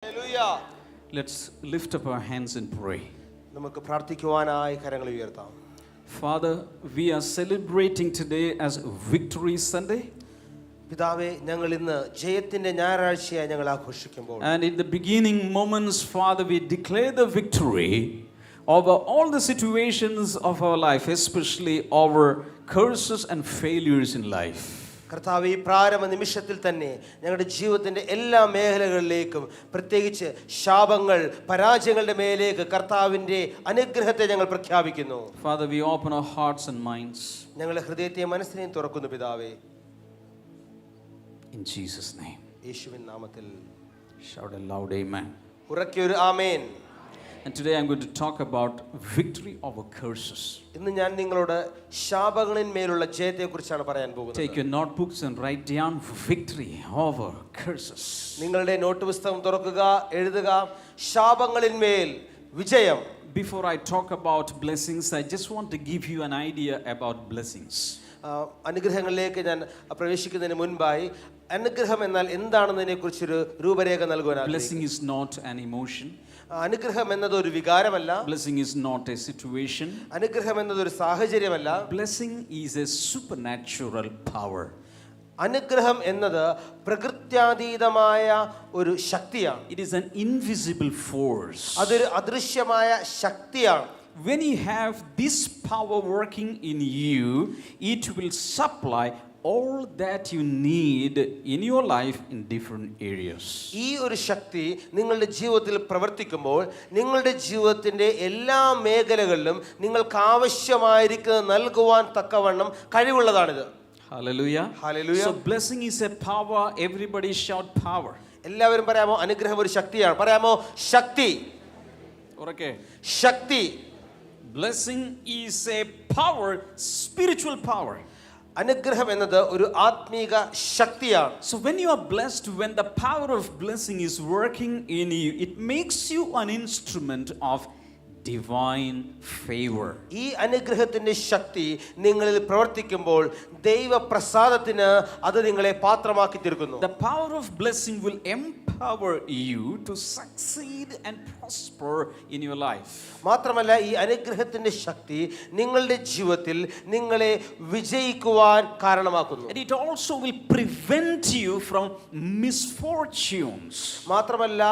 Hallelujah. Let's lift up our hands and pray. നമുക്ക് പ്രാർത്ഥിക്കുവാനായി കരങ്ങൾ ഉയർത്താം. Father, we are celebrating today as Victory Sunday. പിതാവേ, ഞങ്ങൾ ഇന്ന് ജയത്തിന്റെ ഞായറാഴ്ചയായി ഞങ്ങൾ ആഘോഷിക്കുമ്പോൾ And in the beginning moments, Father, we declare the victory over all the situations of our life, especially over curses and failures in life. കർത്താവ്, ഈ പ്രാരംഭ നിമിഷത്തിൽ തന്നെ ഞങ്ങളുടെ ജീവിതത്തിന്റെ എല്ലാ മേഖലകളിലേക്കും പ്രത്യേകിച്ച് ശാപങ്ങൾ പരാജയങ്ങളുടെ മേലേക്ക് കർത്താവിന്റെ അനുഗ്രഹത്തെ ഞങ്ങൾ പ്രഖ്യാപിക്കുന്നു. Father, we open our hearts and minds. ഞങ്ങളുടെ ഹൃദയത്തെയും മനസ്സിനെയും തുറക്കുന്നു പിതാവേ. In Jesus' name. യേശുവിൻ നാമത്തിൽ Shout a loud amen. ഉറക്കെ ഒരു ആമേൻ. And today I'm going to talk about victory over curses. ഇന്ന് ഞാൻ നിങ്ങളോട് ശാപങ്ങളിന്മേലുള്ള ജയത്തെക്കുറിച്ചാണ് പറയാൻ പോകുന്നത്. Take your notebooks and write down victory over curses. നിങ്ങളുടെ നോട്ട് പുസ്തകം തുറക്കുക, എഴുതുക ശാപങ്ങളിന്മേൽ വിജയം. Before I talk about blessings, I just want to give you an idea about blessings. അനുഗ്രഹങ്ങളിലേക്ക് ഞാൻ പ്രവേശിക്കുന്നതിന് മുൻപായി അനുഗ്രഹം എന്നാൽ എന്താണെന്നതിനെ കുറിച്ചൊരു രൂപരേഖ നൽകുവാൻ. Blessing is not an emotion. അനുഗ്രഹം എന്നത് ഒരു വികാരമല്ല. Blessing is not a situation. അനുഗ്രഹം എന്നത് ഒരു സാഹചര്യമല്ല. Blessing is a supernatural power. അനുഗ്രഹം എന്നത് പ്രകൃത്യാതീതമായ ഒരു ശക്തിയാണ്. It is an invisible force. അതൊരു അദൃശ്യമായ ശക്തിയാണ്. When you have this power working in you, it will supply all that you need in your life in different areas. ഈ ഒരു ശക്തി നിങ്ങളുടെ ജീവിതത്തിൽ പ്രവർത്തിക്കുമ്പോൾ നിങ്ങളുടെ ജീവിതത്തിന്റെ എല്ലാ മേഖലകളിലും നിങ്ങൾക്ക് ആവശ്യമായിരിക്കുന്നത് നൽകുവാൻ തക്കവണ്ണം കഴിവുള്ളതാണിത്. Hallelujah. Hallelujah. So blessing is a power. Everybody shout power. എല്ലാവരും പറയാമോ അനുഗ്രഹം ഒരു ശക്തിയാണ്? പറയാമോ ശക്തി. Okay. Shakti. Blessing is a power, spiritual power. അനുഗ്രഹം എന്നത് ഒരു ആത്മീക ശക്തിയാണ്. So when you are blessed, when the power of blessing is working in you, it makes you an instrument of divine favor. ഈ അനുഗ്രഹത്തിന്റെ ശക്തി നിങ്ങളിൽ പ്രവർത്തിക്കുമ്പോൾ ദൈവപ്രസാദത്തിന് അത് നിങ്ങളെ പാത്രമാക്കി തീർക്കുന്നു. The power of blessing will empower you to succeed and prosper in your life. മാത്രമല്ല ഈ അനുഗ്രഹത്തിന്റെ ശക്തി നിങ്ങളുടെ ജീവിതത്തിൽ നിങ്ങളെ വിജയിക്കുവാൻ കാരണമാക്കുന്നു. And it also will prevent you from misfortunes. മാത്രമല്ല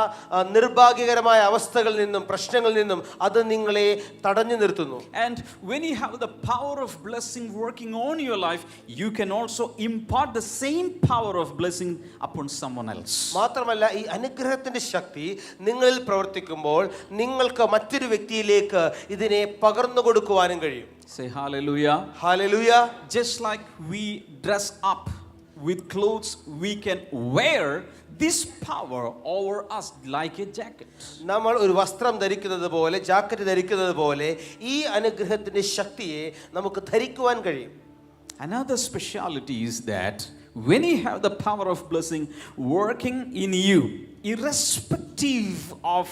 നിർഭാഗ്യകരമായ അവസ്ഥകളിൽ നിന്നും പ്രശ്നങ്ങളിൽ നിന്നും അത് നിങ്ങളെ തടഞ്ഞു നിർത്തുന്നു. And when you have the power of blessing working on your life, you can also impart the same power of blessing upon someone else. മാത്രമല്ല ഈ അനുഗ്രഹത്തിന്റെ ശക്തി നിങ്ങളിൽ പ്രവർത്തിക്കുമ്പോൾ നിങ്ങൾക്ക് മറ്റൊരു വ്യക്തിയിലേക്ക് ഇതിനെ പകർന്നു കൊടുക്കുവാനും കഴിയും. Say hallelujah. Hallelujah. Just like we dress up with clothes, we can wear this power over us like a jacket. നമ്മൾ ഒരു വസ്ത്രം ധരിക്കുന്നത് പോലെ ജാക്കറ്റ് ധരിക്കുന്നത് പോലെ ഈ അനുഗ്രഹത്തിന്റെ ശക്തിയെ നമുക്ക് ധരിക്കുവാൻ കഴിയും. Another speciality is that when you have the power of blessing working in you, irrespective of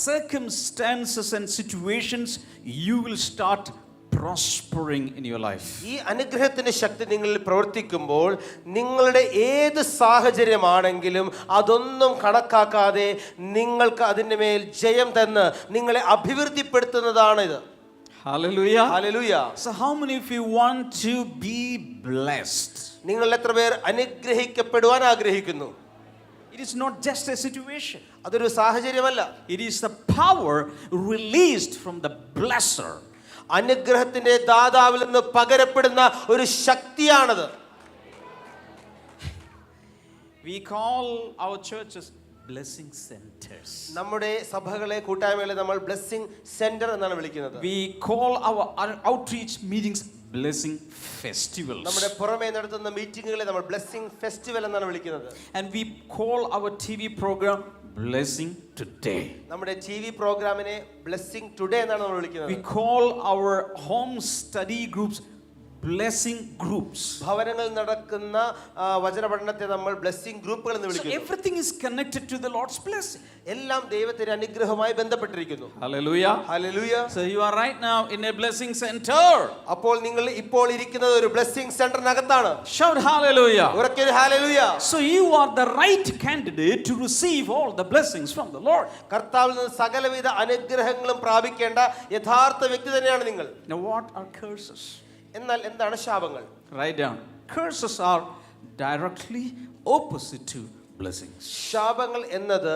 circumstances and situations, you will start prospering in your life. ഈ അനുഗ്രഹത്തിന്റെ ശക്തി നിങ്ങളിൽ പ്രവർത്തിക്കുമ്പോൾ നിങ്ങളുടെ ഏത് സാഹചര്യമാണെങ്കിലും അതൊന്നും കണക്കാക്കാതെ നിങ്ങൾക്ക് അതിന്റെ മേൽ ജയം തന്ന് നിങ്ങളെ അഭിവൃദ്ധിപ്പെടുത്തുന്നതാണ് ഇത്. Hallelujah. Hallelujah. So how many of you want to be blessed? നിങ്ങൾ എത്ര പേർ അനുഗ്രഹിക്കപ്പെടുവാൻ ആഗ്രഹിക്കുന്നു? It is not just a situation. അതൊരു സാഹചര്യമല്ല. It is the power released from the blesser. അനുഗ്രഹത്തിന്റെ ദാതാവിൽ നിന്ന് പകരപ്പെടുന്ന ഒരു ശക്തിയാണത്. We call our churches blessing centers. നമ്മുടെ സഭകളെ കൂട്ടായ്മകളെ നമ്മൾ ബ്ലെസ്സിംഗ് സെന്റർ എന്നാണ് വിളിക്കുന്നത്. We call our outreach meetings blessing festivals. നമ്മുടെ പുറമേ നടത്തുന്ന മീറ്റിംഗുകളെ നമ്മൾ ബ്ലെസ്സിംഗ് ഫെസ്റ്റിവൽ എന്നാണ് വിളിക്കുന്നത്. And we call our TV program blessing today. നമ്മുടെ ടിവി പ്രോഗ്രാമിനെ ബ്ലെസ്സിംഗ് ടുഡേ എന്നാണ് നമ്മൾ വിളിക്കുന്നത്. We call our home study groups blessing groups. ഭവനങ്ങളിൽ നടക്കുന്ന വചന പഠനത്തെ നമ്മൾ ബ്ലെസ്സിംഗ് ഗ്രൂപ്പുകൾ എന്ന് So വിളിക്കുന്നു. everything is connected to the Lord's blessing. എല്ലാം ദൈവത്തിന്റെ അനുഗ്രഹവുമായി ബന്ധപ്പെട്ടിരിക്കുന്നു. Hallelujah. Hallelujah. So you are right now in a blessing center. അപ്പോൾ നിങ്ങൾ ഇപ്പോൾ ഇരിക്കുന്നത് ഒരു ബ്ലെസ്സിംഗ് സെന്ററിനകത്താണ്. Shout hallelujah. ഉറക്കെ ഒരു hallelujah. So you are the right candidate to receive all the blessings from the Lord. കർത്താവിൽ നിന്ന് സകലവിധ അനുഗ്രഹങ്ങളും പ്രാപിക്കേണ്ട യഥാർത്ഥ വ്യക്തി തന്നെയാണ് നിങ്ങൾ. Now what are curses? എന്നാൽ എന്താണ് ശാപങ്ങൾ? Write down. Curses are directly opposite to blessings. ശാപങ്ങൾ എന്നത്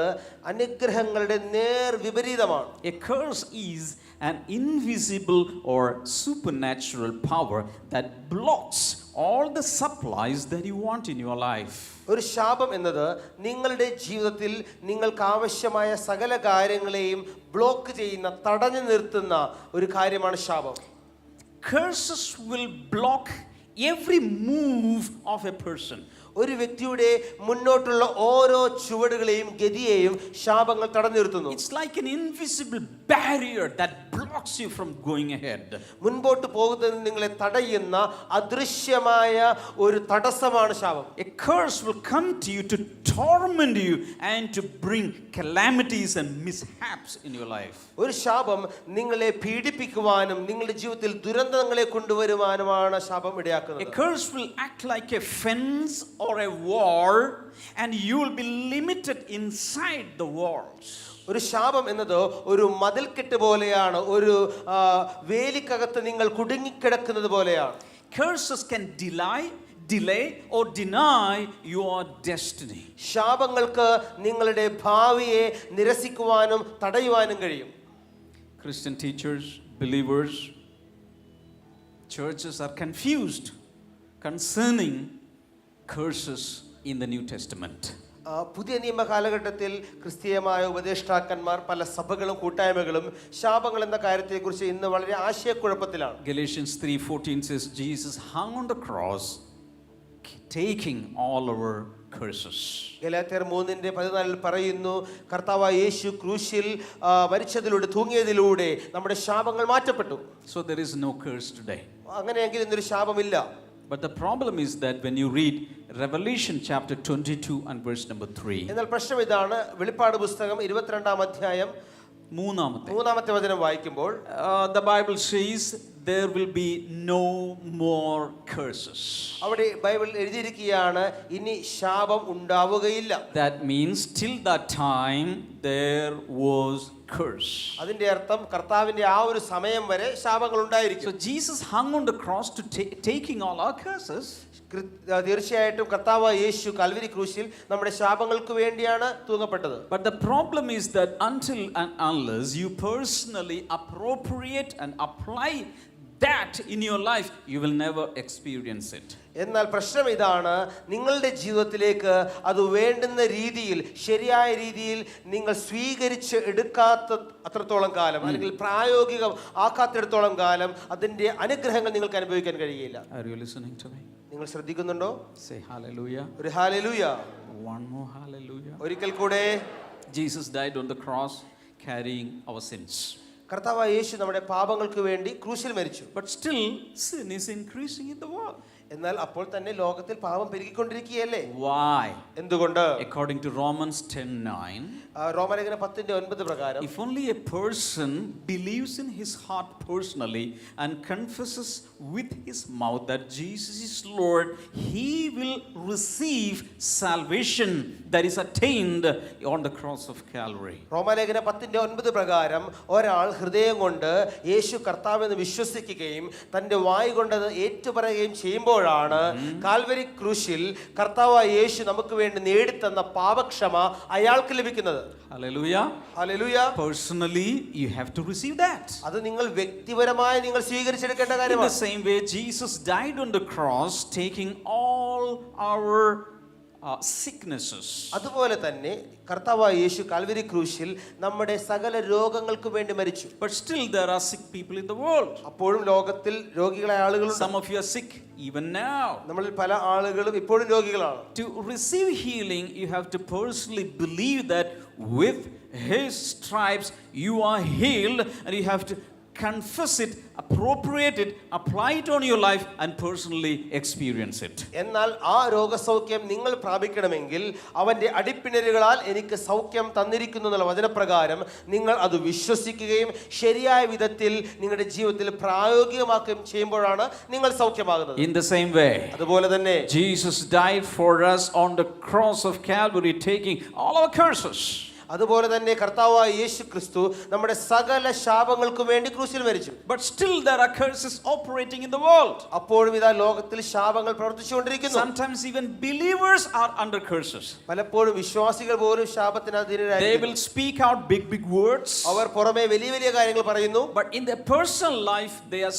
അനുഗ്രഹങ്ങളുടെ നേർ വിപരീതമാണ്. A curse is an invisible or supernatural power that blocks all the supplies that you want in your life. ഒരു ശാപം എന്നത് നിങ്ങളുടെ ജീവിതത്തിൽ നിങ്ങൾക്ക് ആവശ്യമായ സകല കാര്യങ്ങളെയും ബ്ലോക്ക് ചെയ്യുന്ന, തടഞ്ഞു നിർത്തുന്ന ഒരു കാര്യമാണ് ശാപം. Curses will block every move of a person. ഒരു വ്യക്തിയുടെ മുന്നോട്ടുള്ള ഓരോ ചുവടുകളെയും ഗതിയെയും ശാപങ്ങൾ തടഞ്ഞു നിർത്തുന്നു. It's like an invisible barrier that blocks you from going ahead. മുൻപോട്ട് പോകുന്നതിന് നിങ്ങളെ തടയുന്ന അദൃശ്യമായ ഒരു തടസ്സമാണ് ശാപം. A curse will come to you to torment you and to bring calamities and mishaps in your life. ഒരു ശാപം നിങ്ങളെ പീഡിപ്പിക്കുവാനും നിങ്ങളുടെ ജീവിതത്തിൽ ദുരന്തങ്ങളെ കൊണ്ടുവരുവാനുമാണ് ശാപം A ഇടയാക്കുന്നത്. curse will act like a fence or a wall and you will be limited inside the walls. ഒരു ശാപം എന്നത് ഒരു മതിൽക്കെട്ട് പോലെയാണ്, ഒരു വേലിക്കകത്ത് നിങ്ങൾ കുടുങ്ങിക്കിടക്കുന്നത് പോലെയാണ്. Curses can delay or deny your destiny. ശാപങ്ങൾക്ക് നിങ്ങളുടെ ഭാവിയെ നിരസിക്കുവാനും തടയുവാനും കഴിയും. Christian teachers, believers, churches are confused concerning curses in the New Testament. പുതിയ നിയമ കാലഘട്ടത്തിൽ ക്രിസ്തീയമായ ഉപദേഷ്ടാക്കന്മാർ പല സഭകളും കൂട്ടായ്മകളും ശാപങ്ങൾ എന്ന കാര്യത്തെക്കുറിച്ച് ഇന്ന് വളരെ ആശയക്കുഴപ്പത്തിലാണ്. Galatians 3:14 says Jesus hung on the cross taking all our curses. ഗലാത്യർ 3:14 പറയുന്നു, കർത്താവായ യേശു ക്രൂശിൽ മരിച്ചതിലൂടെ, തൂങ്ങിയതിലൂടെ നമ്മുടെ ശാപങ്ങൾ മാറ്റപ്പെട്ടു. So there is no curse today. അങ്ങനെയെങ്കിൽ ഇന്നൊരു ശാപമില്ല. But the problem is that when you read Revelation chapter 22 and verse number 3. എന്നാൽ പ്രശ്നം ഇതാണ്, വെളിപ്പാട് പുസ്തകം 22-ാം അധ്യായം മൂന്നാമത്തെ വചനം വായിക്കുമ്പോൾ the Bible says there will be no more curses. അവിടെ ബൈബിൾ എഴുതിയിരിക്കുകയാണ്, ഇനി ശാപം ഉണ്ടാവുകയില്ല. That means till that time there was curse. അതിന്റെ അർത്ഥം കർത്താവിന്റെ ആ ഒരു സമയം വരെ ശാപങ്ങൾ ഉണ്ടായിരിക്കും. So Jesus hung on the cross to taking all our curses. തീർച്ചയായിട്ടും കർത്താവായ യേശു കൽവരി ക്രൂശിൽ നമ്മുടെ ശാപങ്ങൾക്ക് വേണ്ടിയാണ് തൂങ്ങപ്പെട്ടത്. But the problem is that until and unless you personally appropriate and apply that in your life, you will never experience it. എന്നാൽ പ്രശ്നം ഇതാണ്, നിങ്ങളുടെ ജീവിതത്തിലേക്ക് അത് വേണ്ടുന്ന രീതിയിൽ, ശരിയായ രീതിയിൽ നിങ്ങൾ സ്വീകരിച്ച് എടുക്കാത്ത അത്രത്തോളം കാലം, അല്ലെങ്കിൽ പ്രായോഗികം ആക്കാത്തിടത്തോളം കാലം അതിന്റെ അനുഗ്രഹങ്ങൾ നിങ്ങൾക്ക് അനുഭവിക്കാൻ കഴിയില്ല. Are you listening to me? നിങ്ങൾ ശ്രദ്ധിക്കുന്നുണ്ടോ? Say hallelujah. ഒരു ഹല്ലേലൂയ. One more hallelujah. ഒരിക്കൽ കൂടെ. Jesus died on the cross carrying our sins. കർത്താവായ യേശു നമ്മുടെ പാപങ്ങൾക്ക് വേണ്ടി ക്രൂശിൽ മരിച്ചു. But still sin is increasing in the world. എന്നാൽ അപ്പോൾ തന്നെ ലോകത്തിൽ പാപം പെരുകിക്കൊണ്ടിരിക്കുകയല്ലേ? Why? എന്തുകൊണ്ട്? According to Romans 10:9, റോമലേഖനം 10:9 പ്രകാരം, if only a person believes in his heart personally and confesses with his mouth that Jesus is Lord, he will receive salvation that is attained on the cross of Calvary. റോമലേഖനം 10:9 പ്രകാരം ഒരാൾ ഹൃദയം കൊണ്ട് യേശു കർത്താവെന്ന് വിശ്വസിക്കുകയും തന്റെ വായ് കൊണ്ട് അത് ഏറ്റുപറയുകയും ചെയ്യുമ്പോഴാണ് കാൽവരി ക്രൂശിൽ കർത്താവായ യേശു നമുക്ക് വേണ്ടി നേടിത്തന്ന പാപക്ഷമ അയാൾക്ക് ലഭിക്കുന്നത്. Hallelujah. Hallelujah. Personally, you have to receive that. അത് നിങ്ങൾ വ്യക്തിപരമായി നിങ്ങൾ സ്വീകരിച്ചെടുക്കേണ്ട In the കാര്യമാണ്. same way, Jesus died on the cross, taking all our sicknesses. അതുപോലെ തന്നെ കർത്താവായ യേശു കാൽവരി ക്രൂശിൽ നമ്മുടെ സകല രോഗങ്ങൾക്ക് വേണ്ടി മരിച്ചു. But still there are sick people in the world. അപ്പോഴും ലോകത്തിൽ രോഗികളായ ആളുകളുണ്ട്. Some of you are sick even now. നമ്മളിൽ പല ആളുകളും ഇപ്പോഴും രോഗികളാണ്. To receive healing, you have to personally believe that with his stripes you are healed, and you have to confess it, appropriate it, apply it on your life, and personally experience it. എന്നാൽ ആ രോഗസൗഖ്യം നിങ്ങൾ പ്രാപിക്കണമെങ്കിൽ അവന്റെ അടിപ്പിണരുകളാൽ എനിക്ക് സൗഖ്യം തന്നിരിക്കുന്നു എന്നുള്ള വചനപ്രകാരം നിങ്ങൾ അത് വിശ്വസിക്കുകയും ശരിയായ വിധത്തിൽ നിങ്ങളുടെ ജീവിതത്തിൽ പ്രായോഗികമാക്കുകയും ചെയ്യുമ്പോഴാണ് നിങ്ങൾ സൗഖ്യമാകുന്നത്. In the same way, അതുപോലെ തന്നെ Jesus died for us on the cross of Calvary, taking all our curses. അതുപോലെ തന്നെ കർത്താവായ യേശു ക്രിസ്തു നമ്മുടെ സകല ശാപങ്ങൾക്കും വേണ്ടി ക്രൂശിൽ മരിച്ചു. But still there are curses operating in the world. അപ്പോഴും ഇതാ ലോകത്തിൽ ശാപങ്ങൾ പ്രവർത്തിച്ചുകൊണ്ടിരിക്കുന്നു. Sometimes even believers are under curses. പലപ്പോഴും വിശ്വാസികൾ പോലും ശാപത്തിന് They അധീനരായിരിക്കുന്നു. will speak out big words. അവർ പുറമെ വലിയ വലിയ കാര്യങ്ങൾ പറയുന്നു. But in their personal life they are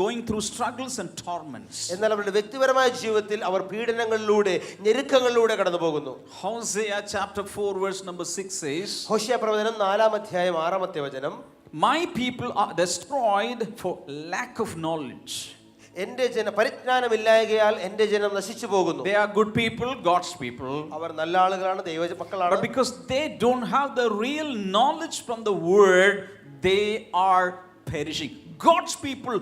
going through struggles and torments. എന്നാൽ അവരുടെ വ്യക്തിപരമായ ജീവിതത്തിൽ അവർ പീഡനങ്ങളിലൂടെ ഞെരുക്കങ്ങളിലൂടെ കടന്നു പോകുന്നു. Hosea chapter 4 verse number 6 says, Hosea പ്രവചനം 4-ാമത്തെ വചനം, My people are destroyed for lack of knowledge. എന്റെ പരിജ്ഞാനമില്ലായകയാൽ എന്റെ ജനം നശിച്ചു പോകുന്നു. They are good people, God's people. അവർ നല്ല ആളുകളാണ്, ദൈവ മക്കളാണ്. But because they don't have the real knowledge from the word, they are perishing. God's people,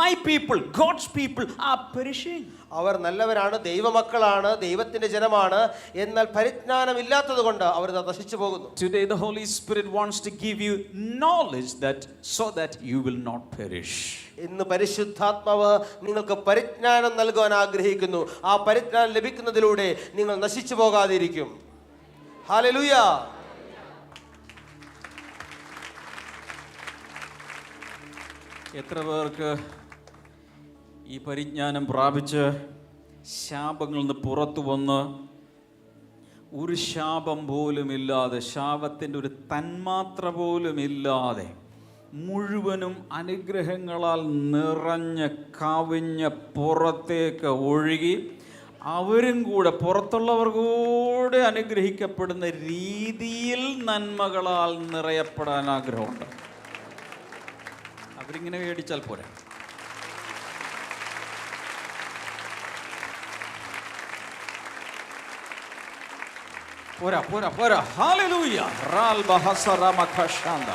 my people, God's people are perishing. അവർ നല്ലവരാണ്, ദൈവമക്കളാണ്, ദൈവത്തിന്റെ ജനമാണ്. എന്നാൽ പരിജ്ഞാനമില്ലാത്തത് കൊണ്ട് അവർ നശിച്ചു പോകുന്നു. Today the Holy Spirit wants to give you knowledge so that you will not perish. ഇന്ന് പരിശുദ്ധാത്മാവ് നിങ്ങൾക്ക് പരിജ്ഞാനം നൽകാൻ ആഗ്രഹിക്കുന്നു. ആ പരിജ്ഞാനം ലഭിക്കുന്നതിലൂടെ നിങ്ങൾ നശിച്ചു പോകാതിരിക്കും. ഹല്ലേലൂയ. എത്ര പേർക്ക് ഈ പരിജ്ഞാനം പ്രാപിച്ച് ശാപങ്ങളിൽ നിന്ന് പുറത്തു വന്ന് ഒരു ശാപം പോലുമില്ലാതെ, ശാപത്തിൻ്റെ ഒരു തന്മാത്ര പോലുമില്ലാതെ മുഴുവനും അനുഗ്രഹങ്ങളാൽ നിറഞ്ഞ് കവിഞ്ഞ് പുറത്തേക്ക് ഒഴുകി അവരും കൂടെ, പുറത്തുള്ളവർ കൂടെ അനുഗ്രഹിക്കപ്പെടുന്ന രീതിയിൽ നന്മകളാൽ നിറയപ്പെടാൻ ആഗ്രഹമുണ്ട്. അവരിങ്ങനെ മേടിച്ചാൽ പോരാ. പോരാ പോരാ പോരാ. Hallelujah. റാൽ ബഹസറ മഖശാന്ദ.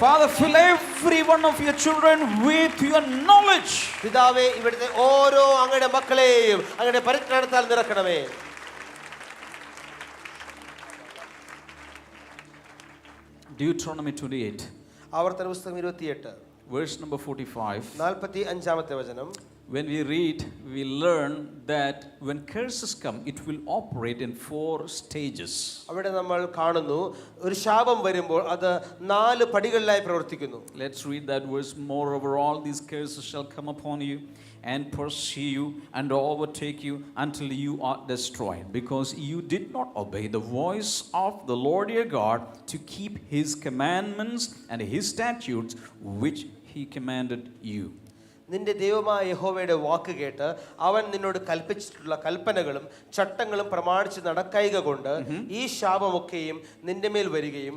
Father, fill every one of your children with your knowledge. പിതാവേ, ഇവിടുത്തെ ഓരോ അങ്ങയുടെ മക്കളെയും അങ്ങയുടെ പരിജ്ഞാനത്താൽ നിറക്കണമേ. Deuteronomy 28 ആവർത്തന പുസ്തകം 28 verse number 45. 45-ാമത്തെ വചനം. When we read, we learn that when curses come, it will operate in 4 stages. അവിടെ നമ്മൾ കാണുന്നു ഒരു ശാപം വരുമ്പോൾ അത് 4 പടികളിലായി പ്രവർത്തിക്കുന്നു. Let's read that verse. Moreover, all these curses shall come upon you and pursue you and overtake you until you are destroyed, because you did not obey the voice of the Lord your God to keep his commandments and his statutes which he commanded you. നിന്റെ ദൈവമായ യഹോവയുടെ വാക്ക് കേട്ട് അവൻ നിന്നോട് കൽപ്പിച്ചിട്ടുള്ള കൽപ്പനകളും ചട്ടങ്ങളും പ്രമാണിച്ച് നടക്കായിക കൊണ്ട് ഈ ശാപമൊക്കെയും നിന്റെ മേൽ വരികയും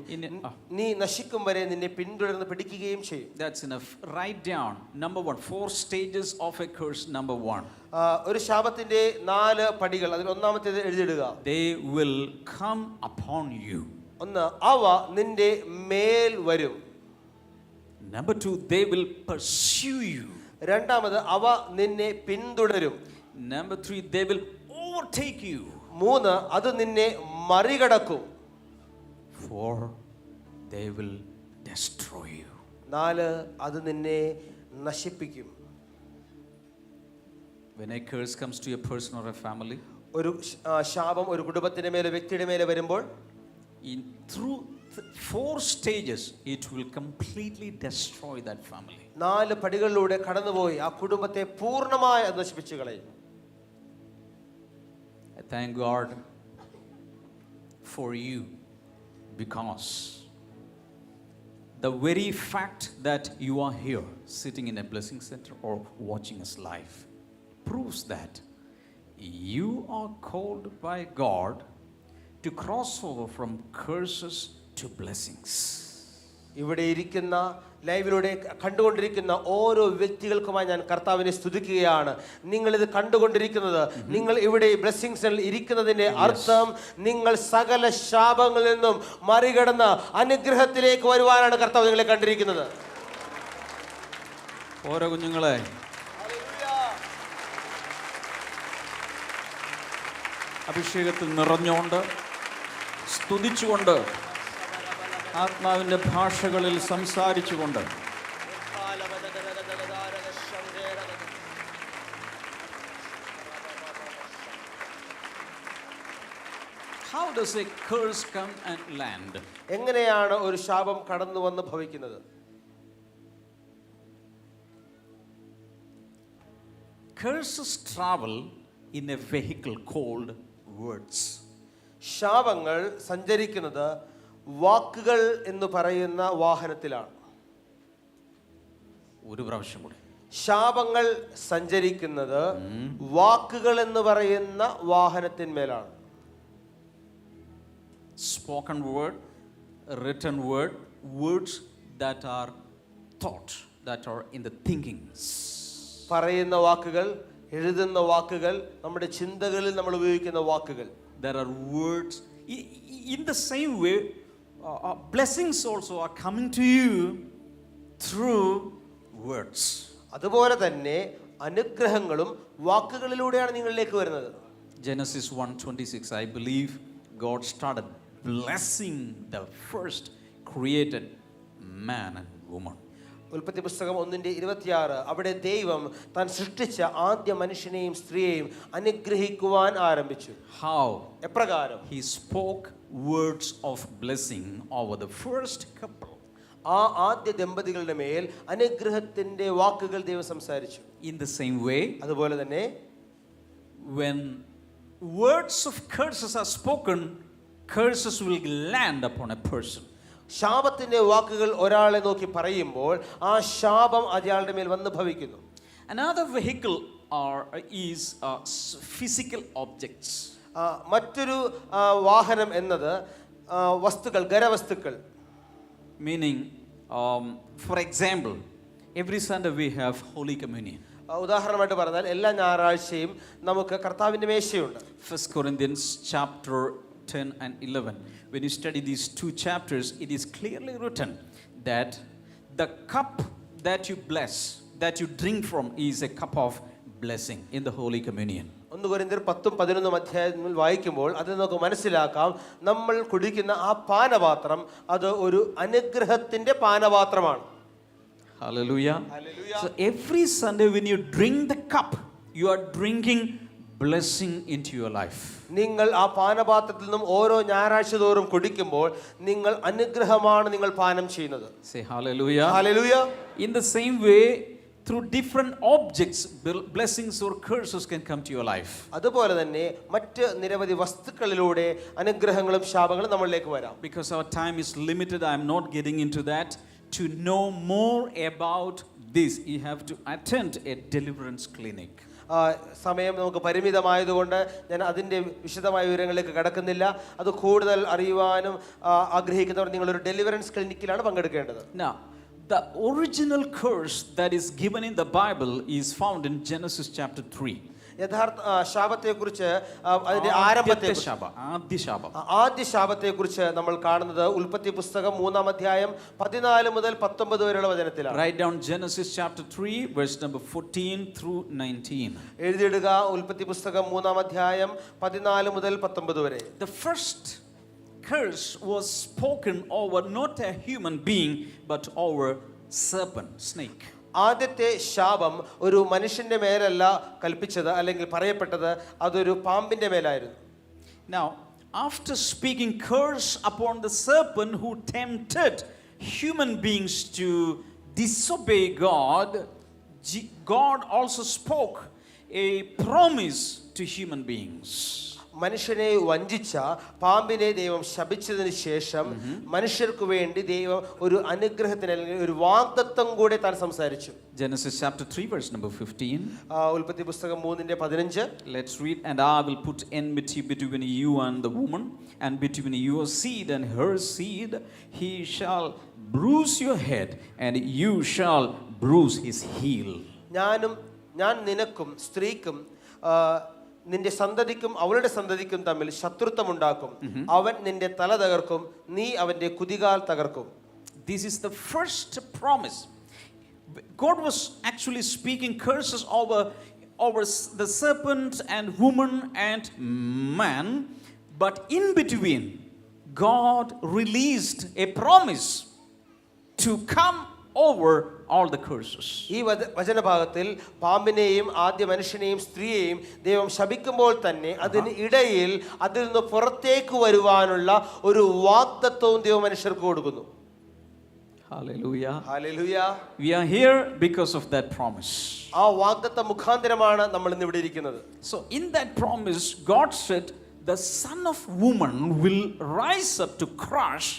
നീ നശിക്കും വരെ നിന്നെ പിന്തുടർന്ന് പിടിക്കുകയും ചെയ്യും. That's enough. Write down number 1, 4 stages of a curse. Number 1, ഒരു ശാപത്തിന്റെ 4 പടികൾ. അതിൽ ഒന്നാമത്തേത് എഴുതിയിടുക. they will come upon you. ഒന്ന്, അവ നിന്റെ മേൽ വരും. Number 2, they will pursue you. രണ്ടാമത്, അവ നിന്നെ പിന്തുടരും. Number 3, they will overtake you. 3, അത് നിന്നെ മറികടക്കും. 4, they will destroy you. 4, അത് നിന്നെ നശിപ്പിക്കും. When a curse comes to a person or a family, ഒരു ശാപം ഒരു കുടുംബത്തിന്റെ മേലെ, വ്യക്തിയുടെ മേലെ വരുമ്പോൾ through 4 stages it will completely destroy that family. 4 പടികളിലൂടെ കടന്നുപോയി ആ കുടുംബത്തെ പൂർണ്ണമായി നശിപ്പിച്ചു കളയും. I thank God for you, because the very fact that you are here sitting in a blessing center or watching us live proves that you are called by God to cross over from curses to blessings. ഇവിടെ ഇരിക്കുന്ന ലൈവിലൂടെ കണ്ടുകൊണ്ടിരിക്കുന്ന ഓരോ വ്യക്തികൾക്കുമായി ഞാൻ കർത്താവിനെ സ്തുതിക്കുകയാണ്. നിങ്ങൾ ഇത് കണ്ടുകൊണ്ടിരിക്കുന്നത്, നിങ്ങൾ ഇവിടെ ബ്ലെസ്സിങ്സിൽ ഇരിക്കുന്നതിന്റെ അർത്ഥം നിങ്ങൾ സകല ശാപങ്ങളിൽ നിന്നും മറികടന്ന് അനുഗ്രഹത്തിലേക്ക് വരുവാനാണ് കർത്താവ് നിങ്ങളെ കണ്ടിരിക്കുന്നത്. ഓരോ കുഞ്ഞുങ്ങളെ അഭിഷേകത്തിൽ നിറഞ്ഞുകൊണ്ട് സ്തുതിച്ചുകൊണ്ട് ആത്മാവിൻ്റെ ഭാഷകളിൽ സംസാരിച്ചുകൊണ്ട് How does a curse come and land? എങ്ങനെയാണ് ഒരു ശാപം കടന്നു വന്ന് ഭവിക്കുന്നത്? Curses travel in a vehicle called words. ശാപങ്ങൾ സഞ്ചരിക്കുന്നത് വാക്കുകൾ എന്ന് പറയുന്ന വാഹനത്തിലാണ്. ഒരു പ്രാവശ്യം കൂടി. ശാപങ്ങൾ സഞ്ചരിക്കുന്നത് വാക്കുകൾ എന്ന് പറയുന്ന വാഹനത്തിന്മേലാണ്. Spoken word, written word, words that are thought, that are in the thinkings. പറയുന്ന വാക്കുകൾ, എഴുതുന്ന വാക്കുകൾ, നമ്മുടെ ചിന്തകളിൽ നമ്മൾ ഉപയോഗിക്കുന്ന വാക്കുകൾ. There are words. In the same way, blessings also are coming to you through words. അതുപോലെ തന്നെ അനുഗ്രഹങ്ങളും വാക്കുകളിലൂടെയാണ് നിങ്ങളിലേക്ക് വരുന്നത്. Genesis 1:26, I believe God started blessing the first created man and woman. ഉൽപ്പത്തി പുസ്തകം 1:26 അവിടെ ദൈവം താൻ സൃഷ്ടിച്ച ആദ്യ മനുഷ്യനെയും സ്ത്രീയെയും അനുഗ്രഹിക്കുവാൻ ആരംഭിച്ചു. How? എപ്രകാരം? He spoke words of blessing over the first couple. ആ ആദ്യ ദമ്പതികളുടെ മേൽ അനുഗ്രഹത്തിന്റെ വാക്കുകൾ ദൈവം സംസാരിച്ചു. In the same way, അതുപോലെ തന്നെ when words of curses are spoken, curses will land upon a person. ശാപത്തിന്റെ വാക്കുകൾ ഒരാളെ നോക്കി പറയുമ്പോൾ ആ ശാപം അയാളുടെ മേൽ വന്ന് ഭവിക്കുന്നു. Another vehicle is physical objects. മറ്റൊരു വാഹനം എന്നത് വസ്തുക്കൾ, ഖരവസ്തുക്കൾ. Meaning, for example, every Sunday we have Holy Communion. ഉദാഹരണമായിട്ട് പറഞ്ഞാൽ എല്ലാ ഞായറാഴ്ചയും നമുക്ക് കർത്താവിന്റെ മേശയുണ്ട്. 1 Corinthians chapter 10 and 11. When you study these two chapters, it is clearly written that the cup that you bless, that you drink from, is a cup of blessing in the Holy Communion. 1 കൊരിന്ത്യർ 10-11 അധ്യായങ്ങളിൽ വായിക്കുമ്പോൾ അത് നമുക്ക് മനസ്സിലാക്കാം, നമ്മൾ കുടിക്കുന്ന ആ പാനപാത്രം അത് ഒരു അനുഗ്രഹത്തിന്റെ പാനപാത്രമാണ്. Hallelujah. So every Sunday when you drink the cup, you are drinking blessing into your life. നിങ്ങൾ ആ പാനപാത്രത്തിൽ നിന്നും ഓരോ ഞായറാഴ്ച തോറും കുടിക്കുമ്പോൾ നിങ്ങൾ അനുഗ്രഹമാണ് നിങ്ങൾ പാനം ചെയ്യുന്നത്. Say hallelujah. Hallelujah. In the same way, through different objects, blessings or curses can come to your life. അതുപോലെ തന്നെ മറ്റ് നിരവധി വസ്തുക്കളിലൂടെ അനുഗ്രഹങ്ങളും ശാപങ്ങളും നമ്മളിലേക്ക് വരാം. Because our time is limited, I am not getting into that. To know more about this, you have to attend a deliverance clinic. സമയം നമുക്ക് പരിമിതമായതുകൊണ്ട് ഞാൻ അതിൻ്റെ വിശദമായ വിവരങ്ങളിലേക്ക് കടക്കുന്നില്ല. അത് കൂടുതൽ അറിയുവാനും ആഗ്രഹിക്കുന്നവർ നിങ്ങളൊരു deliverance ക്ലിനിക്കിലാണ് പങ്കെടുക്കേണ്ടത്. Now, the original curse that is given in the Bible is found in Genesis chapter 3. യഥാർത്ഥ ശാപത്തെക്കുറിച്ച് അതിന്റെ ആദ്യ ശാപത്തെക്കുറിച്ച് നമ്മൾ കാണുന്നത് ഉൽപ്പത്തി പുസ്തകം 3-ാം അധ്യായം 14 മുതൽ 19 വരെയുള്ള വചനത്തിലാണ്. Write down Genesis chapter 3 verse number 14 through 19. എഴുതിയിടുക ഉൽപ്പത്തി പുസ്തകം 3-ാം അധ്യായം 14 മുതൽ 19 വരെ. The first curse was spoken over not a human being but over serpent, snake. ആദ്യത്തെ ശാപം ഒരു മനുഷ്യന്റെ മേലല്ല കൽപ്പിച്ചത് അല്ലെങ്കിൽ പറയപ്പെട്ടത്, അതൊരു പാമ്പിന്റെ മേലായിരുന്നു. Now, after speaking curse upon the serpent who tempted human beings to disobey God, God also spoke a promise to human beings. മനുഷ്യനെ വഞ്ചിച്ച പാമ്പിനെ ദൈവം ശപിച്ചതിന് ശേഷം മനുഷ്യർക്ക് വേണ്ടി ദൈവം ഒരു അനുഗ്രഹത്തിന് അല്ലെങ്കിൽ ഒരു വാഗ്ദത്തം കൂടെ താൻ സംസാരിച്ചു. Genesis chapter 3 verse number 15. ഉൽപ്പത്തി പുസ്തകം 3:15. Let's read. And I will put enmity between you and the woman, and between your seed and her seed. He shall bruise your head, and you shall bruise his heel. ഞാൻ നിനക്കും സ്ത്രീക്കും നിന്റെ സന്തതിക്കും അവളുടെ സന്തതിക്കും തമ്മിൽ ശത്രുത്വമുണ്ടാക്കും. അവൻ നിന്റെ തല തകർക്കും, നീ അവന്റെ കുതികാൽ തകർക്കും. This is the first promise. God was actually speaking curses over the serpent and woman and man, but in between God released a promise to come over all the curses. ഈ വചനഭാഗത്തിൽ പാമ്പിനെയും ആദ്യ മനുഷ്യനെയും സ്ത്രീയെയും ദൈവം ശപിക്കുമ്പോൾ തന്നെ അതിന് ഇടയിൽ അതിൽ നിന്ന് പുറത്തേക്ക് വരുവാനുള്ള ഒരു വാഗ്ദത്തവും ദൈവം മനുഷ്യർക്ക് കൊടുക്കുന്നു. Hallelujah. Hallelujah. We are here because of that promise. ആ വാഗ്ദത്ത മുഖാന്തരമാണ് നമ്മൾ ഇന്ന് ഇവിടെ ഇരിക്കുന്നത്. So in that promise God said the son of woman will rise up to crush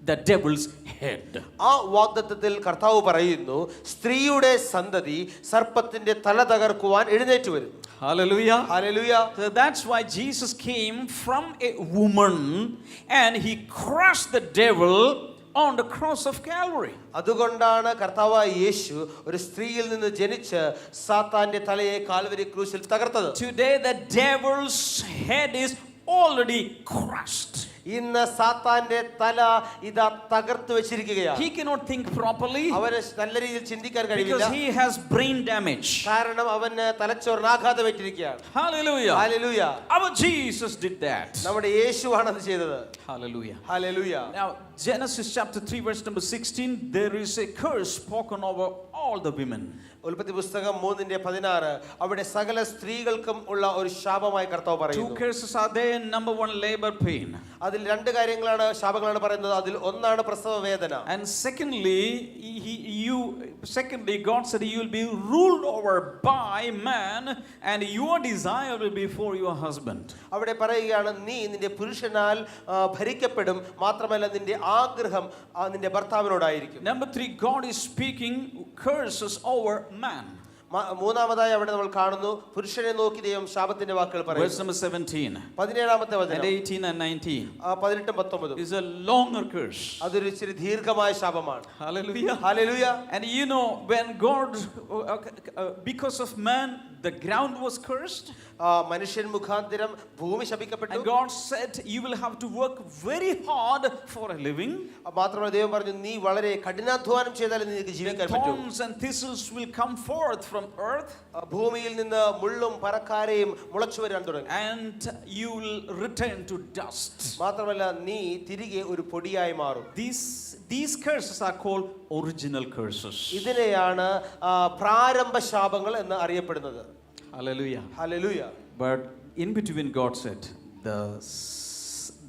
the devil's head. ആ വാഗ്ദത്തത്തിൽ കർത്താവ് പറയുന്നു, സ്ത്രീയുടെ സന്തതി സർപ്പത്തിന്റെ തല തകർക്കുവാൻ എഴുന്നേറ്റ് വരും. Hallelujah. Hallelujah. So that's why Jesus came from a woman and he crushed the devil on the cross of Calvary. അതുകൊണ്ടാണ് കർത്താവായ യേശു ഒരു സ്ത്രീയിൽ നിന്ന് ജനിച്ച് സാത്താന്റെ തലയെ കാൽവരി ക്രൂശിൽ തകർത്തത്. Today the devil's head is already crushed. ഇന്ന് സാത്താന്റെ തല ഇതാ തകർത്തു വെച്ചിരിക്കുകയാണ്. He cannot think properly അവന് നല്ല രീതിയിൽ ചിന്തിക്കാൻ കഴിയില്ല. because he has brain damage. കാരണം അവന് തലച്ചോറിന് ആഘാതം ഏറ്റിരിക്കുകയാണ്. Hallelujah. Hallelujah. Our Jesus did that. നമ്മുടെ യേശുവാണ് അത് ചെയ്തത്. Hallelujah. Hallelujah. Now Genesis chapter 3 verse number 16, there is a curse spoken over all the women. ഉൽപ്പത്തി പുസ്തകം 3:16 അവിടെ സകല സ്ത്രീകൾക്കും ഉള്ള ഒരു ശാപമായി കർത്താവ് Two പറയുന്നു. curses are there. Number one, labor pain. അതിൽ രണ്ട് കാര്യങ്ങളാണ് ശാപങ്ങളാണ് പറയുന്നത്. അതിൽ ഒന്നാണ് പ്രസവ വേദന. And secondly, God said you will be ruled over by man and your desire will be for your husband. അവിടെ പറയുകയാണ്, നീ നിന്റെ പുരുഷനാൽ ഭരിക്കപ്പെടും, മാത്രമല്ല നിന്റെ ആഗ്രഹം നിന്റെ ഭർത്താവിനോടായിരിക്കും. Number 3, God is speaking curses over man. മൂന്നാമതായി അവിടെ നമ്മൾ കാണുന്നു, പുരുഷനെ നോക്കി ദൈവം ശാപത്തിന്റെ വാക്കുകൾ Verse പറയുന്നു. number 17 17-ാമത്തെ and വചനം 18 and 19 18-19 is a longer curse. അതൊരു ഇച്ചിരി ദീർഘമായ ശാപമാണ്. Hallelujah. Hallelujah. And you know, when God because of man the ground was cursed. മനുഷ്യൻ മുഖാന്തരം ഭൂമി ശപിക്കപ്പെട്ടു. And God said you will have to work very hard for a living. മാത്രമല്ല ദൈവം പറഞ്ഞു, നീ വളരെ കഠിനാധ്വാനം ചെയ്താലേ നിനക്ക് ജീവിക്കാൻ പറ്റൂ. Thorns and thistles will come forth from earth. ഭൂമിയിൽ നിന്ന് മുള്ളും പറക്കാരയും മുളച്ചു വരാൻ തുടങ്ങി. And you will return to dust. മാത്രമല്ല നീ തിരികെ ഒരു പൊടിയായി മാറും. These curses are called original curses. ഇതിനെയാണ് പ്രാരംഭ ശാപങ്ങൾ എന്ന് അറിയപ്പെടുന്നത്. Hallelujah. Hallelujah. But in between God said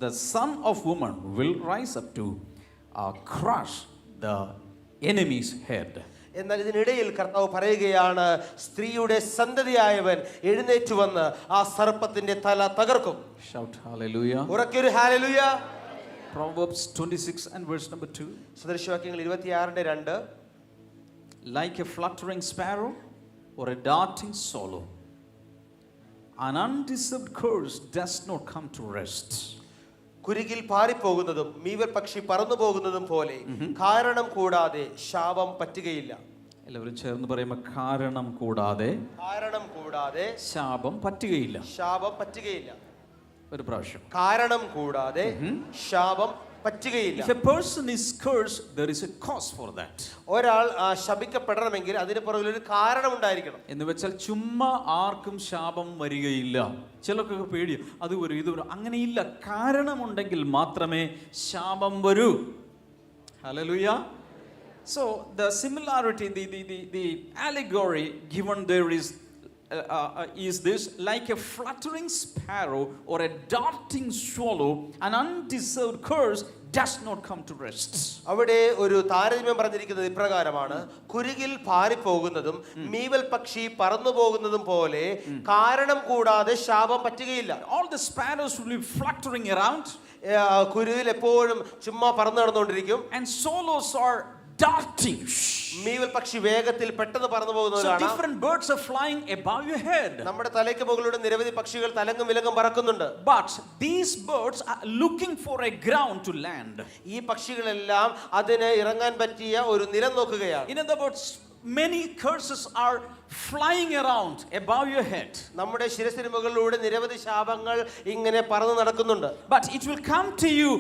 the son of woman will rise up to crush the enemy's head. എന്നാൽ ഇതിനിടയിൽ കർത്താവ് പറയുകയാണ്, സ്ത്രീയുടെ സന്തതിയായവൻ എഴുന്നേറ്റ് വന്ന് ആ സർപ്പത്തിന്റെ തല തകർക്കും. Shout hallelujah. ഉറക്കെ hallelujah. Proverbs 26 and verse number 2. സദൃശവാക്യങ്ങൾ 26:2 Like a fluttering sparrow or a darting swallow, an undeserved curse does not come to rest. കുരുകിൽ പാറിപ്പോകുന്നതും മീവൽ പക്ഷി പറന്നു പോകുന്നതും പോലെ കാരണം കൂടാതെ ശാപം പറ്റുകയില്ല. എല്ലാവരും ചേർന്ന് പറയുമ്പോൾ കാരണം കൂടാതെ ശാപം പറ്റുകയില്ല. ഒരു പ്രാവശ്യം, കാരണം കൂടാതെ ശാപം പറ്റുകയില്ല. If a person is cursed, there is a cause for that. ഒരാൾ ശപിക്കപ്പെടണമെങ്കിൽ അതിന് പുറകിൽ ഒരു കാരണം ഉണ്ടായിരിക്കണം. എന്ന് വെച്ചാൽ ചുമ്മാ ആർക്കും ശാപം വരികയില്ല. ചിലർക്കൊക്കെ പേടി, അത് വരും ഇത് വരും, അങ്ങനെയില്ല. കാരണമുണ്ടെങ്കിൽ മാത്രമേ ശാപം വരൂ. Hallelujah. So the similarity, the allegory given there is is this: like a fluttering sparrow or a darting swallow, an undeserved curse does not come to rest. അവിടെ ഒരു താരതമ്യം പറഞ്ഞിരിക്കുന്നത് ഇപ്രകാരമാണ്: കുരുകിൽ പാറിപ്പോകുന്നതും മീവൽ പക്ഷി പറന്നു പോകുന്നതും പോലെ കാരണം കൂടാതെ ശാപം പറ്റുകയില്ല. All the sparrows will be fluttering around, കുരുവിൽ എപ്പോഴും ചുമ്മാ പറന്നു നടന്നുകൊണ്ടിരിക്കും. and swallows are darting. മീവൽ പക്ഷി വേഗത്തിൽ പെട്ടെന്ന് പറന്നു So പോകുന്നതാണ്. different birds are flying above your head. നമ്മുടെ തലയ്ക്ക് മുകളിലൂടെ നിരവധി പക്ഷികൾ തലങ്ങും വിലങ്ങും പറക്കുന്നുണ്ട്. But these birds are looking for a ground to land. ഈ പക്ഷികളെല്ലാം അതിന് ഇറങ്ങാൻ പറ്റിയ ഒരു നിലം നോക്കുകയാണ്. In other words, many curses are flying around above your head. നമ്മുടെ ശിരസിന് മുകളിലൂടെ നിരവധി ശാപങ്ങൾ ഇങ്ങനെ പറന്നു നടക്കുന്നുണ്ട്. But it will come to you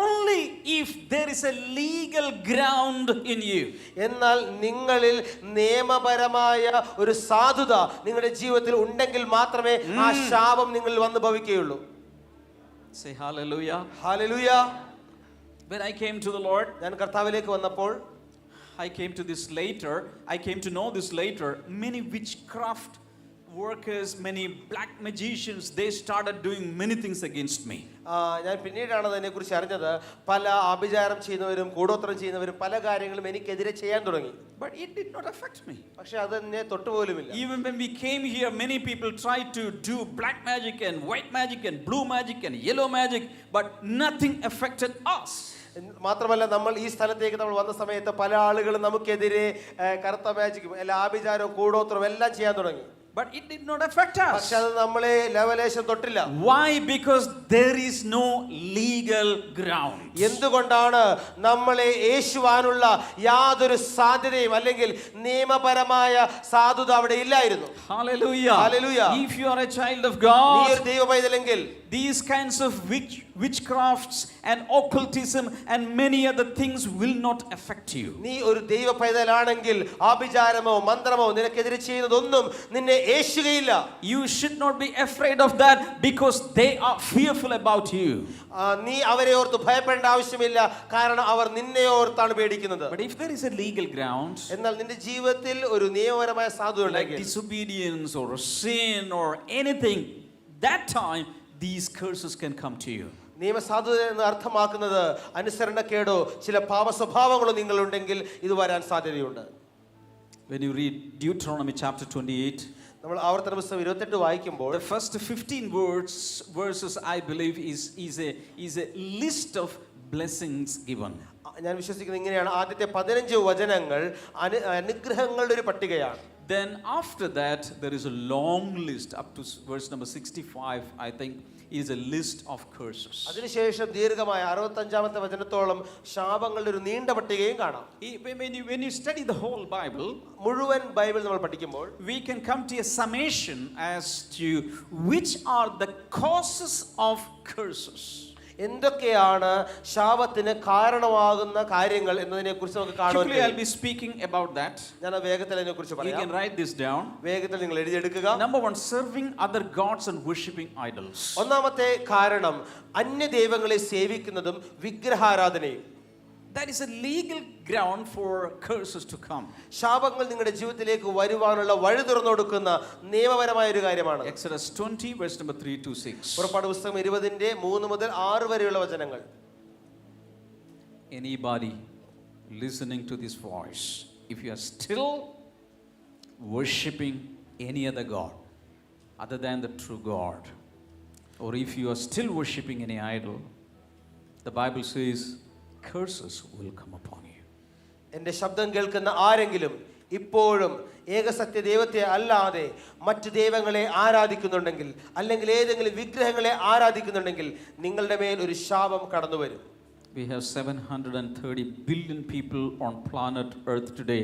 only if there is a legal ground in you. എന്നാൽ നിങ്ങളിൽ നിയമപരമായ ഒരു സാധുത നിങ്ങളുടെ ജീവിതത്തിൽ ഉണ്ടെങ്കിൽ മാത്രമേ ആ ശാപം നിങ്ങളിൽ വന്ന് ഭവിക്കുകയുള്ളൂ. Say hallelujah. Hallelujah. When I came to the Lord, ഞാൻ കർത്താവിലേക്ക് വന്നപ്പോൾ I came to this later. I came to know this later. Many witchcraft workers, many black magicians, they started doing many things against me. ഞാൻ പിന്നീടാണ് അതിനെക്കുറിച്ച് അറിഞ്ഞത്. പല ആഭിചാരം ചെയ്യുന്നവരും കൂടോത്രം ചെയ്യുന്നവരും പല കാര്യങ്ങളും എനിക്കെതിരെ ചെയ്യാൻ തുടങ്ങി. But it did not affect me. പക്ഷെ അത് എന്നെ തൊട്ടുപോലുമില്ല. Even when we came here, many people tried to do black magic and white magic and blue magic and yellow magic, but nothing affected us. മാത്രമല്ല, നമ്മൾ ഈ സ്ഥലത്തേക്ക് നമ്മൾ വന്ന സമയത്ത് പല ആളുകളും നമുക്കെതിരെ കറുത്ത മാജിക്കും എല്ലാ ആഭിചാരവും കൂടോത്രവും എല്ലാം ചെയ്യാൻ തുടങ്ങി. But it did not affect us. പക്ഷെ അത് നമ്മളെ ലെവലേശം തൊട്ടില്ല. Why? Because there is no legal ground. എന്തുകൊണ്ടാണ്? നമ്മളെ യേശുവാനുള്ള യാതൊരു സാധ്യതയും അല്ലെങ്കിൽ നിയമപരമായ സാധുത അവിടെ ഇല്ലായിരുന്നു. Hallelujah. Hallelujah. If you are a child of നീ God, ഒരു ദൈവപൈതലെങ്കിൽ these kinds of witchcrafts and occultism and many other things will not affect you. നീ ഒരു ദൈവപൈതലാണെങ്കിൽ ആഭിചാരമോ മന്ത്രമോ നിനക്കെതിരെ ചെയ്യുന്നതൊന്നും നിന്നെ യേശുകയില്ല. You should not be afraid of that because they are fearful about you. നീ അവരെ ഓർത്ത് ഭയപ്പെടേണ്ട ആവശ്യമില്ല, കാരണം അവർ നിന്നെ ഓർത്താണ് പേടിക്കുന്നത്. But if there is a legal ground, എന്നാൽ നിന്റെ ജീവിതത്തിൽ ഒരു നിയമപരമായ സാധുത like ഉണ്ടെങ്കിൽ, disobedience or sin or anything, that time these curses can come to you. നിയമസാധുത എന്ന് അർത്ഥമാക്കുന്നത് അനുസരണക്കേടോ ചില പാപ സ്വഭാവങ്ങളോ നിങ്ങളുണ്ടെങ്കിൽ ഇത് വരാൻ സാധ്യതയുണ്ട്. When you read Deuteronomy chapter 28, നമ്മൾ ആവർത്തന പുസ്തകം 28 വായിക്കുമ്പോൾ the first 15 verses I believe is a list of blessings given. ഞാൻ വിശ്വസിക്കുന്നത് ഇങ്ങനെയാണ്, ആദ്യത്തെ 15 വചനങ്ങൾ അനുഗ്രഹങ്ങളുടെ ഒരു പട്ടികയാണ്. Then after that there is a long list up to verse number 65, I think, is a list of curses. അതിനുശേഷം ദീർഘമായ 65ാമത്തെ വചനത്തോളം ശാപങ്ങളുടെ ഒരു നീണ്ട പട്ടികയും കാണാം. When you study the whole Bible, മുഴുവൻ ബൈബിൾ നമ്മൾ പഠിക്കുമ്പോൾ we can come to a summation as to which are the causes of curses. എന്തൊക്കെയാണ് ശാപത്തിന് കാരണമാകുന്ന കാര്യങ്ങൾ എന്നതിനെ കുറിച്ച് നമുക്ക് Quickly, I'll കാണുവാൻ. be speaking about that. ഞാൻ വേഗത്തിൽ അതിനെ കുറിച്ച് You can പറയാം. write this down. വേഗത്തിൽ നിങ്ങൾ എഴുതിയെടുക്കുക. Number 1, serving other gods and worshipping idols. ഒന്നാമത്തെ കാരണം അന്യദൈവങ്ങളെ സേവിക്കുന്നതും വിഗ്രഹാരാധനയും. That is a legal ground for curses to come. ശാപങ്ങൾ നിങ്ങളുടെ ജീവിതത്തിലേക്ക് വരുവാനുള്ള വഴി തുറന്നു കൊടുക്കുന്ന നിയമപരമായ ഒരു കാര്യമാണ്. Exodus 20 verse number 3 to 6. പുറപ്പാട് പുസ്തകം 20 3 മുതൽ 6 വരെയുള്ള വചനങ്ങൾ. Anybody listening to this voice, if you are still worshipping any other god other than the true God, or if you are still worshipping any idol, the Bible says curses will come upon you. എൻ്റെ ശബ്ദം കേൾക്കുന്ന ആരെങ്കിലും ഇപ്പോഴും ഏകസത്യ ദൈവത്തെ അല്ലാതെ മറ്റു ദൈവങ്ങളെ ആരാധിക്കുന്നുണ്ടെങ്കിൽ അല്ലെങ്കിൽ ഏതെങ്കിലും വിഗ്രഹങ്ങളെ ആരാധിക്കുന്നുണ്ടെങ്കിൽ നിങ്ങളുടെ മേൽ ഒരു ശാപം കടന്നു വരും. We have 730 billion people on planet Earth today,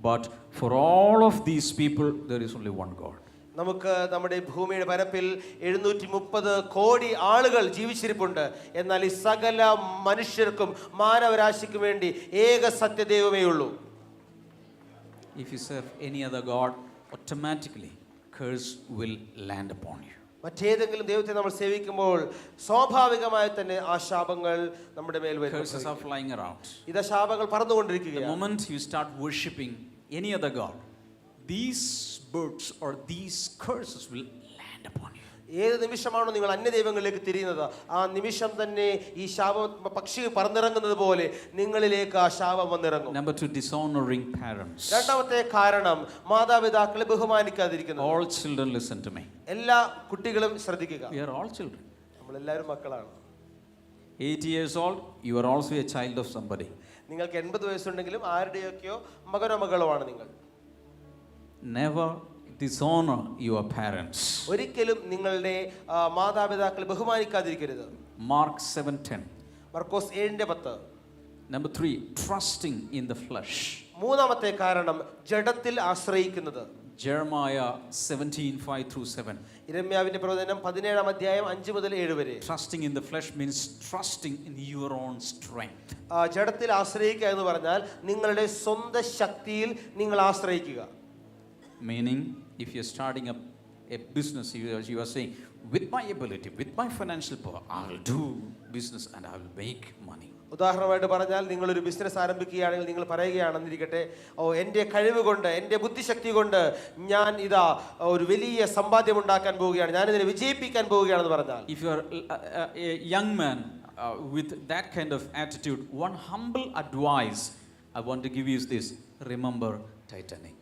but for all of these people there is only one God. നമുക്ക് നമ്മുടെ ഭൂമിയുടെ പരപ്പിൽ 730 കോടി ആളുകൾ ജീവിച്ചിരിപ്പുണ്ട്. എന്നാൽ ഈ സകല മനുഷ്യർക്കും മാനവരാശിക്കും വേണ്ടി ഏക സത്യദൈവമേ ഉള്ളൂ. If you serve any other god, automatically curse will land upon you. മറ്റേതെങ്കിലും ദൈവത്തെ നമ്മൾ സേവിക്കുമ്പോൾ സ്വാഭാവികമായി തന്നെ ആ ശാപങ്ങൾ നമ്മുടെ മേൽ വരും. Curses are flying around. ഇതാ ശാപങ്ങൾ The പറന്നുകൊണ്ടിരിക്കുകയാണ്. moment you start worshipping any other god, these birds or these curses will land upon you. ഏത് നിമിഷമാണോ നിങ്ങൾ അന്യദൈവങ്ങളിലേക്ക് തിരിയുന്നത്, ആ നിമിഷം തന്നെ ഈ ശാപം പക്ഷി പറന്നിറങ്ങുന്നത് പോലെ നിങ്ങളിലേക്ക് ആ ശാപം വന്നിറങ്ങും. Number 2, dishonoring parents. രണ്ടാമത്തെ കാരണം മാതാപിതാക്കളെ ബഹുമാനിക്കാതിരിക്കുന്നത്. All children listen to me. എല്ലാ കുട്ടികളും ശ്രദ്ധിക്കുക. We are all children. നമ്മളെല്ലാവരും മക്കളാണ്. 80 years old, you are also a child of somebody. നിങ്ങൾക്ക് 80 വയസ്സുണ്ടെങ്കിലും ആരുടെയൊക്കെയോ മകനോ മകളോ ആണ് നിങ്ങൾ. Never dishonor your parents. ഒരിക്കലും നിങ്ങളുടെ മാതാപിതാക്കളെ ബഹുമാനിക്കാതിരിക്കരുത്. Mark 7:10. Markose 7:10. Number 3, trusting in the flesh. മൂന്നാമത്തെ കാരണം ജഡത്തിൽ ആശ്രയിക്കുന്നത്. Jeremiah 17:5-7. യിരെമ്യാവിന്റെ പ്രവചനം 17-ാം അധ്യായം 5 മുതൽ 7 വരെ. Trusting in the flesh means trusting in your own strength. ജഡത്തിൽ ആശ്രയിക്കുക എന്ന് പറഞ്ഞാൽ നിങ്ങളുടെ സ്വന്തം ശക്തിയിൽ നിങ്ങൾ ആശ്രയിക്കുക. Meaning, if you're starting up a business, you are saying, with my ability, with my financial power, I will do business and I will make money. ഉദാഹരണമായിട്ട് പറഞ്ഞാൽ നിങ്ങളൊരു ബിസിനസ് ആരംഭിക്കുകയാണെങ്കിൽ നിങ്ങൾ പറയുകയാണെന്നിരിക്കട്ടെ, എൻ്റെ കഴിവ് കൊണ്ട്, എൻ്റെ ബുദ്ധിശക്തി കൊണ്ട് ഞാൻ ഇതാ ഒരു വലിയ സമ്പാദ്യം ഉണ്ടാക്കാൻ പോവുകയാണ്, ഞാനിതിനെ വിജയിപ്പിക്കാൻ പോവുകയാണെന്ന് പറഞ്ഞാൽ. If you are a young man with that kind of attitude, one humble advice I want to give you is this: remember Titanic.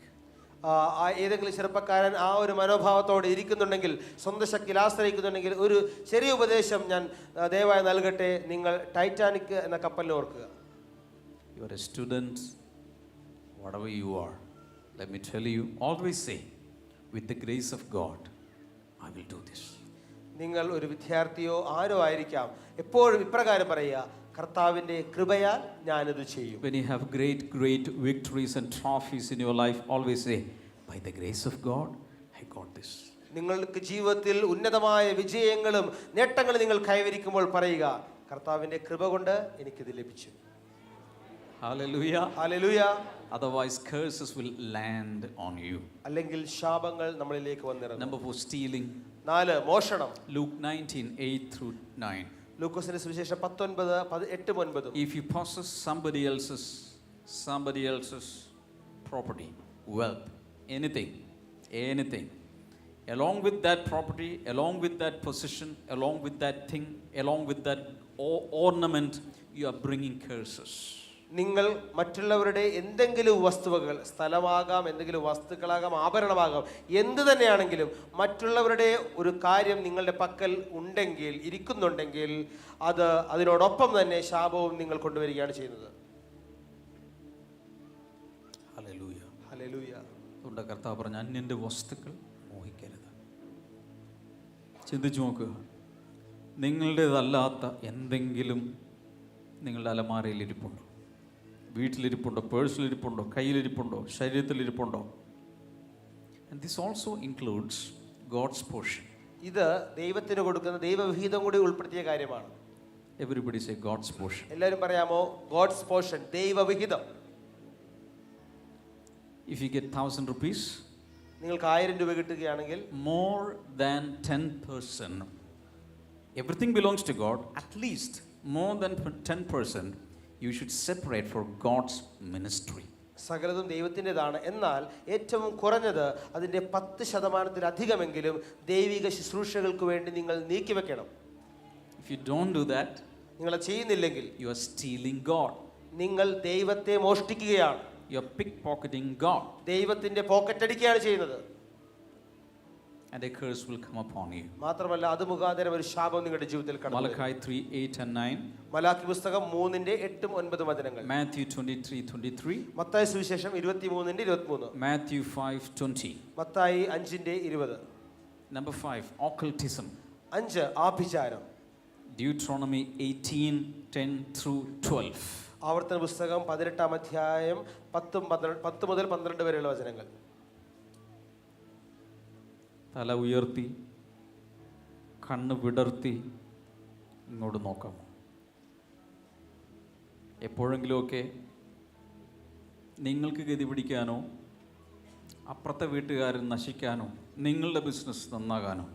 ഏതെങ്കിലും ചെറുപ്പക്കാരൻ ആ ഒരു മനോഭാവത്തോടെ ഇരിക്കുന്നുണ്ടെങ്കിൽ, സ്വന്തം ശക്തിയിൽ ആശ്രയിക്കുന്നുണ്ടെങ്കിൽ, ഒരു ചെറിയ ഉപദേശം ഞാൻ ദയവായി നൽകട്ടെ, നിങ്ങൾ ടൈറ്റാനിക് എന്ന കപ്പലിനെ ഓർക്കുക. You are a student, whatever you are, let me tell you, always say, with the grace of God, I will do this. നിങ്ങൾ ഒരു വിദ്യാർത്ഥിയോ ആരോ ആയിരിക്കാം, എപ്പോഴും ഇപ്രകാരം പറയുക, കർത്താവിന്റെ കൃപയാൽ ഞാനിത് ചെയ്യും. When you have great victories and trophies in your life, always say, by the grace of God, I got this. നിങ്ങൾക്ക് ജീവിതത്തിൽ ഉന്നതമായ വിജയങ്ങളും നേട്ടങ്ങളും നിങ്ങൾ കൈവരിക്കുമ്പോൾ പറയുക, കർത്താവിന്റെ കൃപ കൊണ്ട് എനിക്കിത് ലഭിച്ചു. Hallelujah. Hallelujah. Otherwise, curses will land on you. അല്ലെങ്കിൽ ശാപങ്ങൾ നമ്മളിലേക്ക് വന്നിറങ്ങും. Number 4, stealing. 4, മോഷണം. Luke 19:8-9. ലൂക്കോസിന്റെ സുവിശേഷം 19:8-9. If you possess somebody else's property, wealth, anything, along with that property, along with that possession, along with that thing, along with that ornament, you are bringing curses. നിങ്ങൾ മറ്റുള്ളവരുടെ എന്തെങ്കിലും വസ്തുവകൾ, സ്ഥലമാകാം, എന്തെങ്കിലും വസ്തുക്കളാകാം, ആഭരണമാകാം, എന്ത് തന്നെയാണെങ്കിലും മറ്റുള്ളവരുടെ ഒരു കാര്യം നിങ്ങളുടെ പക്കൽ ഉണ്ടെങ്കിൽ, ഇരിക്കുന്നുണ്ടെങ്കിൽ, അതിനോടൊപ്പം തന്നെ ശാപവും നിങ്ങൾ കൊണ്ടുവരികയാണ് ചെയ്യുന്നത്. ഹല്ലേലൂയ. ഹല്ലേലൂയ. അതുകൊണ്ട് കർത്താവ് പറഞ്ഞു, അന്യന്റെ വസ്തുക്കൾ മോഹിക്കരുത്. ചിന്തിച്ചു നോക്കുക, നിങ്ങളുടേതല്ലാത്ത എന്തെങ്കിലും നിങ്ങളുടെ അലമാരയിൽ ഇരിപ്പുണ്ടോ? വീട്ടിലിരിപ്പുണ്ടോ? പേഴ്സിലിരിപ്പുണ്ടോ? കയ്യിലിരിപ്പുണ്ടോ? ശരീരത്തിലിരിപ്പുണ്ടോ? And this also includes God's portion. ഇത് ദൈവത്തിന് കൊടുക്കുന്ന ദൈവവിഹിതം കൂടി ഉൾപ്പെടുത്തിയ കാര്യമാണ്. Everybody say God's portion. എല്ലാവരും പറയാമോ? God's portion, ദൈവവിഹിതം. If you get 1,000 rupees, നിങ്ങൾക്ക് 1000 രൂപ കിട്ടുകയാണെങ്കിൽ more than 10%, everything belongs to God. At least more than 10% you should separate for God's ministry. സകലതും ദൈവത്തിൻ്റെതാണ്. എന്നാൽ ഏറ്റവും കുറഞ്ഞത് അതിൻ്റെ 10%-ലധികമെങ്കിലും ദൈവിക ശുശ്രൂഷകൾക്ക് വേണ്ടി നിങ്ങൾ നീക്കിവെക്കണം. If you don't do that, നിങ്ങൾ ചെയ്യുന്നില്ലെങ്കിൽ you are stealing God. നിങ്ങൾ ദൈവത്തെ മോഷ്ടിക്കുകയാണ്. You are pickpocketing God. ദൈവത്തിന്റെ പോക്കറ്റ് അടിക്കുകയാണ് ചെയ്യുന്നത്. And a curse will come upon you. മാത്രമല്ല അത് മുഖാന്തരം ഒരു ശാപം നിങ്ങളുടെ ജീവിതത്തിൽ കടന്നു വരും. Malachi 3:8-9. മലാക്കി പുസ്തകം 3:8-9 വചനങ്ങൾ. Matthew 23:23. മത്തായി സുവിശേഷം 23:23. Matthew 5:20. Mathai 5:20. Number 5, occultism. 5, ആഭിചാരം. Deuteronomy 18:10-12. ആവർത്തന പുസ്തകം 18-ാം അധ്യായം 10 മുതൽ 12 വരെയുള്ള വചനങ്ങൾ. തല ഉയർത്തി കണ്ണ് വിടർത്തി ഇങ്ങോട്ട് നോക്കാമോ? എപ്പോഴെങ്കിലുമൊക്കെ നിങ്ങൾക്ക് ഗതി പിടിക്കാനോ അപ്പുറത്തെ വീട്ടുകാരൻ നശിക്കാനോ നിങ്ങളുടെ ബിസിനസ് നന്നാകാനോ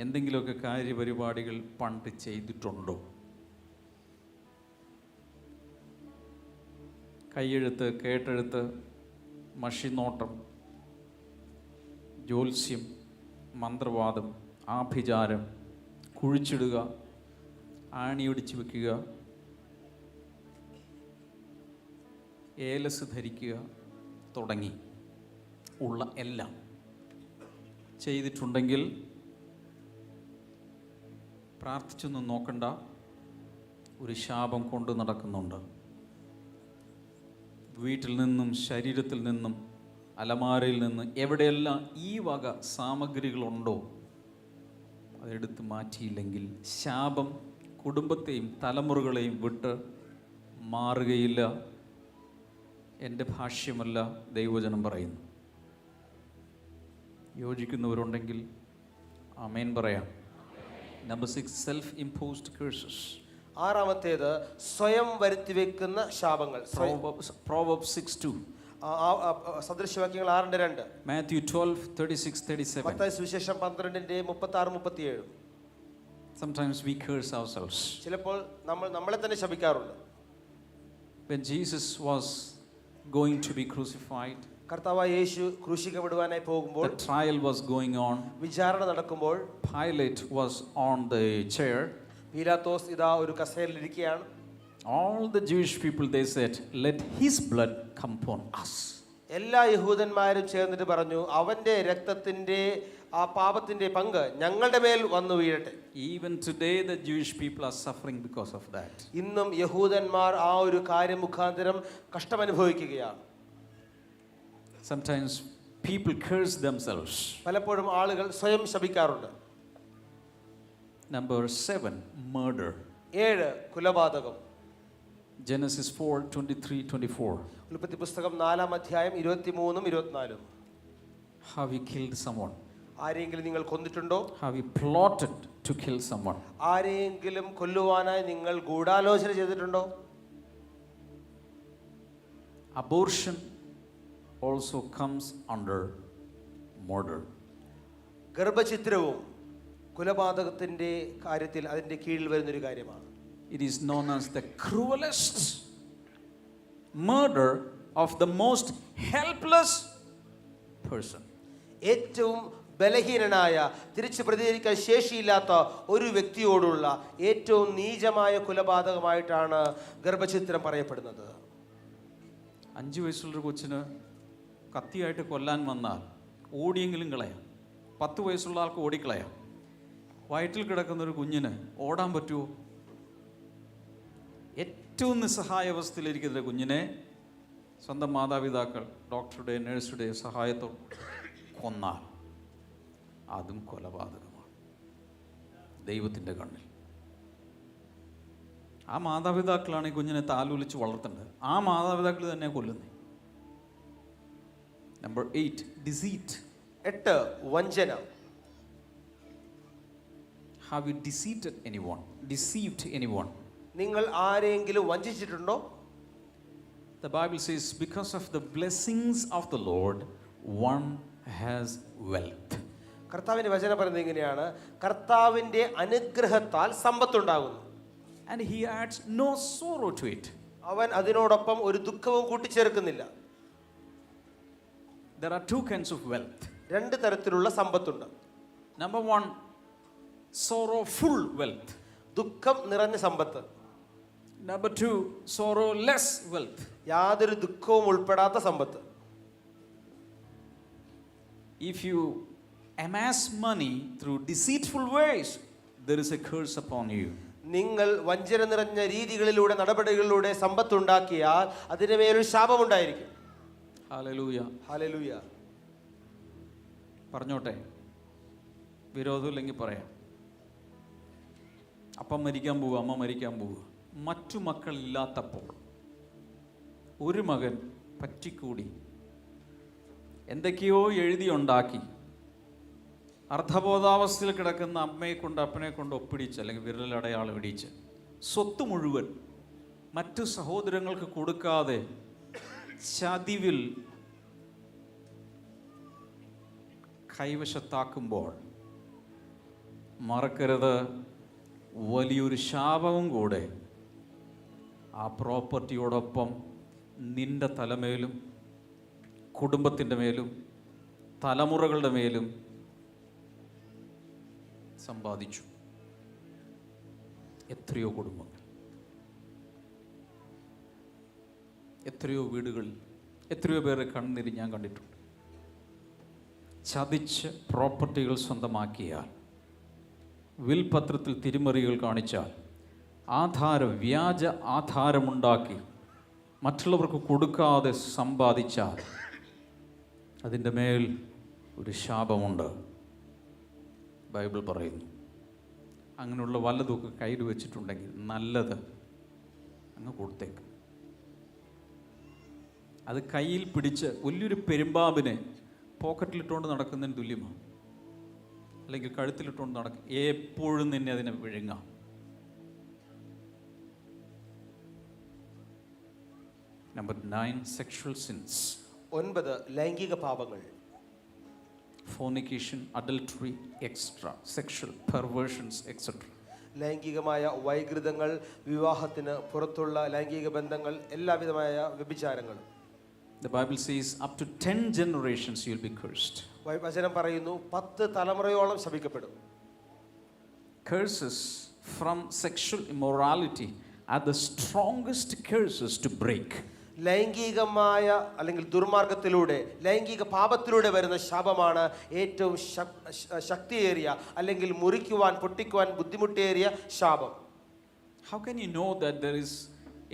എന്തെങ്കിലുമൊക്കെ കാര്യപരിപാടികൾ പണ്ട് ചെയ്തിട്ടുണ്ടോ? കൈയെഴുത്ത്, കേട്ടെഴുത്ത്, മഷിനോട്ടം, ജ്യോത്സ്യം, മന്ത്രവാദം, ആഭിചാരം, കുഴിച്ചിടുക, ആണിയൊടിച്ച് വെക്കുക, ഏലസ് ധരിക്കുക തുടങ്ങി ഉള്ള എല്ലാം ചെയ്തിട്ടുണ്ടെങ്കിൽ പ്രാർത്ഥിച്ചൊന്നും നോക്കണ്ട, ഒരു ശാപം കൊണ്ട് നടക്കുന്നുണ്ട്. വീട്ടിൽ നിന്നും ശരീരത്തിൽ നിന്നും അലമാരയിൽ നിന്ന് എവിടെയെല്ലാം ഈ വക സാമഗ്രികളുണ്ടോ അതെടുത്ത് മാറ്റിയില്ലെങ്കിൽ ശാപം കുടുംബത്തെയും തലമുറകളെയും വിട്ട് മാറുകയില്ല. എൻ്റെ ഭാഷ്യമല്ല, ദൈവവചനം പറയുന്നു. യോജിക്കുന്നവരുണ്ടെങ്കിൽ ആമേൻ പറയാം. Number 6, self imposed curses. ആറാമത്തേത് സ്വയം വരുത്തി വെക്കുന്ന ശാപങ്ങൾ. Proverbs 6:2. സദൃശവാക്യങ്ങൾ 6:2. Matthew 12:36-37. മത്തായി സുവിശേഷം 12:36-37. Sometimes we curse ourselves. ചിലപ്പോൾ നമ്മൾ നമ്മളെ തന്നെ ശപിക്കാറുണ്ട്. When Jesus was going to be crucified, കർത്താവായ യേശു ക്രൂശിക്കപ്പെടുവാനായി പോകുമ്പോൾ, the trial was going on, വിചാരണ നടക്കുമ്പോൾ, Pilate was on the chair, പീലാത്തോസ് ഇതാ ഒരു കസേരയിൽ ഇരിക്കുകയാണ്. all the Jewish people, they said, let his blood come upon us. എല്ലാ യഹൂദന്മാരും ചേർന്നിട്ട് പറഞ്ഞു, അവന്റെ രക്തത്തിന്റെ ആ പാപത്തിന്റെ പങ്ക് ഞങ്ങളുടെ മേൽ വന്നു വീഴട്ടെ. Even today the Jewish people are suffering because of that. ഇന്നും യഹൂദന്മാർ ആ ഒരു കാര്യം മുഖാന്തരം കഷ്ടമനുഭവിക്കുകയാണ്. Sometimes people curse themselves. പലപ്പോഴും ആളുകൾ സ്വയം ശപിക്കാറുണ്ട്. Number 7, murder. 7, കൊലപാതകം. Genesis 4:23-24. ഉൽപ്പത്തി പുസ്തകം 4-ാം അധ്യായം 23-24. Have you killed someone? ആരെങ്കിലും നിങ്ങൾ കൊന്നിട്ടുണ്ടോ? Have you plotted to kill someone? ആരെങ്കിലും കൊല്ലുവാനായി നിങ്ങൾ ഗൂഢാലോചന ചെയ്തിട്ടുണ്ടോ? Abortion also comes under murder. ഗർഭഛിദ്രവും കൊലപാതകത്തിന്റെ കാര്യത്തിൽ അതിന്റെ കീഴിൽ വരുന്നൊരു കാര്യമാണ്. It is known as the cruelest murder of the most helpless person. ഏറ്റവും ബലഹീനനായ, തിരിച്ചു പ്രതികരിക്കാൻ ശേഷിയില്ലാത്ത ഒരു വ്യക്തിയോടുള്ള ഏറ്റവും നീചമായ കൊലപാതകമായിട്ടാണ് ഗർഭഛിദ്രം പറയപ്പെടുന്നത്. 5 വയസ്സുള്ളൊരു കൊച്ചിന് കത്തിയായിട്ട് കൊല്ലാൻ വന്നാൽ ഓടിയെങ്കിലും കളയാം. 10 വയസ്സുള്ള ആൾക്ക് ഓടിക്കളയാം. വയറ്റിൽ കിടക്കുന്നൊരു കുഞ്ഞിന് ഓടാൻ പറ്റുമോ? ഏറ്റവും നിസ്സഹായ അവസ്ഥയിലിരിക്കുന്ന കുഞ്ഞിനെ സ്വന്തം മാതാപിതാക്കൾ ഡോക്ടറുടെ നഴ്സുടെ സഹായത്തോടെ കൊന്നാൽ അതും കൊലപാതകമാണ് ദൈവത്തിൻ്റെ കണ്ണിൽ. ആ മാതാപിതാക്കളാണ് ഈ കുഞ്ഞിനെ താലോലിച്ച് വളർത്തേണ്ടത്. ആ മാതാപിതാക്കൾ തന്നെ കൊല്ലുന്നത്. നമ്പർ 8, ഡിസീറ്റ്. 8, വഞ്ചന. Have you deceived anyone? നിങ്ങൾ ആരെങ്കിലും വഞ്ചിച്ചിട്ടുണ്ടോ? The Bible says, because of the blessings of the Lord, one has wealth. കർത്താവിന്റെ വചനം പറയുന്നത് ഇങ്ങനെയാണ്, കർത്താവിന്റെ അനുഗ്രഹത്താൽ സമ്പത്തുണ്ടാകുന്നു. And he adds no sorrow to it. അവൻ അതിനോടൊപ്പം ഒരു ദുഃഖവും കൂട്ടിച്ചേർക്കുന്നില്ല. There are 2 kinds of wealth. 2 തരത്തിലുള്ള സമ്പത്തുണ്ട്. Number 1, sorrowful wealth. ദുഃഖം നിറഞ്ഞ സമ്പത്ത്. Number 2, sorrowless wealth. യാതൊരു ദുഃഖവും ഉൾപ്പെടാത്ത സമ്പത്ത്. If you amass money through deceitful ways, there is a curse upon you. നിങ്ങൾ വഞ്ചന നിറഞ്ഞ രീതികളിലൂടെ, നടപടികളിലൂടെ സമ്പത്തുണ്ടാക്കിയാൽ അതിന് മേലൊരു ശാപമുണ്ടായിരിക്കും. ഹല്ലേലൂയ. ഹല്ലേലൂയ. പറഞ്ഞോട്ടെ, വിരോധമില്ലെങ്കിൽ പറയാം. അപ്പം മരിക്കാൻ പോവുക, അമ്മ മരിക്കാൻ പോവുക. മറ്റു മക്കളില്ലാത്തപ്പോൾ ഒരു മകൻ പറ്റിക്കൂടി എന്തൊക്കെയോ എഴുതിയുണ്ടാക്കി അർദ്ധബോധാവസ്ഥയിൽ കിടക്കുന്ന അമ്മയെ കൊണ്ട് അപ്പനെ കൊണ്ട് ഒപ്പിടിച്ച്, അല്ലെങ്കിൽ വിരലടയാളം ഇടിച്ച് സ്വത്ത് മുഴുവൻ മറ്റു സഹോദരങ്ങൾക്ക് കൊടുക്കാതെ ചതിവിൽ കൈവശത്താക്കുമ്പോൾ മറക്കരുത്, വലിയൊരു ശാപവും കൂടെ ആ പ്രോപ്പർട്ടിയോടൊപ്പം നിന്റെ തലമേലും കുടുംബത്തിൻ്റെ മേലും തലമുറകളുടെ മേലും സമ്പാദിച്ചു. എത്രയോ കുടുംബങ്ങൾ, എത്രയോ വീടുകളിൽ എത്രയോ പേരെ കണ്ണീര് ഞാൻ കണ്ടിട്ടുണ്ട്. ചതിച്ച് പ്രോപ്പർട്ടികൾ സ്വന്തമാക്കിയാൽ, വിൽപത്രത്തിൽ തിരിമറികൾ കാണിച്ചാൽ, വ്യാജ ആധാരമുണ്ടാക്കി മറ്റുള്ളവർക്ക് കൊടുക്കാതെ സമ്പാദിച്ചാൽ അതിൻ്റെ മേൽ ഒരു ശാപമുണ്ട്. ബൈബിൾ പറയുന്നു, അങ്ങനെയുള്ള വല്ലതൊക്കെ കയ്യിൽ വെച്ചിട്ടുണ്ടെങ്കിൽ നല്ലത് അങ്ങ് കൊടുത്തേക്ക്. അത് കയ്യിൽ പിടിച്ച് വലിയൊരു പെരുമ്പാമ്പിനെ പോക്കറ്റിലിട്ടുകൊണ്ട് നടക്കുന്നതിന് തുല്യമാണ്. അല്ലെങ്കിൽ കഴുത്തിലിട്ടുകൊണ്ട് നടക്കും. എപ്പോഴും നിന്നെ അതിനെ വിഴുങ്ങാം. Number 9, sexual since. 9 ലൈംഗിക പാപങ്ങൾ. Fornication, adultery, extra sexual perversions etcetera. ലൈംഗികമായ വൈകൃതങ്ങൾ, വിവാഹത്തിന് പുറത്തുള്ള ലൈംഗിക ബന്ധങ്ങൾ, എല്ലാവിധമായ വ്യഭിചാരങ്ങളും. The Bible says up to 10 generations you will be cursed. വചനം പറയുന്നു 10 തലമുറയോളം ശപിക്കപ്പെടും. Curses from sexual immorality are the strongest curses to break. ലൈംഗികമായ അല്ലെങ്കിൽ ദുർമാർഗത്തിലൂടെ, ലൈംഗിക പാപത്തിലൂടെ വരുന്ന ശാപമാണ് ഏറ്റവും ശക്തിയേറിയ അല്ലെങ്കിൽ മുറിക്കുവാൻ, പൊട്ടിക്കുവാൻ ബുദ്ധിമുട്ടേറിയ ശാപം. How can you know that there is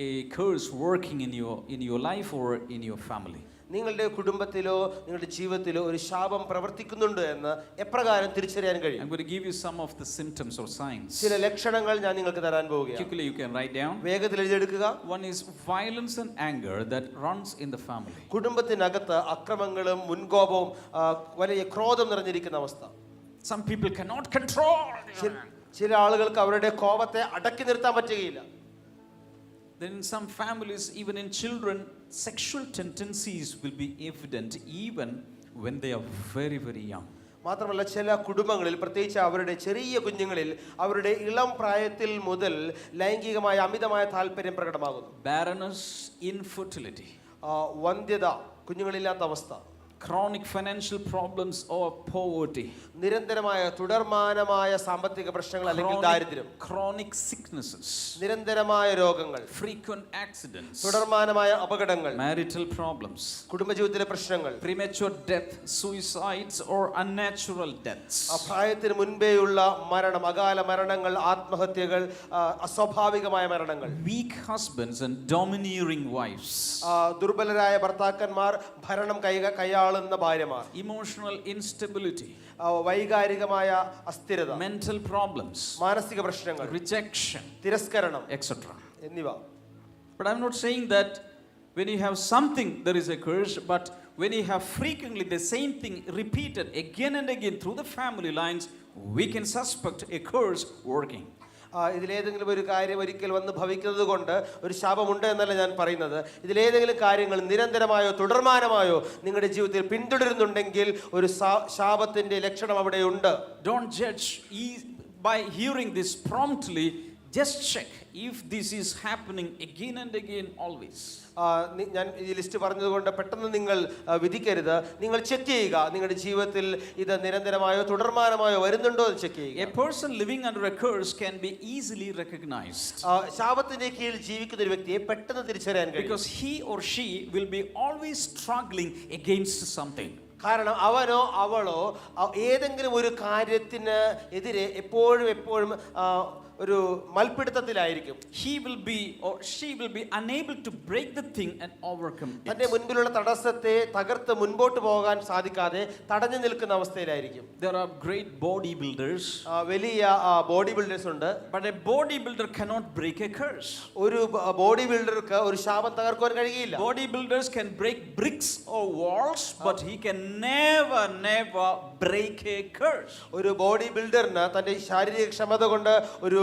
a curse working in your life or in your family? നിങ്ങളുടെ കുടുംബത്തിലോ നിങ്ങളുടെ ജീവിതത്തിലോ ഒരു ശാപം പ്രവർത്തിക്കുന്നുണ്ട് എന്ന് എപ്രകാരം തിരിച്ചറിയാൻ കഴിയും? I'm going to give you some of the symptoms or signs. ചില ലക്ഷണങ്ങൾ ഞാൻ നിങ്ങൾക്ക് തരാൻ പോവുകയാണ്. Quickly you can write down. വേഗത്തിൽ എഴുതിയെടുക്കുക. One is violence and anger that runs in the family. കുടുംബത്തിനകത്ത് അക്രമങ്ങളും മുൻകോപവും വലിയ ക്രോധം നിറഞ്ഞിരിക്കുന്ന അവസ്ഥ. Some people cannot control. ചില ആളുകൾക്ക് അവരുടെ കോപത്തെ അടക്കി നിർത്താൻ പറ്റുകയില്ല. Then in some families, even in children, sexual tendencies will be evident even when they are very, very young. മാത്രമല്ല ചില കുടുംബങ്ങളിൽ, പ്രത്യേകിച്ച് അവരുടെ ചെറിയ കുഞ്ഞുങ്ങളിൽ, അവരുടെ ഇളം പ്രായത്തിൽ മുതൽ ലൈംഗികമായ അമിതമായ താല്പര്യം പ്രകടമാകുന്നു. Barrenness, infertility, വന്ധ്യത, കുഞ്ഞുങ്ങളില്ലാത്ത അവസ്ഥ. chronic financial problems or poverty, നിരന്തരമായ തുടർമാനമായ സാമ്പത്തിക പ്രശ്നങ്ങൾ അല്ലെങ്കിൽ ദാരിദ്ര്യം. chronic sicknesses, നിരന്തരമായ രോഗങ്ങൾ, frequent accidents, തുടർമാനമായ അപകടങ്ങൾ, marital problems, കുടുംബജീവിതത്തിലെ പ്രശ്നങ്ങൾ, premature death, suicides or unnatural deaths. പ്രായത്തിന് മുൻപേയുള്ള മരണം, അകാല മരണങ്ങൾ, ആത്മഹത്യകൾ, അസ്വാഭാവികമായ മരണങ്ങൾ. Weak husbands and domineering wives. ദുർബലരായ ഭർത്താക്കന്മാർ, ഭരണം കൈയാളുന്ന ഭാര്യമാർ. Emotional instability, വൈകാരികമായ അസ്ഥിരത, mental problems, മാനസിക പ്രശ്നങ്ങൾ, rejection, തിരസ്കരണം etc. എന്നിവ. But I'm not saying that when you have something there is a curse, but when you have frequently the same thing repeated again and again through the family lines, we can suspect a curse working. ഇതിലേതെങ്കിലും ഒരു കാര്യം ഒരിക്കൽ വന്ന് ഭവിക്കുന്നത് കൊണ്ട് ഒരു ശാപമുണ്ട് എന്നല്ല ഞാൻ പറയുന്നത്. ഇതിലേതെങ്കിലും കാര്യങ്ങൾ നിരന്തരമായോ തുടർമാനമായോ നിങ്ങളുടെ ജീവിതത്തിൽ പിന്തുടരുന്നുണ്ടെങ്കിൽ ഒരു ശാപത്തിന്റെ ലക്ഷണം അവിടെയുണ്ട്. Don't judge by hearing this promptly. Just check if this is happening again and again always. ഞാൻ ഈ ലിസ്റ്റ് പറഞ്ഞതുകൊണ്ട് പെട്ടെന്ന് നിങ്ങൾ വിധിക്കരുത്. നിങ്ങൾ ചെക്ക് ചെയ്യുക, നിങ്ങളുടെ ജീവിതത്തിൽ ഇത് നിരന്തരമായോ തുടർമാനമായോ വരുന്നുണ്ടോ എന്ന് ചെക്ക് ചെയ്യുക. A person living under a curse can be easily recognized. ശാപത്തിന്റെ കീഴിൽ ജീവിക്കുന്ന ഒരു വ്യക്തിയെ പെട്ടെന്ന് തിരിച്ചറിയാൻ കഴിയും. Because he or she will be always struggling against something. കാരണം അവനോ അവളോ ഏതെങ്കിലും ഒരു കാര്യത്തിന് എതിരെ എപ്പോഴും ഒരു മൽപിടുത്തത്തിലായിരിക്കും. He will be or she will be unable to break the thing and overcome it. തന്റെ മുൻപിലുള്ള തടസ്സത്തെ തകർത്ത് മുൻപോട്ട് പോകാൻ സാധിക്കാതെ തടഞ്ഞു നിൽക്കുന്ന അവസ്ഥയിലായിരിക്കും. There are great bodybuilders. വലിയ ബോഡി ബിൽഡേഴ്സ് ഉണ്ട്. But a bodybuilder cannot break a curse. ഒരു ബോഡി ബിൽഡർക്ക് ഒരു ശാപം തകർക്കാൻ കഴിയില്ല. Bodybuilders can break bricks or walls, but he can never break a curse. ഒരു ബോഡി ബിൽഡറിന് തന്റെ ശാരീരിക ക്ഷമത കൊണ്ട് ഒരു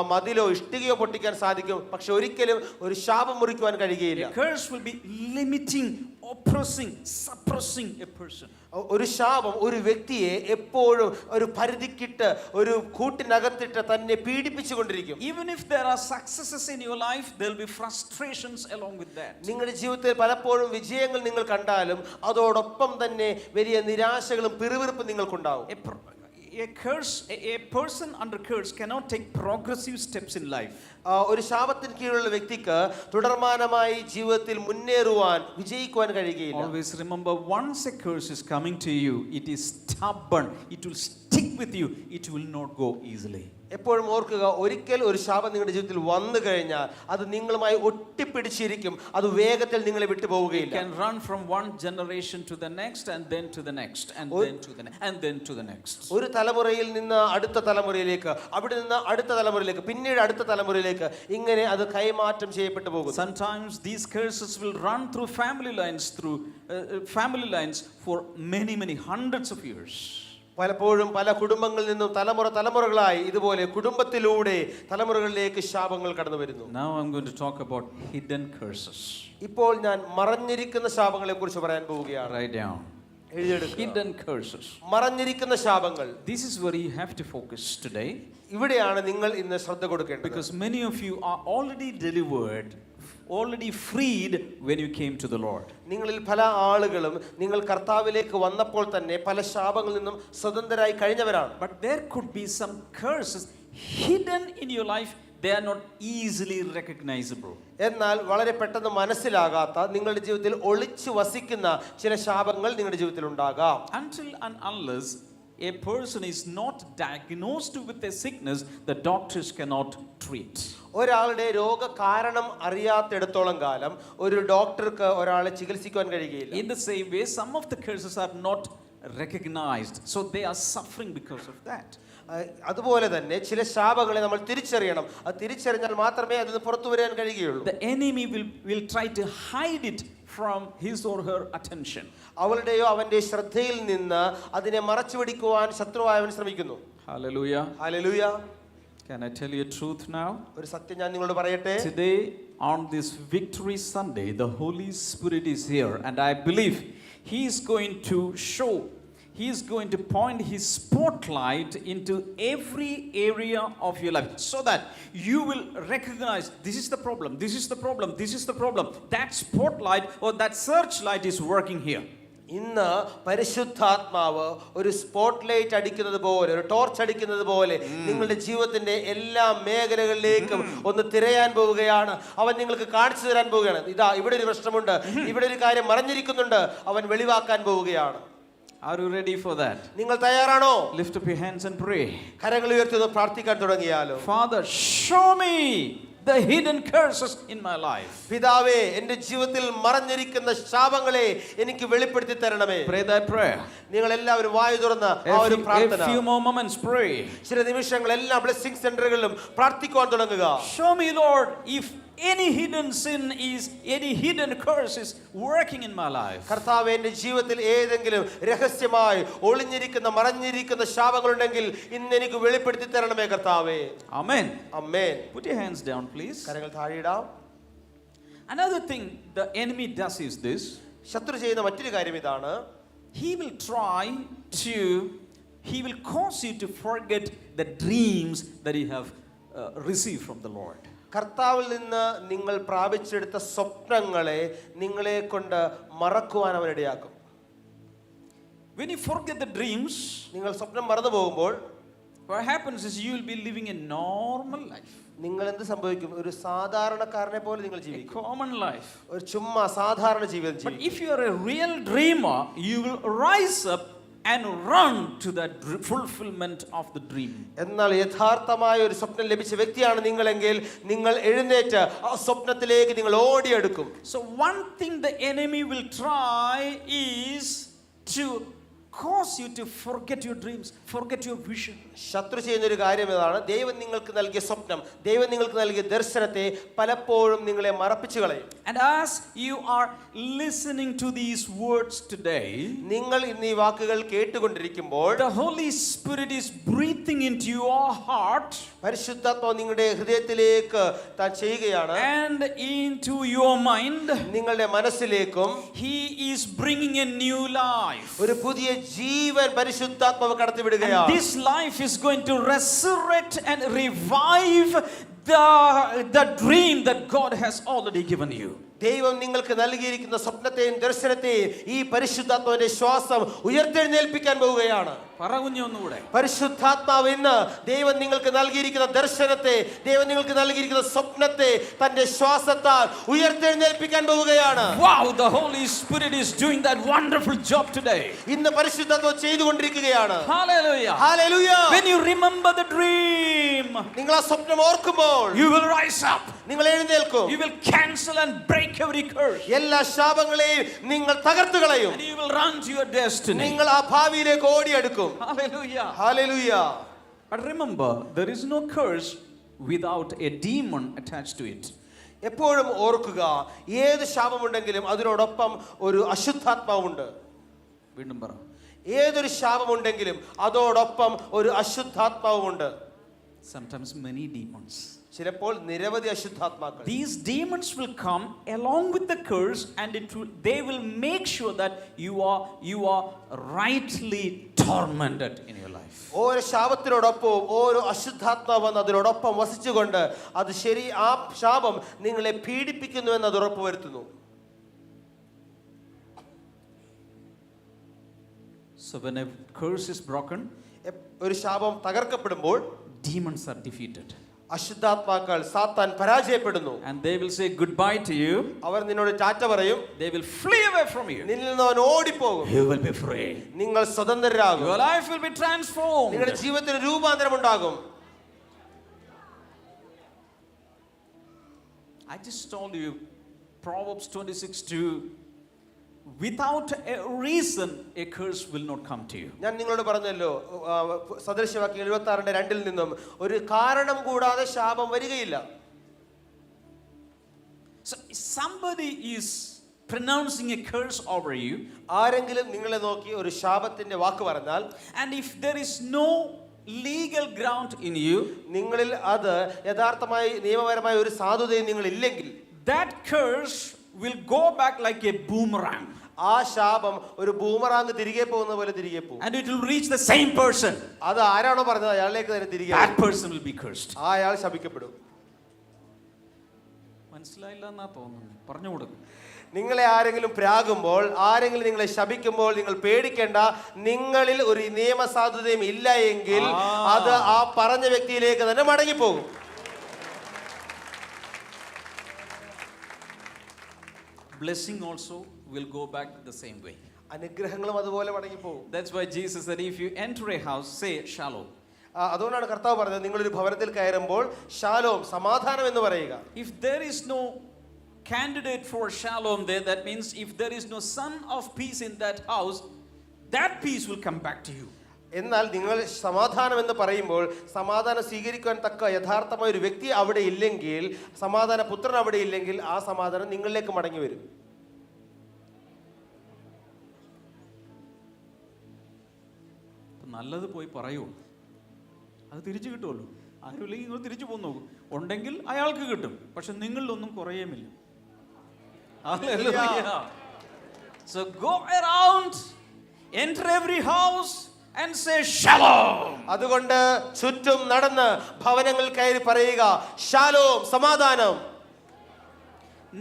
മതിലോ ഇഷ്ടികയോ പൊട്ടിക്കാൻ സാധിക്കും, പക്ഷെ ഒരിക്കലും ഒരു ശാപം മുറിക്കുവാൻ കഴിയുകയില്ല. A curse will be limiting, oppressing, suppressing oppressing a person. ഒരു ശാപം ഒരു വ്യക്തിയെ എപ്പോഴും ഒരു പരിധിക്കിട്ട് ഒരു കൂട്ടിനകത്തിട്ട് തന്നെ പീഡിപ്പിച്ചുകൊണ്ടിരിക്കും. Even if there are successes in your life, there will be frustrations along with that. നിങ്ങളുടെ ജീവിതത്തിൽ പലപ്പോഴും വിജയങ്ങൾ നിങ്ങൾ കണ്ടാലും അതോടൊപ്പം തന്നെ വലിയ നിരാശകളും പിറുപിറുപ്പും നിങ്ങൾക്കുണ്ടാവും. A person under curse cannot take progressive steps in life. ഒരു ശാപത്തിന് കീഴിലുള്ള വ്യക്തിക്ക് തുടർമാനമായി ജീവിതത്തിൽ മുന്നേറുവാൻ വിജയിക്കുവാൻ കഴിയുകയില്ല. Always remember, once a curse is coming to you, it is stubborn. It will stick with you. It will not go easily. എപ്പോഴും ഓർക്കുക, ഒരിക്കൽ ഒരു ശാപം നിങ്ങളുടെ ജീവിതത്തിൽ വന്നു കഴിഞ്ഞാൽ അത് നിങ്ങളുമായി ഒട്ടിപ്പിടിച്ചിരിക്കും. അത് വേഗത്തിൽ നിങ്ങളെ വിട്ടുപോവുകയില്ല. You can run from one generation to the next, and then to the next, and then to the next, and then to the next. ഒരു തലമുറയിൽ നിന്ന് അടുത്ത തലമുറയിലേക്ക്, അവിടെ നിന്ന് അടുത്ത തലമുറയിലേക്ക്, പിന്നീട് അടുത്ത തലമുറയിലേക്ക്, ഇങ്ങനെ അത് കൈമാറ്റം ചെയ്യപ്പെട്ടു പോകും. Sometimes these curses will run through family lines for many hundreds of years. പലപ്പോഴും പല കുടുംബങ്ങളിൽ നിന്നും തലമുറകളായി ഇതുപോലെ കുടുംബത്തിലൂടെ തലമുറകളിലേക്ക് ശാപങ്ങൾ കടന്നു വരുന്നു. Now I'm going to talk about hidden curses. ഇപ്പോൾ ഞാൻ മറഞ്ഞിരിക്കുന്ന ശാപങ്ങളെ കുറിച്ച് പറയാൻ പോവുകയാണ്. Write down. എഴുതിയെടുക്കുക. Hidden curses. മറഞ്ഞിരിക്കുന്ന ശാപങ്ങൾ. This is where you have to focus today. ഇവിടെയാണ് നിങ്ങൾ ഇന്ന് ശ്രദ്ധ കൊടുക്കേണ്ടത്. Because many of you are already delivered, already freed when you came to the Lord. നിങ്ങളിൽ പല ആളുകളും നിങ്ങൾ കർത്താവിലേക്ക് വന്നപ്പോൾ തന്നെ പല ശാപങ്ങളിൽ നിന്നും സ്വതന്ത്രരായി കഴിഞ്ഞവരാണ്. But there could be some curses hidden in your life. They are not easily recognizable. എന്നാൽ വളരെ പെട്ടെന്ന് മനസ്സിലാകാത്ത നിങ്ങളുടെ ജീവിതത്തിൽ ഒളിച്ചു വസിക്കുന്ന ചില ശാപങ്ങൾ നിങ്ങളുടെ ജീവിതത്തിൽ ഉണ്ടാകാം. Until and unless a person is not diagnosed with a sickness, the doctors cannot treat. ഒരാളുടെ രോഗകാരണം അറിയാത്തിടത്തോളം കാലം ഒരു ഡോക്ടർക്ക് ഒരാളെ ചികിത്സിക്കാൻ കഴിയുകയില്ല. In the same way, some of the curses are not recognized, so they are suffering because of that. അതുപോലെ തന്നെ ചില ശാപങ്ങളെ നമ്മൾ തിരിച്ചറിയണം. അത് തിരിച്ചറിഞ്ഞാൽ മാത്രമേ അതിൽ നിന്ന് പുറത്തു വരാൻ കഴിയുകയുള്ളൂ. The enemy will try to hide it from his or her attention. അവളുടെയോ അവന്റെ ശ്രദ്ധയിൽ നിന്ന് അതിനെ മറച്ചുപിടിക്കുവാൻ ശത്രുവായവൻ ശ്രമിക്കുന്നു. Hallelujah. Hallelujah. Can I tell you a truth now? ഒരു സത്യം ഞാൻ നിങ്ങളോട് പറയട്ടെ. Today on this Victory Sunday, the Holy Spirit is here, and I believe he is going to show, he is going to point his spotlight into every area of your life, so that you will recognize, this is the problem, this is the problem, this is the problem. That spotlight or that searchlight is working here. ഇന്ന് പരിശുദ്ധാത്മാവ് ഒരു spot light അടിക്കുന്നത് പോലെ, ഒരു torch അടിക്കുന്നത് പോലെ നിങ്ങളുടെ ജീവിതത്തിന്റെ എല്ലാ മേഖലകളിലേക്കും ഒന്ന് തിരയാൻ പോവുകയാണ്. അവൻ നിങ്ങൾക്ക് കാണിച്ചു തരാൻ പോവുകയാണ്. ഇതാ ഇവിടെ ഒരു പ്രശ്നമുണ്ട്, ഇവിടെ ഒരു കാര്യം മറഞ്ഞിരിക്കുന്നുണ്ട്, അവൻ വെളിവാക്കാൻ പോവുകയാണ്. Are you ready for that? നിങ്ങൾ തയ്യാറാണോ? Lift up your hands and pray. കരങ്ങൾ ഉയർത്തി പ്രാർത്ഥിക്കാൻ തുടങ്ങിയാലോ? Father, show me the hidden curses in my life. പിതാവേ, എൻ്റെ ജീവിതത്തിൽ മറഞ്ഞിരിക്കുന്ന ശാപങ്ങളെ എനിക്ക് വെളിപ്പെടുത്തി തരണമേ. Pray that prayer. നിങ്ങൾ എല്ലാവരും വായു തുറന്ന് ആ ഒരു പ്രാർത്ഥന. A few more moments, pray. ചില നിമിഷങ്ങൾ എല്ലാ ബ്ലെസ്സിംഗ് സെന്ററുകളിലും പ്രാർത്ഥിക്കുവാൻ തുടങ്ങുക. Show me, Lord, if any hidden sin is, any hidden curse is working in my life. കർത്താവേ, എൻ്റെ ജീവിതത്തിൽ ഏതെങ്കിലും രഹസ്യമായി ഒളിഞ്ഞിരിക്കുന്ന മറഞ്ഞിരിക്കുന്ന ശാപങ്ങളുണ്ടെങ്കിൽ ഇന്ന് എനിക്ക് വെളിപ്പെടുത്തി തരണമേ കർത്താവേ. Amen. Amen. Put your hands down, please. കരങ്ങൾ താഴെയിടാം. Another thing the enemy does is this. ശത്രു ചെയ്യുന്ന മറ്റൊരു കാര്യം ഇതാണ്. He will cause you to forget the dreams that you have received from the Lord. കർത്താവിൽ നിന്ന് നിങ്ങൾ പ്രാപിച്ചെടുത്ത സ്വപ്നങ്ങളെ നിങ്ങളെ കൊണ്ട് മറക്കുവാൻ അവൻ ഇടയാക്കും. When you forget the dreams, നിങ്ങൾ സ്വപ്നം മറന്നു പോകുമ്പോൾ what happens is you will be living a normal life. നിങ്ങൾ എന്ത് സംഭവിക്കും? ഒരു സാധാരണക്കാരനെ പോലെ നിങ്ങൾ A ജീവിക്കും. common life. ഒരു ചുമ്മാ സാധാരണ ജീവിതം But ജീവിക്കും. if you are a real dreamer, you will rise up and run to that fulfillment of the dream. എന്നാൽ യഥാർത്ഥമായ ഒരു സ്വപ്നം ലഭിച്ച വ്യക്തിയാണ് നിങ്ങളെങ്കിൽ നിങ്ങൾ എഴുന്നേറ്റ് ആ സ്വപ്നത്തിലേക്ക് നിങ്ങൾ ഓടിയെടുക്കും. So one thing the enemy will try is to cause you to forget your dreams, forget your vision. ശത്രു ചെയ്യുന്ന ഒരു കാര്യം ഇതാണ്, ദൈവം നിങ്ങൾക്ക് നൽകിയ സ്വപ്നം, ദൈവം നിങ്ങൾക്ക് നൽകിയ ദർശനത്തെ പലപ്പോഴും നിങ്ങളെ മറപ്പിച്ചു കളയും. And as you are listening to these words today, നിങ്ങൾ ഇന്ന് ഈ വാക്കുകൾ കേട്ടുകൊണ്ടിരിക്കുമ്പോൾ the Holy Spirit is breathing into your heart പരിശുദ്ധാത്മാവ് നിങ്ങളുടെ ഹൃദയത്തിലേക്ക് താൻ ചെയ്യുകയാണ്, and into your mind. നിങ്ങളുടെ മനസ്സിലേക്കും He is bringing a new life. ഒരു പുതിയ ജീവൻ പരിശുദ്ധാത്മാവ് കടത്തിവിടുകയാണ്. And this life is going to resurrect and revive the dream that God has already given you. ദൈവം നിങ്ങൾക്ക് നൽകിയിരിക്കുന്ന സ്വപ്നത്തെയും ദർശനത്തെയും ഈ പരിശുദ്ധാത്മാവിന്റെ ശ്വാസം ഉയർത്തെഴുന്നേൽപ്പിക്കാൻ പോവുകയാണ്. പറകുഞ്ഞൊന്നുകൂടെ, പരിശുദ്ധാത്മാവ് ഇന്ന് ദൈവം നിങ്ങൾക്ക് നൽകിയിരിക്കുന്ന ദർശനത്തെ, ദൈവം നിങ്ങൾക്ക് നൽകിയിരിക്കുന്ന സ്വപ്നത്തെ തന്റെ ശ്വാസത്താൽ ഉയർത്തെഴുന്നേൽപ്പിക്കാൻ പോവുകയാണ്. Wow, the Holy Spirit is doing that wonderful job today. ഇന്ന് പരിശുദ്ധാത്മാവ് ചെയ്തുകൊണ്ടിരിക്കുകയാണ്. Hallelujah. Hallelujah. When you remember the dream, നിങ്ങൾ ആ സ്വപ്നം ഓർക്കുമ്പോൾ you will rise up. നിങ്ങൾ എഴുന്നേൽക്കും. You will cancel and break every curse. എല്ലാ ശാപങ്ങളെയും നിങ്ങൾ തകർത്തു കളയും. And you will run to your destiny. നിങ്ങൾ ആ ഭാവിയിലേക്ക് ഓടിയെടുക്കും. Hallelujah. Hallelujah. But remember, there is no curse without a demon attached to it. എപ്പോഴും ഓർക്കുക, ഏത് ശാപമുണ്ടെങ്കിലും അതിനോടൊപ്പം ഒരു അശുദ്ധാത്മാവുണ്ട്. വീണ്ടും പറ. ഏതൊരു ശാപമുണ്ടെങ്കിലും അതോടൊപ്പം ഒരു അശുദ്ധാത്മാവുമുണ്ട്. Sometimes many demons. ചിലപ്പോൾ നിരവധി അശുദ്ധാത്മാക്കൾ. These demons will come along with the curse, and they will make sure that you are rightly tormented in your life. ഓരോ ശാപത്തിനോടൊപ്പം ഓരോ അശുദ്ധാത്മാവ് വന്ന് അതിനോടൊപ്പം വസിച്ചുകൊണ്ട് അത് ശരി, ആ ശാപം നിങ്ങളെ പീഡിപ്പിക്കുന്നു എന്ന് അത് ഉറപ്പുവരുത്തുന്നു. So when a curse is broken, ഒരു ശാപം തകർക്കപ്പെടുമ്പോൾ demons are defeated. അശുദ്ധാത്മാക്കൾ സാത്താൻ പരാജയപ്പെടുന്നു. And they will say goodbye to you. അവർ നിന്നോട് ടാറ്റ പറയും. They will flee away from you. നിന്നിൽ നിന്ന് അവൻ ഓടിപ്പോകും. You will be free. നിങ്ങൾ സ്വതന്ത്രരാകും. Your life will be transformed. നിങ്ങളുടെ ജീവിതത്തിൽ രൂപാന്തരം ഉണ്ടാകും. I just told you Proverbs 26:2, without a reason a curse will not come to you. ഞാൻ നിങ്ങളോട് പറഞ്ഞല്ലോ, സദൃശവാക്യം 76:2 നിന്നും ഒരു കാരണം കൂടാതെ ശാപം വരികയില്ല. So somebody is pronouncing a curse over you, ആരെങ്കിലും നിങ്ങളെ നോക്കി ഒരു ശാപത്തിന്റെ വാക്ക് പറഞ്ഞാൽ, and if there is no legal ground in you, നിങ്ങളിൽ അത് യഥാർത്ഥമായി നിയമപരമായ ഒരു സാധുതയും നിങ്ങൾ ഇല്ലെങ്കിൽ, that curse will go back like a boomerang. ആ ശാപം ഒരു ബൂമറാങ് തിരികെ പോകുന്ന പോലെ തിരികെ പോകും. And it will reach the same person. അത് ആരാണോ പറഞ്ഞത് അയാളിലേക്ക് തന്നെ തിരികെ That person will be cursed. ആ അയാൾ ശപിക്കപ്പെടും. മനസ്സിലായില്ല എന്നാ തോന്നുന്നു, പറഞ്ഞു കൊടുക്കും. നിങ്ങളെ ആരെങ്കിലും പ്രാകുമ്പോൾ, ആരെങ്കിലും നിങ്ങളെ ശപിക്കുമ്പോൾ നിങ്ങൾ പേടിക്കേണ്ട. നിങ്ങളിൽ ഒരു നിയമസാധുതയും ഇല്ല എങ്കിൽ അത് ആ പറഞ്ഞ വ്യക്തിയിലേക്ക് തന്നെ മടങ്ങിപ്പോകും. Blessing also will go back the same way. അനുഗ്രഹങ്ങളും അതുപോലെ മടങ്ങിപ്പോകും. That's why Jesus said, if you enter a house, say shalom. അതുകൊണ്ടാണ് കർത്താവ് പറഞ്ഞത്, നിങ്ങളൊരു ഭവനത്തിൽ കയറുമ്പോൾ ഷാലോം, സമാധാനം എന്ന് പറയുക. If there is no candidate for shalom there, that means if there is no son of peace in that house, that peace will come back to you. എന്നാൽ നിങ്ങൾ സമാധാനം എന്ന് പറയുമ്പോൾ സമാധാനം സ്വീകരിക്കാൻ തക്ക യഥാർത്ഥമായ ഒരു വ്യക്തി അവിടെ ഇല്ലെങ്കിൽ, സമാധാന പുത്രൻ അവിടെ ഇല്ലെങ്കിൽ, ആ സമാധാനം നിങ്ങളിലേക്ക് മടങ്ങി വരും. നല്ലത് പോയി പറയൂ, അത് തിരിച്ചു കിട്ടുമല്ലോ. ആരുമില്ലെങ്കിൽ നിങ്ങൾ തിരിച്ചു പോയി നോക്കും. ഉണ്ടെങ്കിൽ അയാൾക്ക് കിട്ടും, പക്ഷെ നിങ്ങളിലൊന്നും കുറയുമില്ല. So go around, enter every house and say shalom. അതുകൊണ്ട് ചുറ്റും നടന്ന് ഭവനങ്ങൾ കയറി പറയുക, ഷാലോം, സമാധാനം.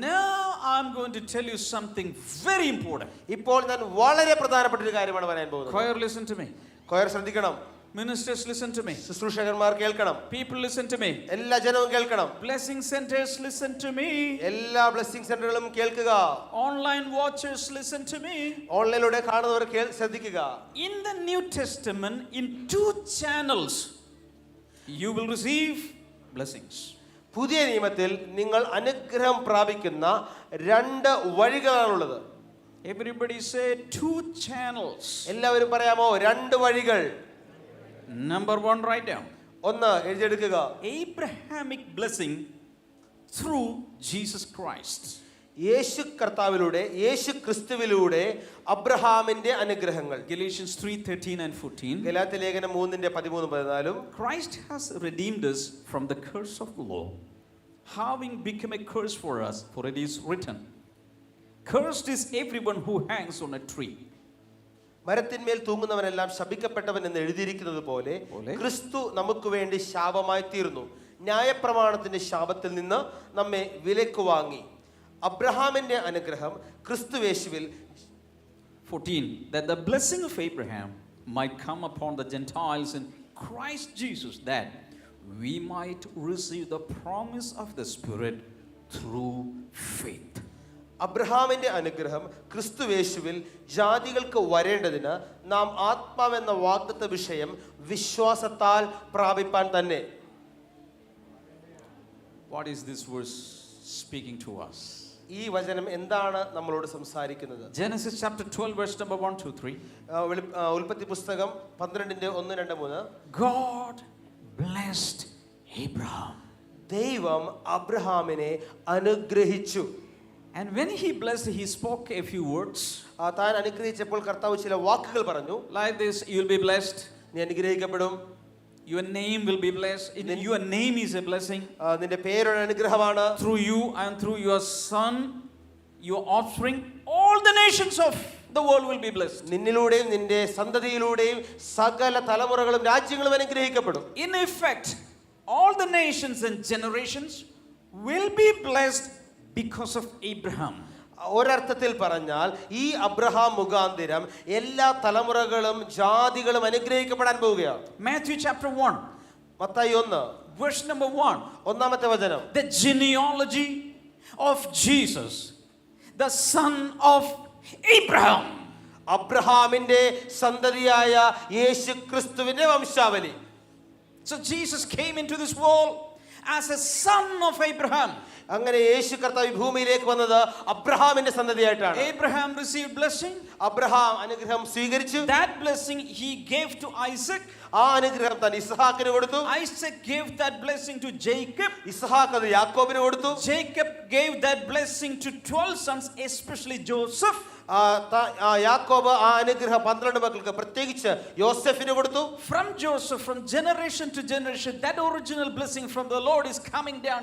Now I'm going to tell you something very important. ഇപ്പോൾ ഞാൻ വളരെ പ്രധാനപ്പെട്ട ഒരു കാര്യമാണ് പറയാൻ പോകുന്നത്. Choir, listen to me. Choir ശ്രദ്ധിക്കണം. Ministers, listen to me. ശുശ്രൂഷകന്മാർ കേൾക്കണം. People, listen to me. എല്ലാ ജനവും കേൾക്കണം. Blessing centers, listen to me. എല്ലാ ബ്ലെസ്സിംഗ് സെന്ററുകളും കേൾക്കുക. Online watchers, listen to me. ഓൺലൈനിലൂടെ കാണുന്നവർ ശ്രദ്ധിക്കുക. In the New Testament, in 2 channels, you will receive blessings. പുതിയ നിയമത്തിൽ നിങ്ങൾ അനുഗ്രഹം പ്രാപിക്കുന്ന 2 വഴികളാണുള്ളത്. Everybody say two channels. എല്ലാവരും പറയാമോ? രണ്ട് വഴികൾ. Number one, write down. ഒന്ന് എഴുതിയെടുക്കുക. Abrahamic blessing through Jesus Christ. യേശു കർത്താവിലൂടെ, യേശു ക്രിസ്തുവിലൂടെ അബ്രഹാമിന്റെ അനുഗ്രഹങ്ങൾ. Galatians 3:13 and 14. ഗലാത്യ ലേഖനം 3:13-14. Christ has redeemed us from the curse of the law, having become a curse for us, for it is written, cursed is everyone who hangs on a tree. മരത്തിന്മേൽ തൂങ്ങുന്നവനെല്ലാം ശപിക്കപ്പെട്ടവൻ എന്ന് എഴുതിയിരിക്കുന്നത് പോലെ ക്രിസ്തു നമുക്ക് വേണ്ടി ശാപമായി തീർന്നു. ന്യായപ്രമാണത്തിന്റെ ശാപത്തിൽ നിന്ന് നമ്മെ വിലക്ക് വാങ്ങി. അബ്രഹാമിന്റെ അനുഗ്രഹം ക്രിസ്തുവേശുവിൽ. 14, that the blessing of Abraham might come upon the Gentiles in Christ Jesus, that we might receive the promise of the Spirit through faith. അബ്രഹാമിന്റെ അനുഗ്രഹം ക്രിസ്തുവേശുവിൽ ജാതികൾക്ക് വരേണ്ടതിന് നാം ആത്മാവെന്ന വാഗ്ദത്ത വിഷയം വിശ്വാസത്താൽ പ്രാപിപ്പാൻ തന്നെ. What is this verse speaking to us? ഈ വചനം എന്താണ് നമ്മളോട് സംസാരിക്കുന്നത്? Genesis chapter 12 verse number 1, 2, 3. ഉൽപ്പത്തി പുസ്തകം 12:1-3. God blessed Abraham. ദൈവം അബ്രഹാമിനെ അനുഗ്രഹിച്ചു. And when he blessed, he spoke a few words. താൻ അനുഗ്രഹിച്ചപ്പോൾ കർത്താവ് ചില വാക്കുകൾ പറഞ്ഞു. Like this, you will be blessed. നീ അനുഗ്രഹിക്കപ്പെടും. Your name will be blessed. Your name is a blessing. നിന്റെ പേരൊരു അനുഗ്രഹമാണ്. Through you and through your son, your offspring, all the nations of the world will be blessed. നിന്നിലൂടെയും നിന്റെ സന്തതിയിലൂടെയും സകല തലമുറകളും രാജ്യങ്ങളും അനുഗ്രഹിക്കപ്പെടും. In effect, all the nations and generations will be blessed because of Abraham. ഒരർത്ഥത്തിൽ പറഞ്ഞാൽ ഈ Abraham മുഖാന്തിരം എല്ലാ തലമുറകളും ജാതികളും അനുഗ്രഹിക്കപ്പെടാൻ പോവുകയാണ്. Matthew chapter 1. Mathai 1 verse number 1. ഒന്നാമത്തെ വചനം. The genealogy of Jesus, the son of Abraham. അബ്രഹാമിന്റെ സന്തതിയായ യേശു ക്രിസ്തുവിന്റെ വംശാവലി. So Jesus came into this world as a son of Abraham. അങ്ങനെ യേശു കർത്താവ് ഭൂമിയിലേക്ക് വന്നത് അബ്രഹാമിന്റെ സന്തതിയായിട്ടാണ്. Abraham received blessing. അബ്രഹാം അനുഗ്രഹം സ്വീകരിച്ചു. That blessing he gave to Isaac. ആ അനുഗ്രഹം താൻ ഇസ്ഹാക്കിന് കൊടുത്തു. Isaac gave that blessing to Jacob. Ishaq അത് യാക്കോബിന് കൊടുത്തു. Jacob gave that blessing to 12 sons, especially Joseph. യാക്കോബ് ആ അനുഗ്രഹം 12 മക്കൾക്ക് പ്രത്യേകിച്ച് യോസെഫിന് കൊടുത്തു. From Joseph, from generation to generation, that original blessing from the Lord is coming down,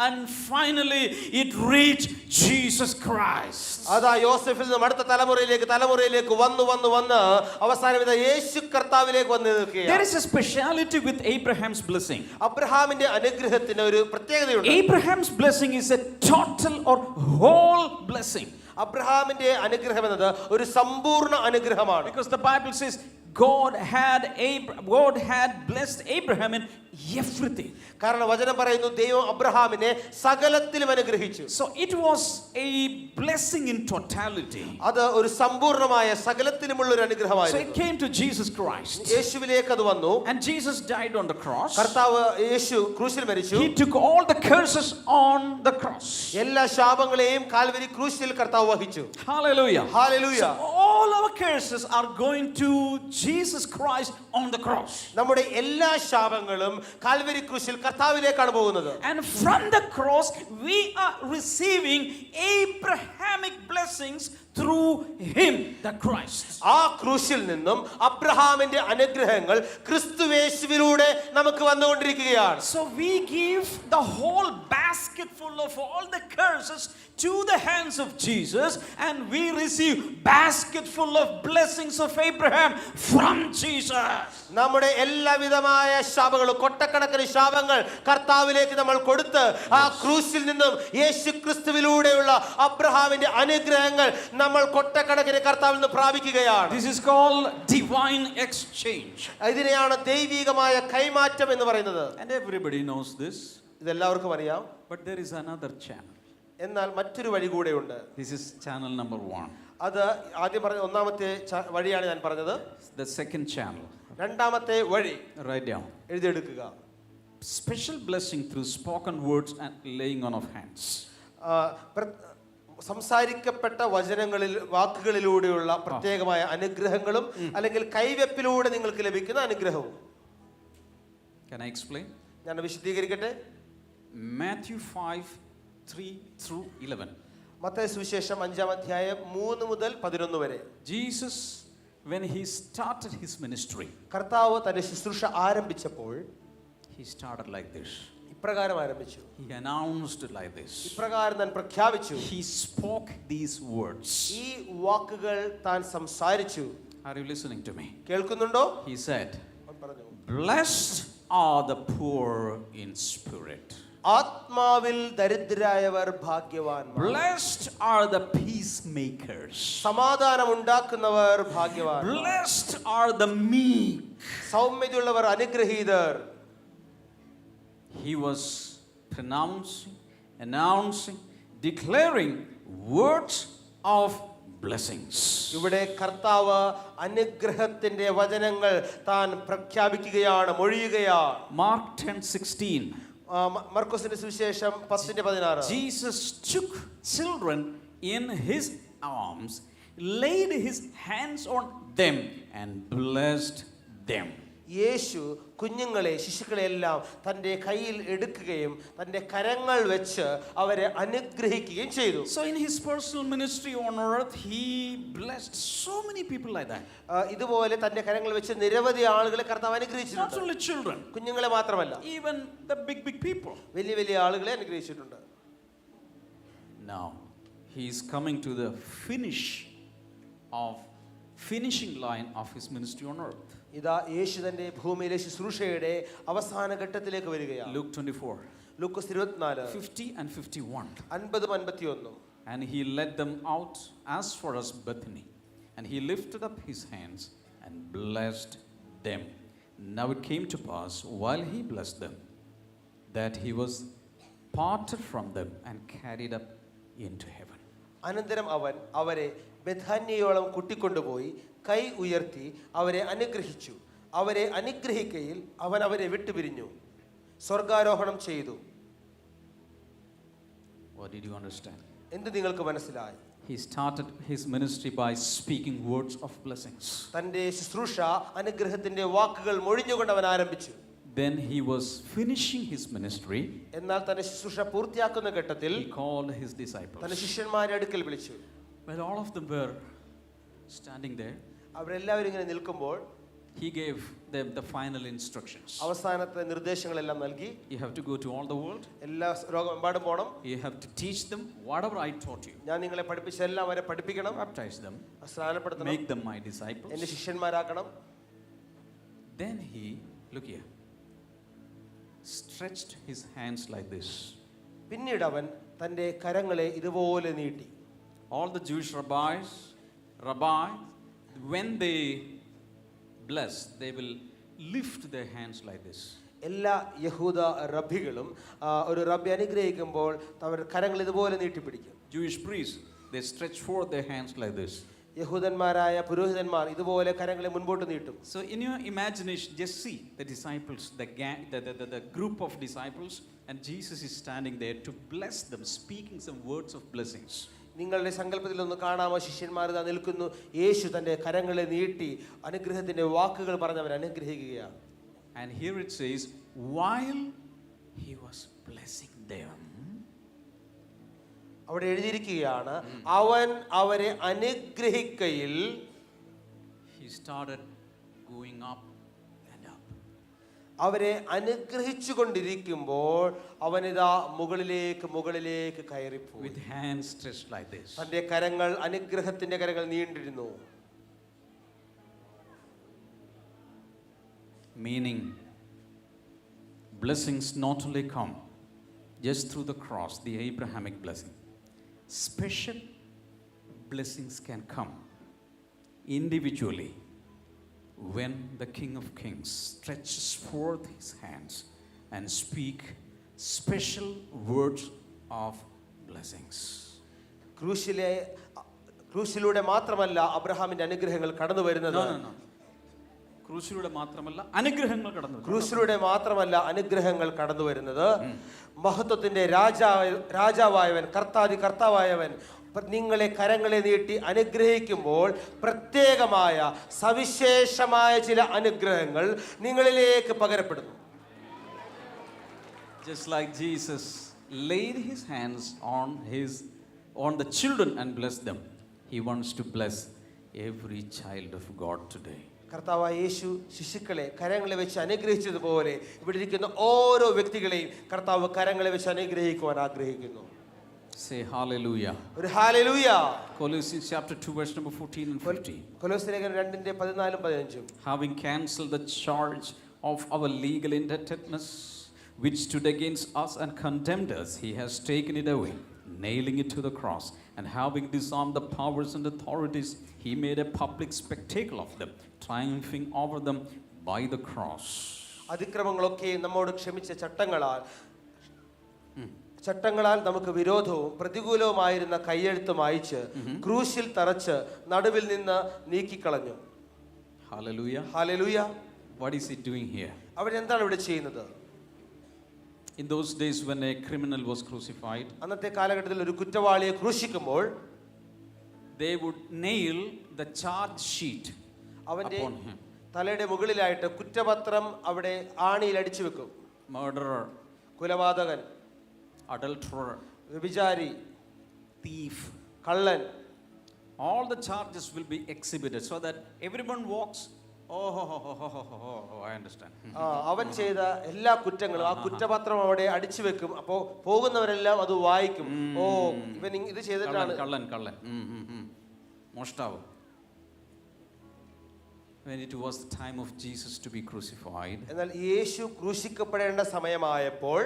and finally it reached Jesus Christ. അതാ യോസെഫിൽ നിന്ന് അടുത്ത തലമുറയിലേക്ക് വന്ന് അവസാനം ഇതാ യേശു കർത്താവിലേക്ക് വന്ന് നിൽക്കുകയാണ്. There is a speciality with Abraham's blessing. അബ്രഹാമിന്റെ അനുഗ്രഹത്തിന് ഒരു പ്രത്യേകതയുണ്ട്. Abraham's blessing is a total or whole blessing. അബ്രഹാമിന്റെ അനുഗ്രഹം എന്നത് ഒരു സമ്പൂർണ്ണ അനുഗ്രഹമാണ്. Because the Bible says God had blessed Abraham in everything. കാരണം വചനം പറയുന്നു ദൈവം അബ്രഹാമിനെ സകലത്തിലും അനുഗ്രഹിച്ചു. So it was a blessing in totality. അത് ഒരു സമ്പൂർണ്ണമായ സകലത്തിലുമുള്ള ഒരു So അനുഗ്രഹമായിരുന്നു. it came to Jesus Christ. യേശുവിലേക്ക് അത് വന്നു. And Jesus died on the cross. കർത്താവ് യേശു ക്രൂശിൽ മരിച്ചു. He took all the curses on the cross. എല്ലാ ശാപങ്ങളെയും കാൽവരി ക്രൂശിൽ കർത്താവ് വഹിച്ചു. Hallelujah. Hallelujah. So all our curses are going to Jesus Christ on the cross. നമ്മുടെ എല്ലാ ശാപങ്ങളും കാൽവരി ക്രൂശിൽ കർത്താവിലേക്കാണ് പോകുന്നത്. And from the cross we are receiving Abrahamic blessings through him, the Christ. ആ ക്രൂശിൽ നിന്നും അബ്രഹാമിന്റെ അനുഗ്രഹങ്ങൾ ക്രിസ്തുയേശുവിലൂടെ നമുക്ക് വന്നുകൊണ്ടിരിക്കുകയാണ്. So we give the whole basket full of all the curses to the hands of Jesus, and we receive basket full of blessings of Abraham from Jesus. നമ്മുടെ എല്ലാവിധമായ ശാപങ്ങളും കൊട്ടക്കണക്കിന് ശാപങ്ങൾ കർത്താവിലേക്ക് നമ്മൾ കൊടുത്ത് ആ ക്രൂശിൽ നിന്നും യേശു ക്രിസ്തുവിലൂടെയുള്ള അബ്രഹാമിന്റെ അനുഗ്രഹങ്ങൾ നമ്മൾ കൊട്ടക്കണക്കിന് കർത്താവിൽ നിന്ന് പ്രാപിക്കുകയാണ്. This is called divine exchange. ഇതിനെയാണ് ദൈവികമായ കൈമാറ്റം എന്ന് പറയുന്നത്. And everybody knows this. ഇതെല്ലാവർക്കും അറിയാം. But there is another channel. എന്നാൽ മറ്റൊരു വഴി കൂടെയുണ്ട്. This is channel number 1. അത് ആദ്യം പറഞ്ഞ ഒന്നാമത്തെ വഴിയാണ് ഞാൻ പറഞ്ഞത്. The second channel. രണ്ടാമത്തെ വഴി Write down. എഴുതിയെടുക്കുക. Special blessing through spoken words and laying on of hands. സംസാരിക്കപ്പെട്ട വാക്കുകളിലൂടെയുള്ള പ്രത്യേകമായ അനുഗ്രഹങ്ങളും അല്ലെങ്കിൽ കൈവെപ്പിലൂടെ നിങ്ങൾക്ക് ലഭിക്കുന്ന അനുഗ്രഹവും. Can I explain? ഞാൻ വിശദീകരിക്കട്ടെ. Matthew 5:3-11. മത്തായി സുവിശേഷം 5-ാം അധ്യായം 3 മുതൽ 11 വരെ. Jesus, when he started his ministry, കർത്താവ് തന്റെ ശുശ്രൂഷ ആരംഭിച്ചപ്പോൾ he started like this. ഇപ്രകാരം ആരംഭിച്ചു. He announced it like this. ഇപ്രകാരം താൻ പ്രഖ്യാപിച്ചു. He spoke these words. ഈ വാക്കുകൾ താൻ സംസാരിച്ചു. Are you listening to me? കേൾക്കുന്നുണ്ടോ? He said, അവൻ പറഞ്ഞു, "Blessed are the poor in spirit. ആത്മാവിൽ ദരിദ്രരായവർ ഭാഗ്യവാന്മാർ. Blessed are the peacemakers. സമാധാനം ഉണ്ടാക്കുന്നവർ ഭാഗ്യവാന്മാർ. Blessed are the meek." സൗമ്യതയുള്ളവർ അനുഗ്രഹീതർ. He was announcing, declaring words of blessings. ഇവിടെ കർത്താവ് അനുഗ്രഹത്തിന്റെ വചനങ്ങൾ താൻ പ്രഖ്യാപിക്കുകയാണ്, മൊഴിയുകയാണ്. Mark 10:16. മർക്കോസിന്റെ സുവിശേഷം 10:16. Jesus took children in his arms, laid his hands on them and blessed them. യേശു കുഞ്ഞുങ്ങളെ, ശിശുക്കളെ എല്ലാം തൻ്റെ കയ്യിൽ എടുക്കുകയും തൻ്റെ കരങ്ങൾ വെച്ച് അവരെ അനുഗ്രഹിക്കുകയും ചെയ്തു. So in his personal ministry on earth, he blessed so many people like that. ഇതുപോലെ തൻ്റെ കരങ്ങൾ വെച്ച് നിരവധി ആളുകളെ കർത്താവ് Not അനുഗ്രഹിച്ചിട്ടുണ്ട്. only children, കുഞ്ഞുങ്ങളെ മാത്രമല്ല, even the big people. വലിയ വലിയ ആളുകളെ അനുഗ്രഹിച്ചിട്ടുണ്ട്. Now he is coming to the finishing line of his ministry on earth. ഇതാ യേശു തന്റെ ഭൂമിയിലെ ശുശ്രൂഷയുടെ അവസാന ഘട്ടത്തിലേക്ക് വരികയാണ്. Luke 24. Lukose 24 50 and 51. 50-51. And he led them out as far as Bethany, and he lifted up his hands and blessed them. Now it came to pass, while he blessed them, that he was parted from them and carried up into heaven. അനന്തരം അവൻ അവരെ ബെഥാന്യയോളം കൂട്ടിക്കൊണ്ടുപോയി കൈ ഉയർത്തി അവരെ അനുഗ്രഹിച്ചു. അവരെ അനുഗ്രഹിക്കയിൽ അവൻ അവരെ വിട്ടുപിരിഞ്ഞു, സ്വർഗാരോഹണം ചെയ്തു. What did you understand? എന്ത് നിങ്ങൾക്ക് മനസ്സിലായി? He started his ministry by speaking words of blessings. തന്റെ ശുശ്രൂഷ അനുഗ്രഹത്തിന്റെ വാക്കുകൾ മൊഴിഞ്ഞുകൊണ്ട് അവൻ ആരംഭിച്ചു. Then he was finishing his ministry. എന്നാൽ തന്റെ ശുശ്രൂഷ പൂർത്തിയാക്കുന്ന ഘട്ടത്തിൽ He called his disciples. തന്റെ ശിഷ്യന്മാരെ അടുക്കൽ വിളിച്ചു. While all of them were standing there, അവരെല്ലാവരും ഇങ്ങനെ നിൽക്കുമ്പോൾ he gave them the final instructions. അവസാനത്തെ നിർദ്ദേശങ്ങളെല്ലാം നൽകി. You have to go to all the world. എല്ലാ ലോകമെമ്പാടും പോകണം. You have to teach them whatever I taught you. ഞാൻ നിങ്ങളെ പഠിപ്പിച്ച എല്ലാം അവരെ പഠിപ്പിക്കണം. Baptize them. സ്നാനപ്പെടുത്തണം. Make them my disciples. എന്റെ ശിഷ്യന്മാരാക്കണം. Then he, look here, stretched his hands like this. പിന്നീട് അവൻ തന്റെ കരങ്ങളെ ഇതുപോലെ നീട്ടി. All the Jewish rabbis, when they bless, they will lift their hands like this. എല്ലാ യഹൂദ റബ്ബികളും ഒരു റബ്ബി അനുഗ്രഹിക്കുമ്പോൾ അവർ കരങ്ങൾ ഇതുപോലെ നീട്ടിപ്പിടിക്കും. Jewish priests, they stretch forth their hands like this. യഹൂദന്മാരായ പുരോഹിതന്മാർ ഇതുപോലെ കരങ്ങളെ മുൻപോട്ട് നീട്ടും. So in your imagination, just see the disciples, the group of disciples, and Jesus is standing there to bless them, speaking some words of blessings. നിങ്ങളുടെ സങ്കല്പത്തിൽ ഒന്ന് കാണാമോ, ശിഷ്യന്മാർ ഇതാ നിൽക്കുന്നു, യേശു തന്റെ കരങ്ങളെ നീട്ടി അനുഗ്രഹത്തിന്റെ വാക്കുകൾ പറഞ്ഞ് അവരെ അനുഗ്രഹിക്കുകയാണ്. And here it says, while he was blessing them, അവിടെ എഴുതിയിരിക്കുകയാണ്, അവൻ അവരെ അനുഗ്രഹിക്കയിൽ he started going up and up. അവരെ അനുഗ്രഹിച്ചു കൊണ്ടിരിക്കുമ്പോൾ അവനിതാ മുകളിലേക്ക് കയറിപ്പോയി. With hands stretched like this. തന്റെ കരങ്ങൾ, അനുഗ്രഹത്തിന്റെ കരങ്ങൾ നീണ്ടിരുന്നു. Meaning, blessings not only come just through the cross, the Abrahamic blessing. Special blessings can come individually when the King of Kings stretches forth his hands and speak special words of blessings. ക്രൂശിലൂടെ മാത്രമല്ല അബ്രഹാമിന്റെ അനുഗ്രഹങ്ങൾ കടന്നു വരുന്നത്. ക്രൂശിലൂടെ മാത്രമല്ല അനുഗ്രഹങ്ങൾ കടന്നു വരുന്നത്. മഹത്വത്തിന്റെ രാജാവായവൻ, കർത്താവായവൻ നിങ്ങളെ കരങ്ങളെ നീട്ടി അനുഗ്രഹിക്കുമ്പോൾ പ്രത്യേകമായ സവിശേഷമായ ചില അനുഗ്രഹങ്ങൾ നിങ്ങളിലേക്ക് പകരപ്പെടുന്നു. Just like Jesus laid his hands on the children and blessed them, he wants to bless every child of God today. കർത്താവായ യേശു ശിശുക്കളെ കരങ്ങളെ വെച്ച് അനുഗ്രഹിച്ചതുപോലെ ഇവിടെ ഇരിക്കുന്ന ഓരോ വ്യക്തികളെയും കർത്താവ് കരങ്ങളെ വെച്ച് അനുഗ്രഹിക്കുവാൻ ആഗ്രഹിക്കുന്നു. Say hallelujah. ഒരു hallelujah. Colossians chapter 2 verse number 14 and 15. കൊലോസ്യലേഖനം 2:14-15. Having cancelled the charge of our legal indebtedness which stood against us and condemned us, he has taken it away, nailing it to the cross, and having disarmed the powers and authorities, he made a public spectacle of them, triumphing over them by the cross. അതിക്രമങ്ങളൊക്കെ നമ്മോട് ക്ഷമിച്ച ചട്ടങ്ങളാൽ നമുക്ക് വിരോധവും പ്രതികൂലവുമായിരുന്ന കയ്യെഴുത്ത് മായിച്ച് ക്രൂശിൽ തറച്ച് നടുവിൽ നിന്ന് നീക്കിക്കളഞ്ഞു. Hallelujah. Hallelujah. What is he doing here? അവൻ എന്താണ് ഇവിടെ ചെയ്യുന്നത്? In those days when a criminal was crucified, അന്നത്തെ കാലഘട്ടത്തിൽ ഒരു കുറ്റവാളിയെ ക്രൂശിക്കുമ്പോൾ they would nail the charge sheet അവന്റെ upon him. തലയുടെ മുകളിലായിട്ട് കുറ്റപത്രം അവിടെ ആണിയിൽ അടിച്ചു വെക്കും. Murderer, കൊലപാതകൻ, adulterer, വ്യഭിചാരി, thief, കള്ളൻ, all the charges will be exhibited so that everyone walks. Oh, I understand. അവൻ ചെയ്ത എല്ലാ കുറ്റങ്ങളും ആ കുറ്റപത്രം അവിടെ അടിച്ചു വെക്കും. അപ്പോൾ പോകുന്നവരെല്ലാം അത് വായിക്കും. ഓ, ഇവൻ ഇത് ചെയ്തിട്ടാണ്. കള്ളൻ മോഷ്ടാവ്. When it was the time of Jesus to be crucified, എന്നാൽ യേശു ക്രൂശിക്കപ്പെടേണ്ട സമയമായപ്പോൾ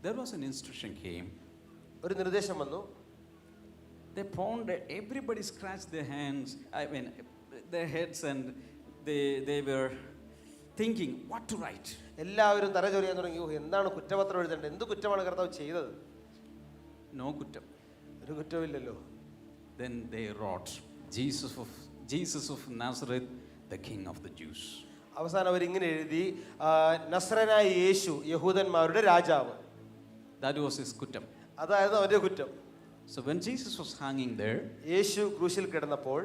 there was an instruction came. ഒരു നിർദ്ദേശം വന്നു. They pounded, everybody scratched their hands, their heads, and they were thinking what to write. എല്ലാവരും തലചൊറിയാൻ തുടങ്ങി. എന്താണ് കുറ്റപത്രം എഴുതേണ്ടത്? എന്ത് കുറ്റമാണ് കർത്താവ് ചെയ്തത്? No കുറ്റം. ഒരു കുറ്റമില്ലല്ലോ. Then they wrote Jesus of Nazareth, the King of the Jews. അവസാനം അവർ ഇങ്ങനെ എഴുതി, നസ്രനായ യേശു, യഹൂദന്മാരുടെ രാജാവ്. That was his കുറ്റം. അതായത് അവന്റെ കുറ്റം. So when Jesus was hanging there, യേശു ക്രൂശിൽ കിടന്നപ്പോൾ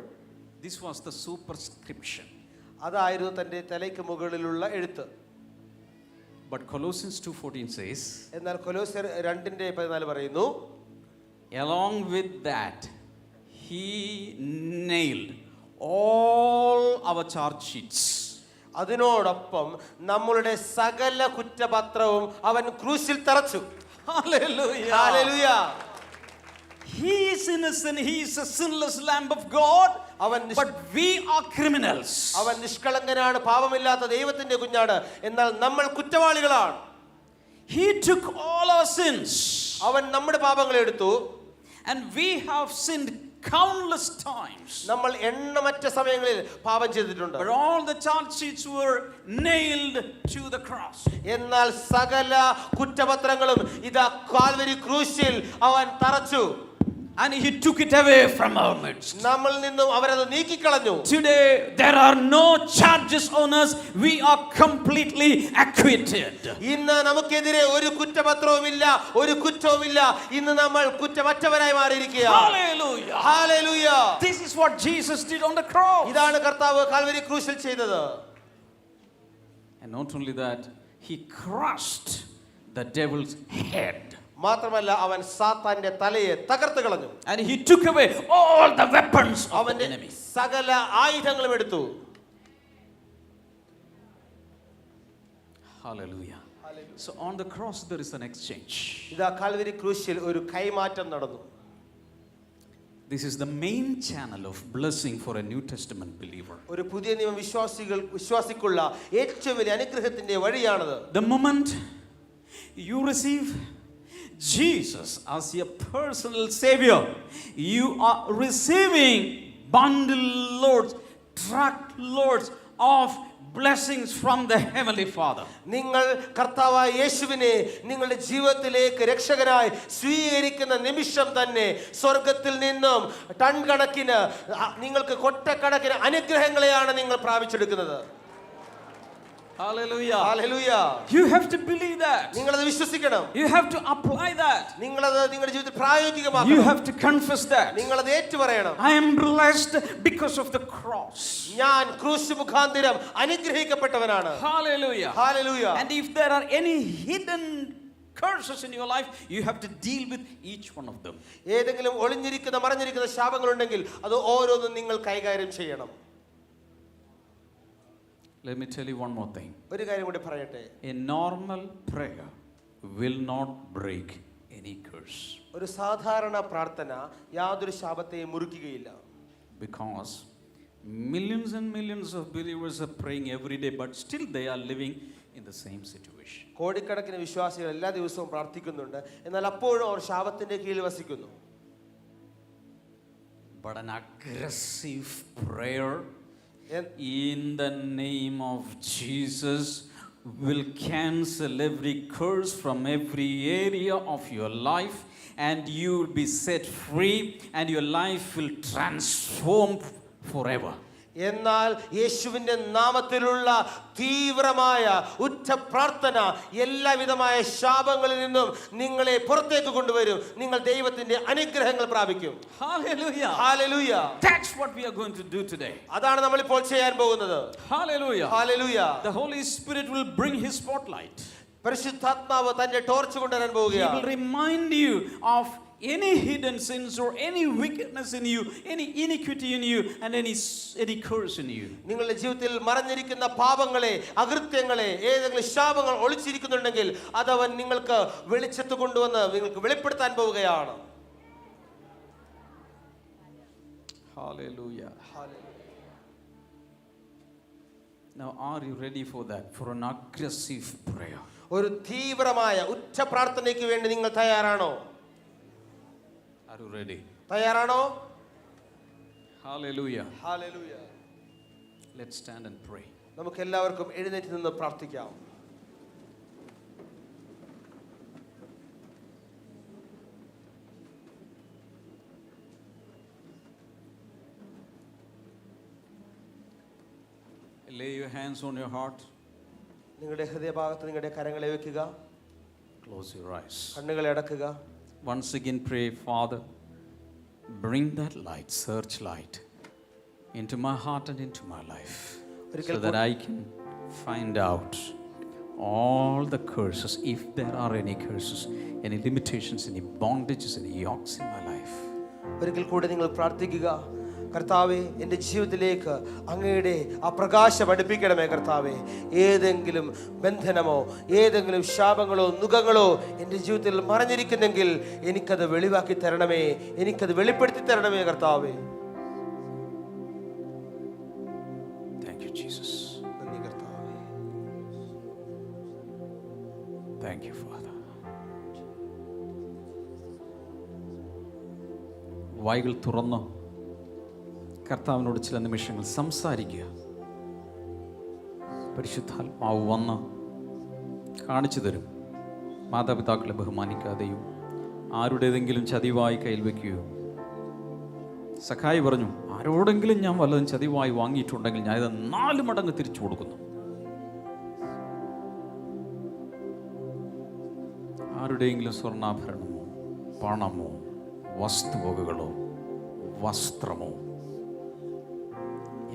this was the superscription. അതായിരുന്നു തന്റെ തലയ്ക്ക് മുകളിലുള്ള എഴുത്ത്. But Colossians 2:14 says, എന്നാൽ കൊലോസ്യർ 2:14 പറയുന്നു, along with that he nailed all our charge sheets. അതിനോടൊപ്പം നമ്മളുടെ സകല കുറ്റപത്രവും അവൻ ക്രൂശിൽ തറച്ചു. Hallelujah. Hallelujah. He is innocent, he is a sinless lamb of God, but we are criminals. അവൻ നിഷ്കളങ്കനാണ്, പാപമില്ലാത്ത ദൈവത്തിന്റെ കുഞ്ഞാണ്. എന്നാൽ നമ്മൾ കുറ്റവാളികളാണ്. He took all our sins. അവൻ നമ്മുടെ പാപങ്ങളെ എടുത്തു. And we have sinned countless times. നമ്മൾ എണ്ണമറ്റ സമയങ്ങളിൽ പാപം ചെയ്തിട്ടുണ്ട്. But all the charge sheets were nailed to the cross. എന്നാൽ സകല കുറ്റപത്രങ്ങളും ഇതാ കാൽവരി ക്രൂശിൽ അവൻ തറച്ചു. And he took it away from our midst. നമ്മളിൽ നിന്നും അവരത് നീക്കിക്കളഞ്ഞു. Today there are no charges on us. We are completely acquitted. ഇന്ന് നമുക്കെതിരെ ഒരു കുറ്റപത്രവുമില്ല, ഒരു കുറ്റവുമില്ല. ഇന്ന് നമ്മൾ കുറ്റമറ്റവരായി മാറിയിരിക്കുകയാണ്. Hallelujah. Hallelujah. This is what Jesus did on the cross. ഇതാണ് കർത്താവ് കാൽവരി ക്രൂശിൽ ചെയ്തത്. And not only that, he crushed the devil's head. മാത്രമല്ല അവൻ സാത്താന്റെ തലയെ തകർത്ത് കളഞ്ഞു. And he took away all the weapons of the enemy. സകല ആയുധങ്ങളും എടുത്തു. Hallelujah. So on the cross there is an exchange. ഇതാ കാൽവരി ക്രൂശിൽ ഒരു കൈമാറ്റം നടന്നു. This is the main channel of blessing for a New Testament believer. ഒരു പുതിയ നിയമ വിശ്വാസിക്കുള്ള ഏറ്റവും വലിയ അനുഗ്രഹത്തിന്റെ വഴിയാണത്. The moment you receive Jesus as your personal savior, you are receiving bundle loads, truck loads of blessings from the Heavenly Father. നിങ്ങൾ കർത്താവായ യേശുവിനെ നിങ്ങളുടെ ജീവിതത്തിലേക്ക് രക്ഷകനായി സ്വീകരിക്കുന്ന നിമിഷം തന്നെ സ്വർഗ്ഗത്തിൽ നിന്നും ടൺ കണക്കിന് നിങ്ങൾക്ക് കൊട്ടക്കണക്കിന് അനുഗ്രഹങ്ങളെയാണ് നിങ്ങൾ പ്രാപിച്ചെടുക്കുന്നത്. Hallelujah. Hallelujah. You have to believe that. നിങ്ങളത് വിശ്വസിക്കണം. You have to apply that. നിങ്ങളത് നിങ്ങളുടെ ജീവിതത്തിൽ You പ്രായോഗികമാക്കണം. have to confess that. നിങ്ങളത് ഏറ്റുപറയണം. I am blessed because of the cross. ഞാൻ ക്രൂശ് മുഖാന്തരം അനുഗ്രഹിക്കപ്പെട്ടവനാണ്. Hallelujah. Hallelujah. And if there are any hidden curses in your life, you have to deal with each one of them. ഏതെങ്കിലും ഒളിഞ്ഞിരിക്കുന്ന മറഞ്ഞിരിക്കുന്ന ശാപങ്ങളുണ്ടെങ്കിൽ അത് ഓരോന്നും നിങ്ങൾ കൈകാര്യം ചെയ്യണം. Let me tell you one more thing. ഒരു കാര്യം കൂടി പറയട്ടെ. A normal prayer will not break any curse. ഒരു സാധാരണ പ്രാർത്ഥന യാതൊരു ശാപത്തെയും മുറിക്കുകയില്ല. Because millions and millions of believers are praying every day, but still they are living in the same situation. കോടിക്കണക്കിന് വിശ്വാസികൾ എല്ലാ ദിവസവും പ്രാർത്ഥിക്കുന്നുണ്ട്, എന്നാൽ അപ്പോഴും അവർ ശാപത്തിന്റെ കീഴിൽ വസിക്കുന്നു. But an aggressive prayer N- in the name of Jesus will cancel every curse from every area of your life, and you will be set free, and your life will transform forever. എന്നാൽ യേശുവിന്റെ നാമത്തിലുള്ള തീവ്രമായ ഉറ്റ പ്രാർത്ഥന എല്ലാവിധമായ ശാപങ്ങളിൽ നിന്നും നിങ്ങളെ പുറത്തേക്ക് കൊണ്ടുവരും. നിങ്ങൾ ദൈവത്തിന്റെ അനുഗ്രഹങ്ങൾ പ്രാപിക്കും. Hallelujah. Hallelujah. That's what we are going to do today. അതാണ് നമ്മൾ ഇപ്പോൾ ചെയ്യാൻ പോകുന്നത്. Hallelujah. Hallelujah. The Holy Spirit will bring His spotlight. പരിശുദ്ധാത്മാവ് തന്റെ ടോർച്ച് കൊണ്ടുവരാൻ He will പോവുകയാണ്. remind you of any hidden sins or any wickedness in you, any iniquity in you, and any curse in you. നിങ്ങളുടെ ജീവിതത്തിൽ മറഞ്ഞിരിക്കുന്ന പാപങ്ങളെ, അകൃത്യങ്ങളെ, ഏതെങ്കിലും ശാപങ്ങൾ ഒളിച്ചിരിക്കുന്നുണ്ടെങ്കിൽ അതവൻ നിങ്ങൾക്ക് വെളിച്ചത്ത് കൊണ്ടുവന്ന് നിങ്ങൾക്ക് വെളിപ്പെടുത്താൻ പോവുകയാണ്. Hallelujah. Now, are you ready for that? For an aggressive prayer? ഒരു തീവ്രമായ ഉച്ച പ്രാർത്ഥനയ്ക്ക് വേണ്ടി നിങ്ങൾ തയ്യാറാണോ? Are you ready? തയ്യാറാണോ? Hallelujah. Hallelujah. Let's stand and pray. നമുക്ക് എല്ലാവർക്കും എഴുന്നേറ്റ് നിന്ന് പ്രാർത്ഥിക്കാം. Lay your hands on your heart. നിങ്ങളുടെ ഹൃദയഭാഗത്ത് നിങ്ങളുടെ കരങ്ങളെ വെക്കുക. Close your eyes. കണ്ണുകളെ അടക്കുക. Once again pray, Father, bring that light, search light, into my heart and into my life, so that I can find out all the curses, if there are any curses, any limitations, any bondages, any yokes in my life. ഒരിക്കൽ കൂടെ നിങ്ങൾ പ്രാർത്ഥിക്കുക. കർത്താവേ, എൻ്റെ ജീവിതത്തിലേക്ക് അങ്ങയുടെ ആ പ്രകാശം അടുപ്പിക്കണമേ. കർത്താവേ, ഏതെങ്കിലും ബന്ധനമോ ഏതെങ്കിലും ശാപങ്ങളോ നുകങ്ങളോ എൻ്റെ ജീവിതത്തിൽ മറഞ്ഞിരിക്കുന്നെങ്കിൽ എനിക്കത് വെളിവാക്കി തരണമേ, എനിക്കത് വെളിപ്പെടുത്തി തരണമേ കർത്താവേ. Thank you, Jesus. നന്ദി കർത്താവേ. Thank you, Father. വായ്കൾ തുറന്ന് കർത്താവിനോട് ചില നിമിഷങ്ങൾ സംസാരിക്കുക. പരിശുദ്ധാത്മാവ് വന്ന് കാണിച്ചു തരും. മാതാപിതാക്കളെ ബഹുമാനിക്കാതെയും ആരുടേതെങ്കിലും ചതിവായി കയ്യിൽ വയ്ക്കുകയോ. സഖായി പറഞ്ഞു, ആരോടെങ്കിലും ഞാൻ വല്ലതും ചതിവായി വാങ്ങിയിട്ടുണ്ടെങ്കിൽ ഞാൻ ഇത് 4 മടങ്ങ് തിരിച്ചു കൊടുക്കുന്നു. ആരുടെയെങ്കിലും സ്വർണ്ണാഭരണമോ പണമോ വസ്തുവകകളോ വസ്ത്രമോ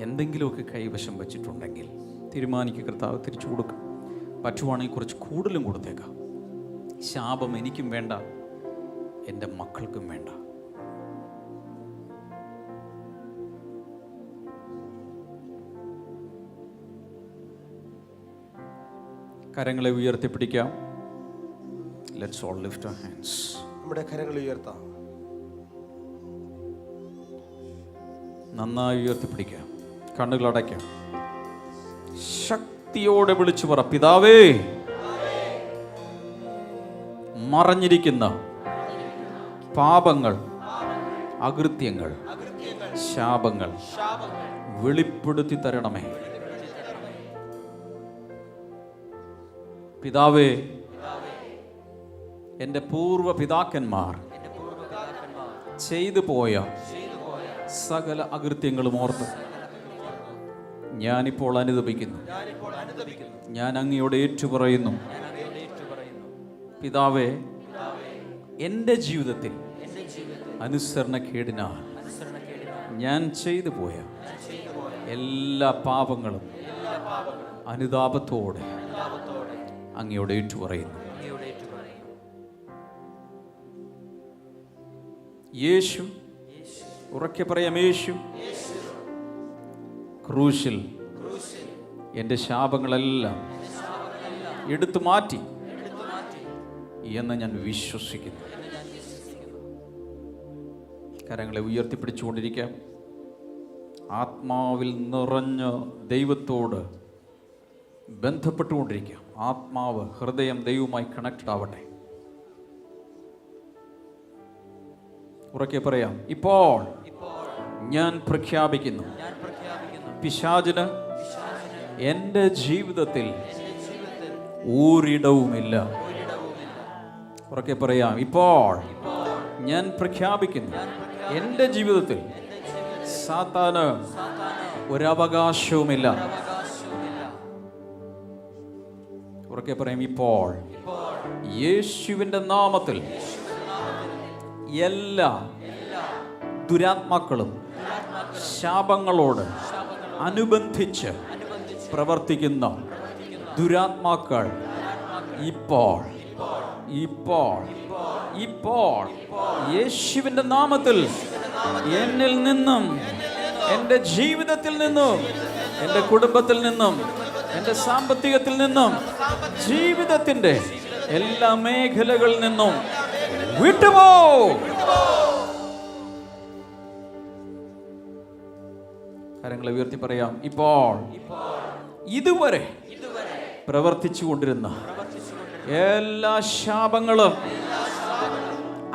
എന്തെങ്കിലുമൊക്കെ കൈവശം വച്ചിട്ടുണ്ടെങ്കിൽ തീരുമാനിക്കുക, കർത്താവ് തിരിച്ചു കൊടുക്കും. പറ്റുവാണെങ്കിൽ കുറച്ച് കൂടുതലും കൊടുത്തേക്കാം. ശാപം എനിക്കും വേണ്ട, എൻ്റെ മക്കൾക്കും വേണ്ട. കരങ്ങളെ ഉയർത്തിപ്പിടിക്കാം. Let's all lift our hands. നമ്മുടെ കരങ്ങൾ ഉയർത്താം. നന്നായി ഉയർത്തിപ്പിടിക്കാം. കണ്ണുകളടയ്ക്കാം. ശക്തിയോടെ വിളിച്ചു പറ, പിതാവേ, മറഞ്ഞിരിക്കുന്ന പാപങ്ങൾ, അകൃത്യങ്ങൾ, ശാപങ്ങൾ വെളിപ്പെടുത്തി തരണമേ. പിതാവേ, എൻ്റെ പൂർവ്വ പിതാക്കന്മാർ ചെയ്തു പോയ സകല അകൃത്യങ്ങളും ഓർത്ത് ഞാനിപ്പോൾ അനുതപിക്കുന്നു. ഞാൻ അങ്ങയോട് ഏറ്റുപറയുന്നു. പിതാവേ, എൻ്റെ ജീവിതത്തിൽ അനുസരണക്കേടിനാൽ ഞാൻ ചെയ്തു പോയ എല്ലാ പാപങ്ങളും അനുതാപത്തോടെ അങ്ങയോട് ഏറ്റുപറയുന്നു. യേശു, ഉറക്കെ പറയാം, യേശു ക്രൂശിൽ എൻ്റെ ശാപങ്ങളെല്ലാം എടുത്തു മാറ്റി എന്ന് ഞാൻ വിശ്വസിക്കുന്നു. കരങ്ങളെ ഉയർത്തിപ്പിടിച്ചുകൊണ്ടിരിക്കാം. ആത്മാവിൽ നിറഞ്ഞ ദൈവത്തോട് ബന്ധപ്പെട്ടുകൊണ്ടിരിക്കാം. ആത്മാവ്, ഹൃദയം ദൈവവുമായി കണക്റ്റഡ് ആവട്ടെ. ഉറക്കെ പറയാം, ഇപ്പോൾ ഞാൻ പ്രഖ്യാപിക്കുന്നു, പിശാചിന് എൻ്റെ ജീവിതത്തിൽ ഒരിടവുമില്ല. ഉറക്കെ പറയാം, ഇപ്പോൾ ഞാൻ പ്രഖ്യാപിക്കുന്നു, എൻ്റെ ജീവിതത്തിൽ സാത്താന് ഒരവകാശവുമില്ല. ഉറക്കെ പറയാം, ഇപ്പോൾ യേശുവിൻ്റെ നാമത്തിൽ എല്ലാ ദുരാത്മാക്കളും ശാപങ്ങളോട് അനുബന്ധിച്ച് പ്രവർത്തിക്കുന്ന ദുരാത്മാക്കൾ ഇപ്പോൾ ഇപ്പോൾ ഇപ്പോൾ യേശുവിൻ്റെ നാമത്തിൽ എന്നിൽ നിന്നും, എൻ്റെ ജീവിതത്തിൽ നിന്നും, എൻ്റെ കുടുംബത്തിൽ നിന്നും, എൻ്റെ സാമ്പത്തികത്തിൽ നിന്നും, ജീവിതത്തിൻ്റെ എല്ലാ മേഖലകളിൽ നിന്നും വിട്ടുപോ. കരങ്ങളെ ഉയർത്തി പറയാം, ഇപ്പോൾ ഇതുവരെ പ്രവർത്തിച്ചു കൊണ്ടിരുന്ന എല്ലാ ശാപങ്ങളും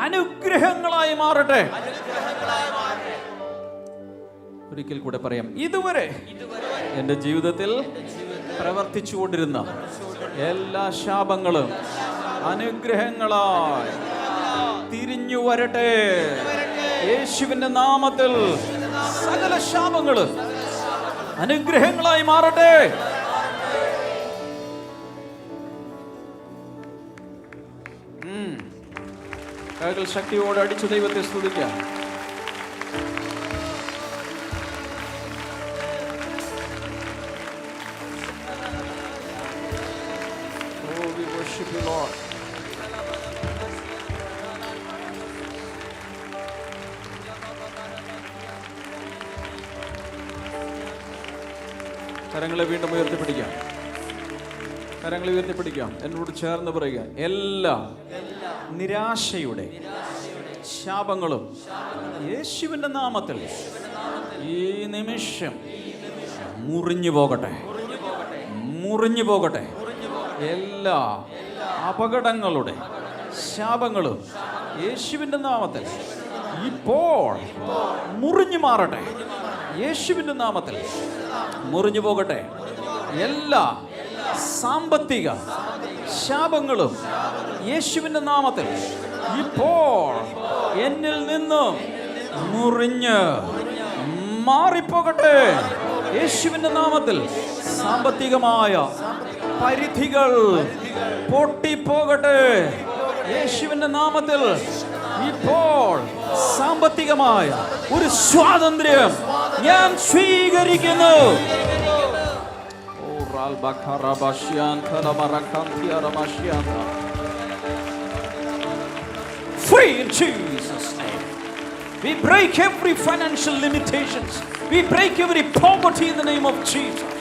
അനുഗ്രഹങ്ങളായി മാറട്ടെ. ഒരിക്കൽ കൂടെ പറയാം, ഇതുവരെ എൻ്റെ ജീവിതത്തിൽ പ്രവർത്തിച്ചു കൊണ്ടിരുന്ന എല്ലാ ശാപങ്ങളും അനുഗ്രഹങ്ങളായി തിരിഞ്ഞു വരട്ടെ. യേശുവിന്റെ നാമത്തിൽ സകല ശാപങ്ങളും അനുഗ്രഹങ്ങളായി മാറട്ടെ. കൈകൾ ശക്തിയോടെ അടിച്ചു ദൈവത്തെ സ്തുതിക്കാം. Oh, we worship you, Lord. കരങ്ങളെ വീണ്ടും ഉയർത്തിപ്പിടിക്കാം. കരങ്ങളെ ഉയർത്തിപ്പിടിക്കാം. എന്നോട് ചേർന്ന് പറയുക, എല്ലാ നിരാശയുടെ ശാപങ്ങളും യേശുവിൻ്റെ നാമത്തിൽ ഈ നിമിഷം മുറിഞ്ഞു പോകട്ടെ, മുറിഞ്ഞു പോകട്ടെ. എല്ലാ അപകടങ്ങളുടെ ശാപങ്ങളും യേശുവിൻ്റെ നാമത്തിൽ ഇപ്പോൾ മുറിഞ്ഞു മാറട്ടെ. യേശുവിൻ്റെ നാമത്തിൽ മുറിഞ്ഞു പോകട്ടെ. എല്ലാ സാമ്പത്തിക ശാപങ്ങളും യേശുവിൻ്റെ നാമത്തിൽ ഇപ്പോൾ എന്നിൽ നിന്നും മുറിഞ്ഞ് മാറിപ്പോകട്ടെ. യേശുവിൻ്റെ നാമത്തിൽ സാമ്പത്തികമായ പരിധികൾ പൊട്ടിപ്പോകട്ടെ. യേശുവിൻ്റെ നാമത്തിൽ ഇപ്പോൾ സാമ്പത്തികമായ ഒരു സ്വാതന്ത്ര്യം ഞാൻ സ്വീകരിക്കുന്നു. Free in Jesus' name. We break every financial limitations. We break every poverty in the name of Jesus.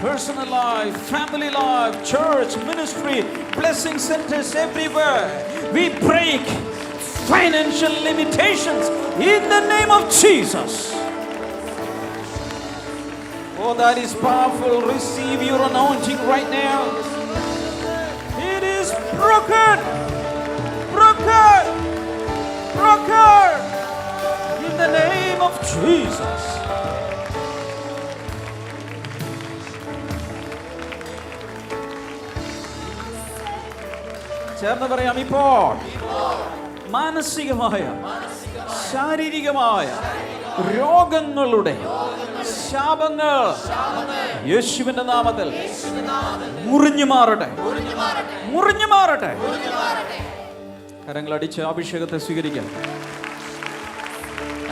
Personal life, family life, church, ministry, blessing centers everywhere. We break financial limitations in the name of Jesus. Oh, that is powerful. Receive your anointing right now. It is broken, broken, broken in the name of Jesus. ചേർന്ന് പറയാം, ഇപ്പോൾ മാനസികമായ ശാരീരികമായ രോഗങ്ങളുടെ ശാപങ്ങൾ യേശുവിന്റെ നാമത്തിൽ മുറിഞ്ഞു മാറട്ടെ, മുറിഞ്ഞു മാറട്ടെ. കരങ്ങളടിച്ച് അഭിഷേകത്തെ സ്വീകരിക്കാം.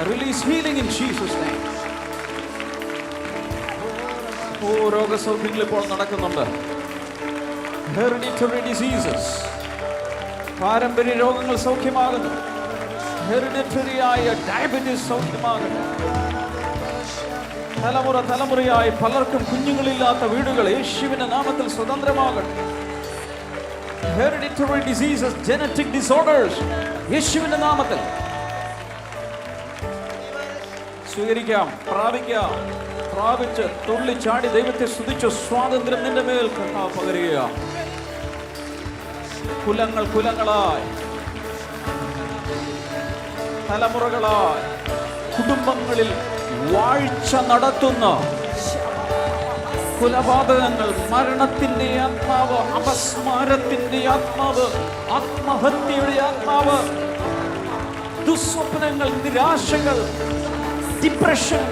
Release healing in Jesus' name. രോഗസൗഖ്യങ്ങൾ ഇപ്പോൾ നടക്കുന്നുണ്ട്. Hereditary diseases, പാരമ്പര്യ രോഗങ്ങൾ സൗഖ്യമാകുന്നു. ഹെറിഡിറ്ററി ആയ ഡയബറ്റീസ് സൗഖ്യമാകുന്നു. തലമുറയായി പലർക്കും കുഞ്ഞുങ്ങളില്ലാത്ത വീടുകൾ യേശുവിന്റെ നാമത്തിൽ സ്വതന്ത്രമാകട്ടെ. Hereditary diseases, genetic disorders, യേശുവിന്റെ നാമത്തിൽ സ്വീകരിക്കാം, പ്രാപിക്കാം. പ്രാപിച്ച് തുള്ളിച്ചാടി ദൈവത്തെ സ്തുതിച്ചു. സ്വാതന്ത്ര്യം നിന്റെ മേൽ പകരുക. കുലങ്ങളായി, തലമുറകളായി, കുടുംബങ്ങളിൽ വാഴ്ച നടത്തുന്ന കൊലപാതകങ്ങൾ, മരണത്തിന്റെ ആത്മാവ്, അപസ്മാരത്തിന്റെ ആത്മാവ്, ആത്മഹത്യയുടെ ആത്മാവ്, ദുസ്വപ്നങ്ങൾ, നിരാശകൾ, depression.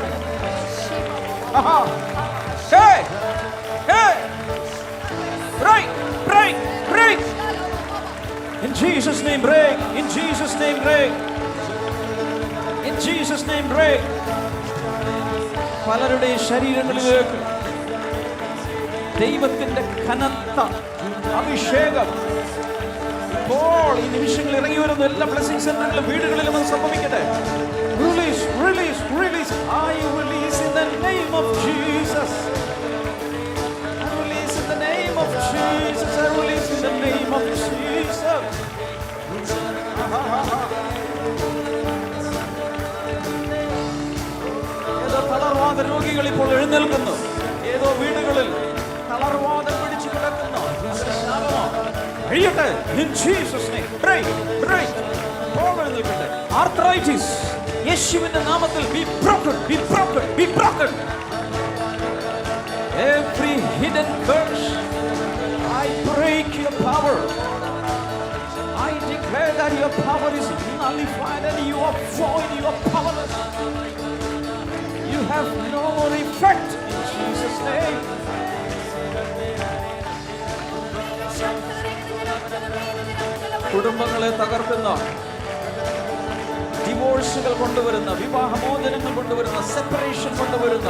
Break. In Jesus' name, break. In Jesus' name, break. In Jesus' name, break. പലരുടെ ശരീരങ്ങളിലേക്ക് ദൈവത്തിന്റെ കനത്ത അഭിഷേകം ഇപ്പോൾ ഈ നിമിഷങ്ങളിൽ ഇറങ്ങി വരുന്ന എല്ലാ ബ്ലെസ്സിംഗ്സ് നിങ്ങളുടെ വീടുകളിലും അത് സംഭവിക്കട്ടെ. Release. I release in the name of Jesus. I release in the name of Jesus. I release in the name of Jesus. ഏതോ തളർവാദ രോഗികൾ ഇപ്പോൾ എഴുന്നേൽക്കുന്നു. ഏതോ വീടുകളിൽ തളർവാദം പിടിച്ചു കിടക്കുന്നു. കഴിയട്ടെ. In Jesus' name. Break. Arthritis, യേശുവിന്റെ നാമത്തിൽ be broken. Every hidden curse, I break your power. I declare that your power is nullified and you are void, you are powerless. You have no more effect in Jesus' name. കുടുംബങ്ങളെ തകർക്കുന്ന, ഡിവോഴ്സുകൾ കൊണ്ടുവരുന്ന, വിവാഹമോചനങ്ങൾ കൊണ്ടുവരുന്ന, separation കൊണ്ടുവരുന്ന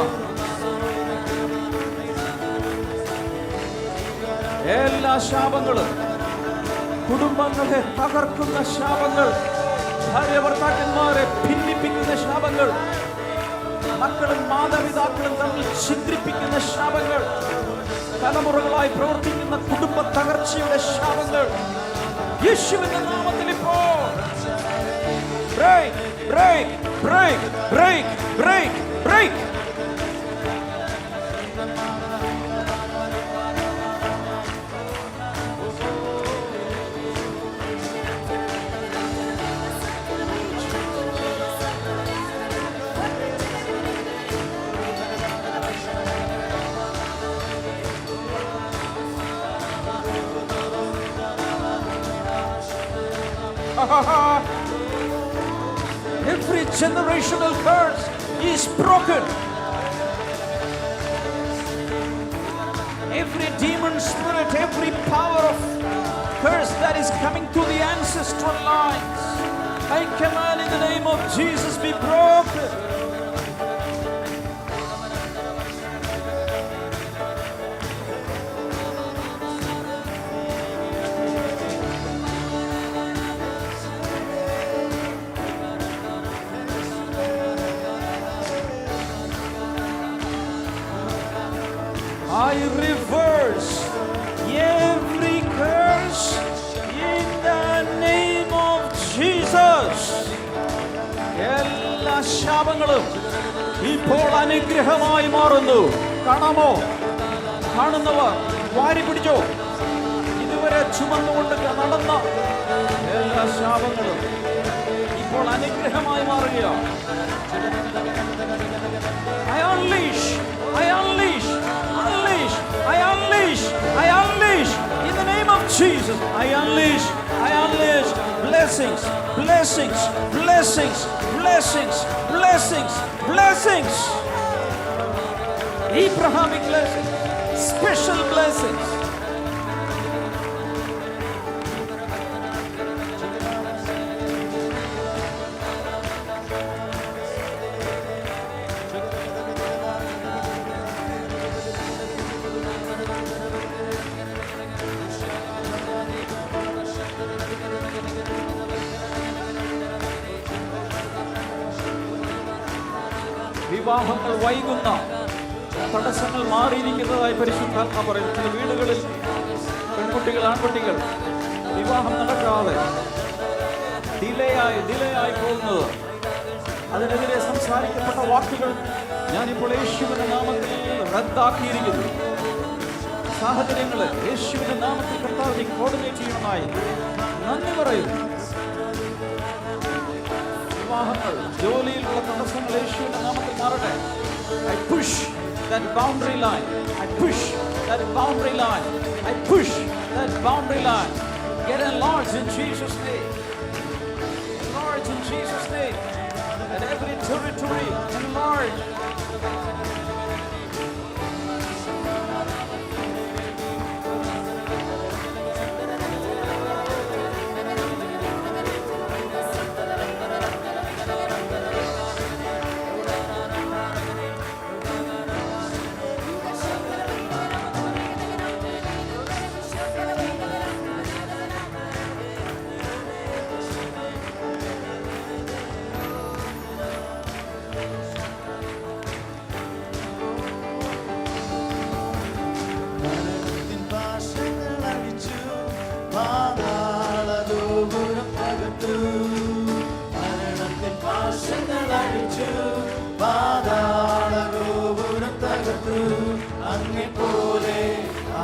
എല്ലാ ശാപങ്ങളും, കുടുംബങ്ങളെ തകർക്കുന്ന ശാപങ്ങൾ, ഭാര്യ ഭർത്താക്കന്മാരെ ഭിന്നിപ്പിക്കുന്ന ശാപങ്ങൾ, മക്കളും മാതാപിതാക്കളും തമ്മിൽ ഛിദ്രിപ്പിക്കുന്ന ശാപങ്ങൾ, തലമുറകളായി പ്രവർത്തിക്കുന്ന കുടുംബ തകർച്ചയുടെ ശാപങ്ങൾ യേശുവിന്റെ നാമത്തിൽ ഇപ്പോൾ break. Every generational curse is broken. Every demon spirit, every power of curse that is coming to the ancestral lines, I command in the name of Jesus be broken. I reverse every curse in the name of Jesus. എല്ലാ ശാപങ്ങളും ഇപ്പോൾ അനുഗ്രഹമായി മാറുന്നു. കാണാമോ? കാണുന്നവർ വാരി പിടിച്ചോ. ഇതുവരെ ചുമന്നുകൊണ്ട് നടന്ന എല്ലാ ശാപങ്ങളും ഇപ്പോൾ അനുഗ്രഹമായി മാറുകയാണ്. I unleash in the name of Jesus. I unleash blessings. Abrahamic blessings, special blessings. വിവാഹങ്ങൾ വൈകുന്ന തടസ്സങ്ങൾ മാറിയിരിക്കുന്നതായി പരിശുദ്ധാത്മ പറയുന്നു. ചില വീടുകളിൽ പെൺകുട്ടികൾ, ആൺകുട്ടികൾ വിവാഹം നടക്കാതെ ഡിലേ ആയി പോകുന്നത്, അതിനെതിരെ സംസാരിക്കപ്പെട്ട വാക്കുകൾ ഞാനിപ്പോൾ യേശുവിന്റെ നാമത്തിൽ റദ്ദാക്കിയിരിക്കുന്നു. സാഹചര്യങ്ങളെ യേശുവിന്റെ നാമത്തിൽ കർത്താവിനെ കോർഡിനേറ്റ് ചെയ്യണമായി നന്ദി പറയുന്നു. വിവാഹങ്ങൾ, ജോലിയിലുള്ള തടസ്സങ്ങൾ യേശുവിന്റെ നാമത്തിൽ മാറട്ടെ. I push that boundary line. I push that boundary line. I push that boundary line. Get enlarged in Jesus' name. Enlarge in Jesus' name. And every territory enlarge. അങ്ങെപ്പോലെ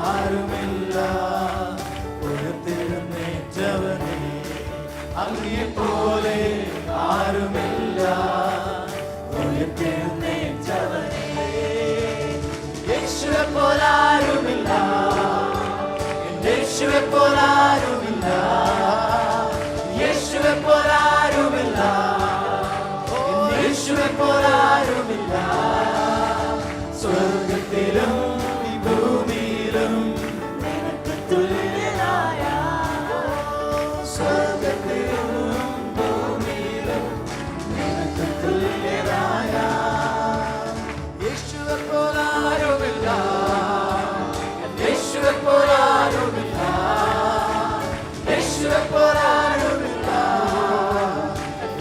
ആരുമില്ല ഉയർത്തെഴുന്നേറ്റവനേ, അങ്ങെപ്പോലെ ആരുമില്ല ഉയർത്തെഴുന്നേറ്റവനേ. യേശുവെപ്പോലെ ആരുമില്ല, യേശുവെപ്പോലെ ആരുമില്ല, യേശുവെപ്പോലെ ആരുമില്ല, യേശുവെപ്പോലെ ആരുമില്ല. സ്വർഗത്തിലും ഭൂമിയിലും നിനക്ക് തുല്യനായ, സ്വർഗത്തിലും ഭൂമിയിലും നിനക്ക് തുല്യനായ. യേശുവെപ്പോലെ ആരുമില്ല, യേശുവെപ്പോലെ ആരുമില്ല, യേശുവെപ്പോലെ ആരുമില്ല,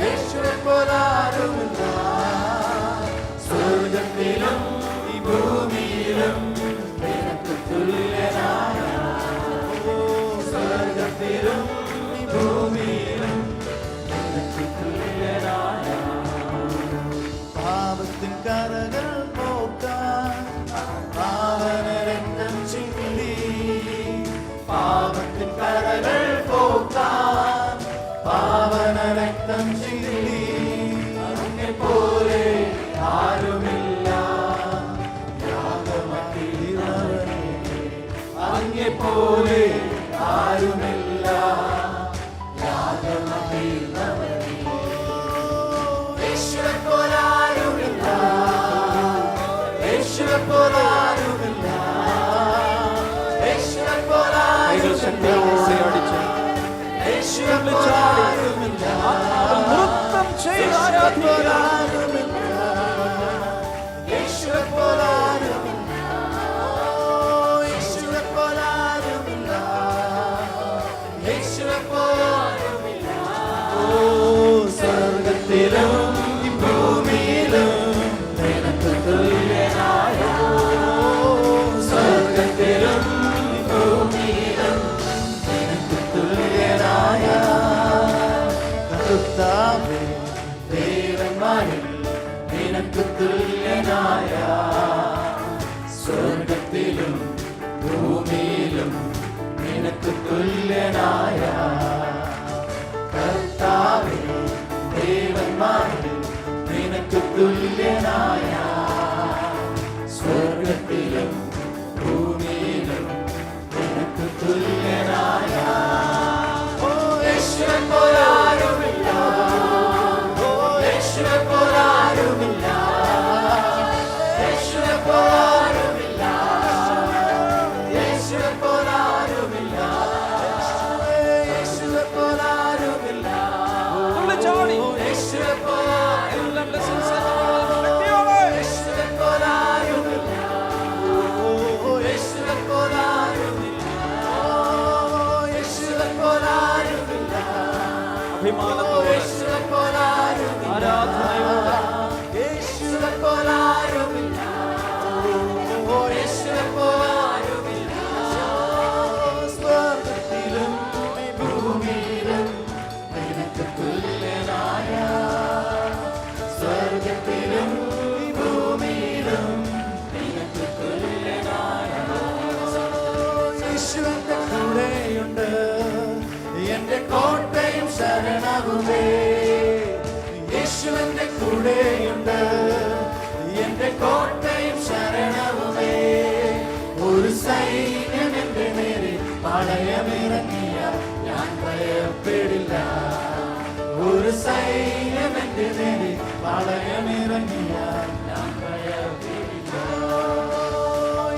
യേശുവെപ്പോലെ ആരുമില്ല. സ്വർഗത്തിലും ഭൂമിയിലും നിനക്ക് തുല്യനായ, സ്വർഗത്തിലും ഭൂമിയിലും നിനക്ക് തുല്യനായ. പാപത്തിൻ കരകൾ പോക്കാൻ പാവന രക്തം ചിന്തി, പാപത്തിൻ കരകൾ പോക്കാൻ പാവന രക്തം ചിന്തി. അങ്ങെപ്പോലെ ആരുമില്ല യാഗമതീർന്നവനേ, അങ്ങെപ്പോലെ ആരുമില്ല യാഗമതീർന്നവനേ. യേശുവെപ്പോലെ ആരുമില്ല, യേശുവെപ്പോലെ ആരുമില്ല, യേശുവെപ്പോലെ ആരുമില്ല, യേശുവെപ്പോലെ ആരുമില്ല, നൃത്തം ചെയ്ത് ആരാധിക്കുക. യേശുവെപ്പോലെ ആരുമില്ല, യേശുവെപ്പോലെ ആരുമില്ല, യേശുവെപ്പോലെ ആരുമില്ല. ഓ സ്വർഗത്തിലും ഭൂമിയിലും നിനക്ക് തുല്യനായ, സ്വർഗത്തിലും ഭൂമിയിലും നിനക്ക് തുല്യനായ. കർത്താവേ, ദേവന്മാരിൽ നിനക്ക് തുല്യനായ, സ്വർഗത്തിലും ഭൂമിയിലും നിനക്ക് തുല്യനായ. കർത്താവേ, ദേവന്മാരിൽ നിനക്ക് തുല്യനായ, സ്വർഗത്തിലും ഭൂമിയിലും നിനക്ക് തുല്യനായ. ഓ യേശുവെപ്പോലെ ആരുമില്ല, ഓ യേശുവെപ്പോലെ ആരുമില്ല, യേശുവെപ്പോലെ അഭിമാനത്തോടെ ആരാധനയോടെ യേശുവെ പോലാരുമില്ല. ഓ യേശുവെ പോലാരുമില്ല. സ്വർഗ്ഗത്തിലും ഭൂമിയിലും നിനക്ക് തുല്യനായ, സ്വർഗ്ഗത്തിലും ഭൂമിയിലും നിനക്ക് തുല്യനായ യേശുവിന്റെ കൂടെയുണ്ട് എന്റെ കോട്ടയും ശരണവുമേ. യേശുവിന്റെ കൂടെയുണ്ട് എന്റെ കോട്ടയും ശരണവുമേ. ഒരു സൈന്യം എന്റെ നേരെ പടയമിറങ്ങിയ ഞാൻ ഭയപ്പെടില്ല. ഒരു സൈന്യം എന്റെ നേരെ പടയമിറങ്ങിയ ഞാൻ ഭയപ്പെടില്ല.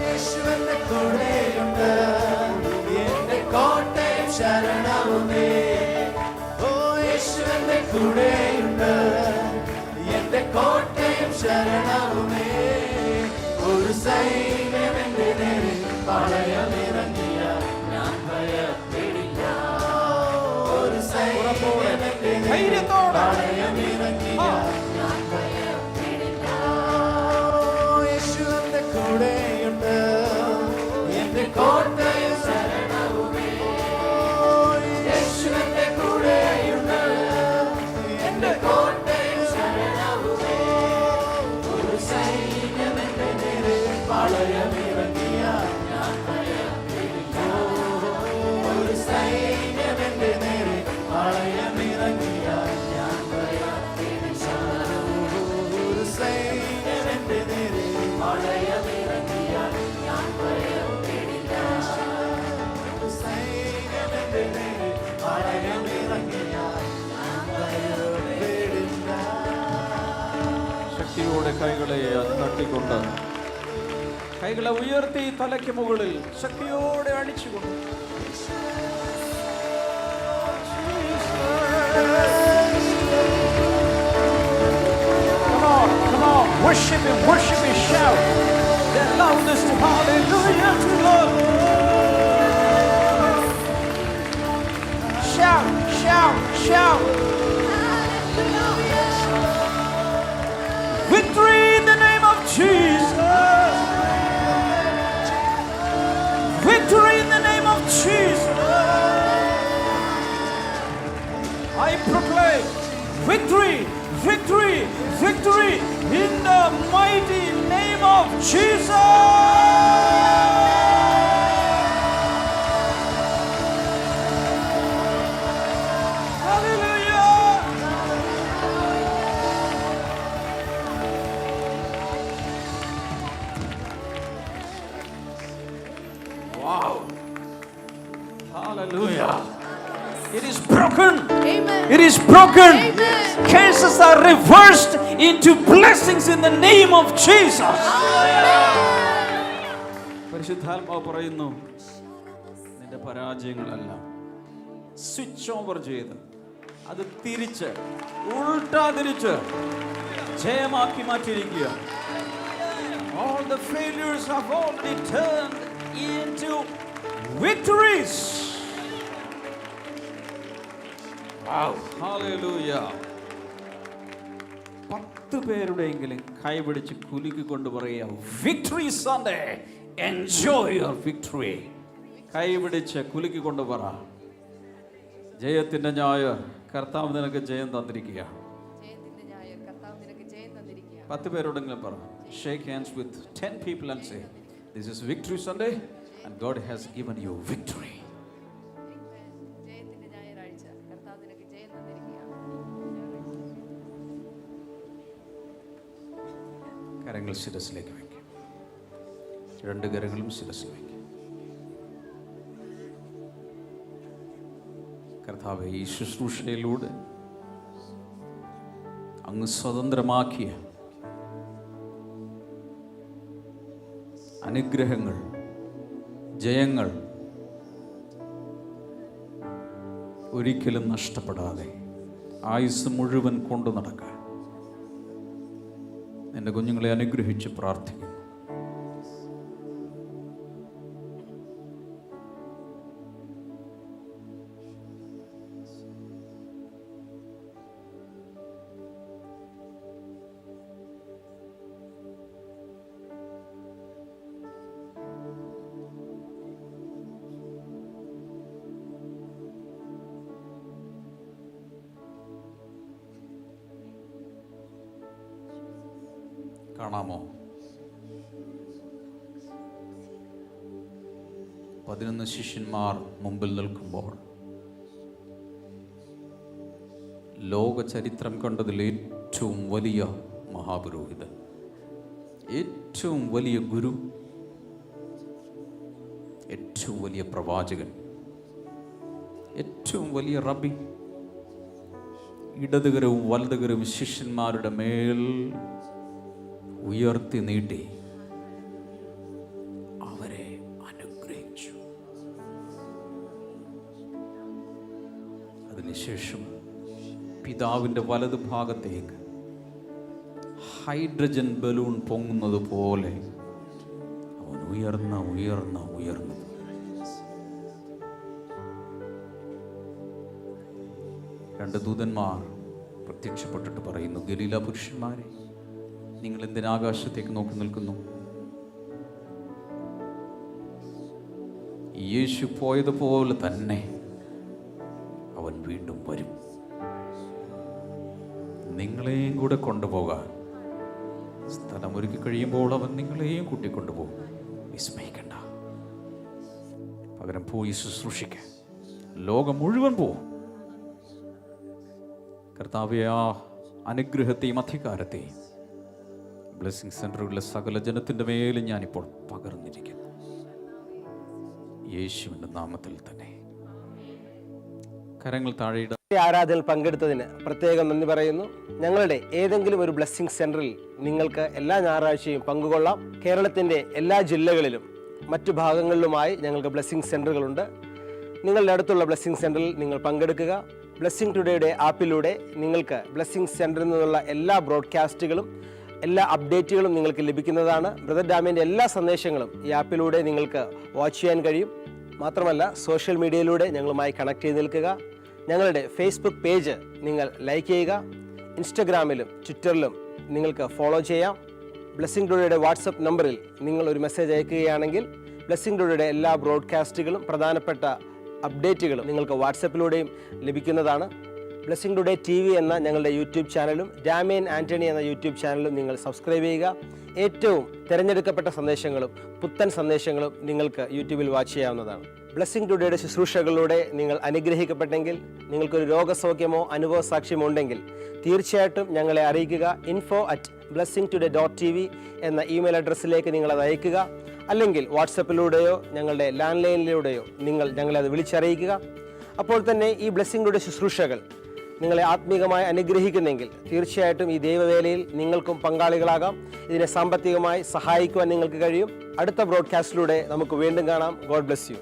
യേശുവിന്റെ കൂടെയുണ്ട് എന്റെ കോട്ടയും ശരണവുമേ. ഓ യേശുവിന്റെ കൂടെയുണ്ട് എന്റെ കോട്ടയും ശരണവുമേ. ഒരു സൈന്യം എന്റെ നേരെ പടയമിറങ്ങിയ ഞാൻ ഭയപ്പെടില്ല. ഒരു സൈന്യം എന്റെ നേരെ പടയമിറങ്ങിയ ഞാൻ ഭയപ്പെടില്ല. യേശുവിന്റെ കൂടെയുണ്ട് എന്റെ കോട്ടയും ശരണവുമേ. യേശുവിന്റെ കൂടെയുണ്ട് എന്റെ കോട്ടയും ശരണവുമേ. ഒരു സൈന്യം എന്റെ നേരെ പടയമിറങ്ങിയ ഞാൻ ഭയപ്പെടില്ല. ഒരു സൈന്യം എന്റെ നേരെ പടയമിറങ്ങിയ ഞാൻ ഭയപ്പെടില്ല. ഒരു സൈന്യം എന്റെ നേരെ പടയമിറങ്ങിയ ഞാൻ ഭയപ്പെടില്ല. ഒരു സൈന്യം എന്റെ നേരെ പടയമിറങ്ങിയ ഞാൻ ഭയപ്പെടില്ല. ശക്തിയോടെ കൈകളെ തട്ടിക്കൊണ്ട്, കൈകളെ ഉയർത്തി തലയ്ക്ക് മുകളിൽ ശക്തിയോടെ അടിച്ചുകൊണ്ട് Come on, worship Him, shout the loudest hallelujah to Lord. Shout, shout, shout. Victory in the name of Jesus. Victory in the name of Jesus. I proclaim victory, victory, victory in the mighty name of Jesus. Hallelujah. Wow. Hallelujah. It is broken. Amen. It is broken. Amen. Curses are reversed into blessings in the name of Jesus. പരിശുദ്ധാത്മാവ് പറയുന്നു, നിന്റെ പരാജയങ്ങളെല്ലാം switch over ചെയ്ത് അത് തിരിച്ച് ഉൾട്ടാ തിരിച്ച് ജയമാക്കി മാറ്റിയിരിക്കുക. All the failures have already turned into victories. Wow. Hallelujah. 10 പേരുടെയെങ്കിലും കൈപിടിച്ച് കുലുക്കി കൊണ്ട് പറയുക, victory Sunday, enjoy your victory. കൈപിടിച്ച് കുലുക്കി കൊണ്ട് പറ, ജയത്തിന്റെ ഞായർ കർത്താവ് നിനക്ക് ജയം തന്നിരിക്കുക. 10 പേരോടെങ്കിലും പറ, shake hands with 10 people and say, this is victory Sunday and God has given you victory. കരങ്ങൾ ശിരസിലേക്ക് വയ്ക്കും. 2 കരങ്ങളും ശിരസിൽ വയ്ക്കും. കർത്താവേ, ഈ ശുശ്രൂഷയിലൂടെ അങ്ങ് സ്വതന്ത്രമാക്കിയ അനുഗ്രഹങ്ങൾ, ജയങ്ങൾ ഒരിക്കലും നഷ്ടപ്പെടാതെ ആയുസ് മുഴുവൻ കൊണ്ടു നടക്കാൻ എൻ്റെ കുഞ്ഞുങ്ങളെ അനുഗ്രഹിച്ച് പ്രാർത്ഥിക്കുന്നു. കാണാമോ? 11 ശിഷ്യന്മാർ മുമ്പിൽ നിൽക്കുമ്പോൾ ലോക ചരിത്രം കണ്ടതിൽ ഏറ്റവും വലിയ മഹാപുരോഹിതൻ, ഏറ്റവും വലിയ ഗുരു, ഏറ്റവും വലിയ പ്രവാചകൻ, ഏറ്റവും വലിയ റബ്ബി, ഇടതുകരവും വലതുകരവും ശിഷ്യന്മാരുടെ മേൽ ഉയർത്തി നീട്ടി അവരെ അനുഗ്രഹിച്ചു. അതിനുശേഷം പിതാവിൻ്റെ വലതു ഭാഗത്തേക്ക് ഹൈഡ്രജൻ ബലൂൺ പൊങ്ങുന്നത് പോലെ അവൻ ഉയർന്നു. രണ്ട് ദൂതന്മാർ പ്രത്യക്ഷപ്പെട്ടിട്ട് പറയുന്നു, ഗലീല പുരുഷന്മാരെ, നിങ്ങൾ എന്തിനാകാശത്തേക്ക് നോക്കി നിൽക്കുന്നു? യേശു പോയതുപോലെ തന്നെ അവൻ വീണ്ടും വരും. നിങ്ങളെയും കൂടെ കൊണ്ടുപോകാൻ സ്ഥലമൊരുക്കി കഴിയുമ്പോൾ അവൻ നിങ്ങളെയും കൂട്ടിക്കൊണ്ടുപോകും. വിസ്മയിക്കണ്ട. പകരം പോയി ശുശ്രൂഷിക്ക. ലോകം മുഴുവൻ പോവും. കർത്താവേ, ആ അനുഗ്രഹത്തെയും അധികാരത്തെയും ബ്ലെസ്സിങ് സെൻ്ററുകളിലെ സകല ജനത്തിൻ്റെ മേലും ഞാനിപ്പോൾ പകർന്നിരിക്കുന്നു, യേശുവിൻ്റെ നാമത്തിൽ തന്നെ. കരങ്ങൾ താഴെയിട. ആരാധനയിൽ പങ്കെടുത്തതിന് പ്രത്യേകം നന്ദി പറയുന്നു. ഞങ്ങളുടെ ഏതെങ്കിലും ഒരു ബ്ലെസ്സിങ് സെൻ്ററിൽ നിങ്ങൾക്ക് എല്ലാ ഞായറാഴ്ചയും പങ്കുകൊള്ളാം. കേരളത്തിൻ്റെ എല്ലാ ജില്ലകളിലും മറ്റു ഭാഗങ്ങളിലുമായി ഞങ്ങൾക്ക് ബ്ലെസ്സിങ് സെൻ്ററുകളുണ്ട്. നിങ്ങളുടെ അടുത്തുള്ള ബ്ലെസ്സിങ് സെൻ്ററിൽ നിങ്ങൾ പങ്കെടുക്കുക. ബ്ലെസ്സിങ് ടുഡേയുടെ ആപ്പിലൂടെ നിങ്ങൾക്ക് ബ്ലെസ്സിങ് സെൻ്ററിൽ നിന്നുള്ള എല്ലാ ബ്രോഡ്കാസ്റ്റുകളും എല്ലാ അപ്ഡേറ്റുകളും നിങ്ങൾക്ക് ലഭിക്കുന്നതാണ്. ബ്രദർ ഡാമിൻ്റെ എല്ലാ സന്ദേശങ്ങളും ഈ ആപ്പിലൂടെ നിങ്ങൾക്ക് വാച്ച് ചെയ്യാൻ കഴിയും. മാത്രമല്ല, സോഷ്യൽ മീഡിയയിലൂടെ ഞങ്ങളുമായി കണക്ട് ചെയ്ത് നിൽക്കുക. ഞങ്ങളുടെ ഫേസ്ബുക്ക് പേജ് നിങ്ങൾ ലൈക്ക് ചെയ്യുക. ഇൻസ്റ്റഗ്രാമിലും ട്വിറ്ററിലും നിങ്ങൾക്ക് ഫോളോ ചെയ്യാം. ബ്ലെസ്സിങ് ടുഡേയുടെ വാട്സപ്പ് നമ്പറിൽ നിങ്ങൾ ഒരു മെസ്സേജ് അയക്കുകയാണെങ്കിൽ ബ്ലെസ്സിങ് ടുഡേയുടെ എല്ലാ ബ്രോഡ്കാസ്റ്റുകളും പ്രധാനപ്പെട്ട അപ്ഡേറ്റുകളും നിങ്ങൾക്ക് വാട്സപ്പിലൂടെയും ലഭിക്കുന്നതാണ്. ബ്ലെസ്സിങ് ടുഡേ TV എന്ന ഞങ്ങളുടെ യൂട്യൂബ് ചാനലും ഡാമിയൻ ആൻ്റണി എന്ന യൂട്യൂബ് ചാനലും നിങ്ങൾ സബ്സ്ക്രൈബ് ചെയ്യുക. ഏറ്റവും തിരഞ്ഞെടുക്കപ്പെട്ട സന്ദേശങ്ങളും പുത്തൻ സന്ദേശങ്ങളും നിങ്ങൾക്ക് യൂട്യൂബിൽ വാച്ച് ചെയ്യാവുന്നതാണ്. ബ്ലെസ്സിങ് ടുഡേയുടെ ശുശ്രൂഷകളിലൂടെ നിങ്ങൾ അനുഗ്രഹിക്കപ്പെട്ടെങ്കിൽ, നിങ്ങൾക്കൊരു രോഗസൗഖ്യമോ അനുഭവ സാക്ഷ്യമോ ഉണ്ടെങ്കിൽ തീർച്ചയായിട്ടും ഞങ്ങളെ അറിയിക്കുക. info@blessingtoday.tv എന്ന ഇമെയിൽ അഡ്രസ്സിലേക്ക് നിങ്ങളത് അയക്കുക. അല്ലെങ്കിൽ വാട്സപ്പിലൂടെയോ ഞങ്ങളുടെ ലാൻഡ് ലൈനിലൂടെയോ നിങ്ങൾ ഞങ്ങളെ അത് വിളിച്ചറിയിക്കുക. അപ്പോൾ തന്നെ ഈ ബ്ലെസ്സിങ് ടുഡേ ശുശ്രൂഷകൾ നിങ്ങളെ ആത്മീകമായി അനുഗ്രഹിക്കുന്നെങ്കിൽ തീർച്ചയായിട്ടും ഈ ദൈവവേലയിൽ നിങ്ങൾക്കും പങ്കാളികളാകാം. ഇതിനെ സാമ്പത്തികമായി സഹായിക്കുവാൻ നിങ്ങൾക്ക് കഴിയും. അടുത്ത ബ്രോഡ്കാസ്റ്റിലൂടെ നമുക്ക് വീണ്ടും കാണാം. God bless you.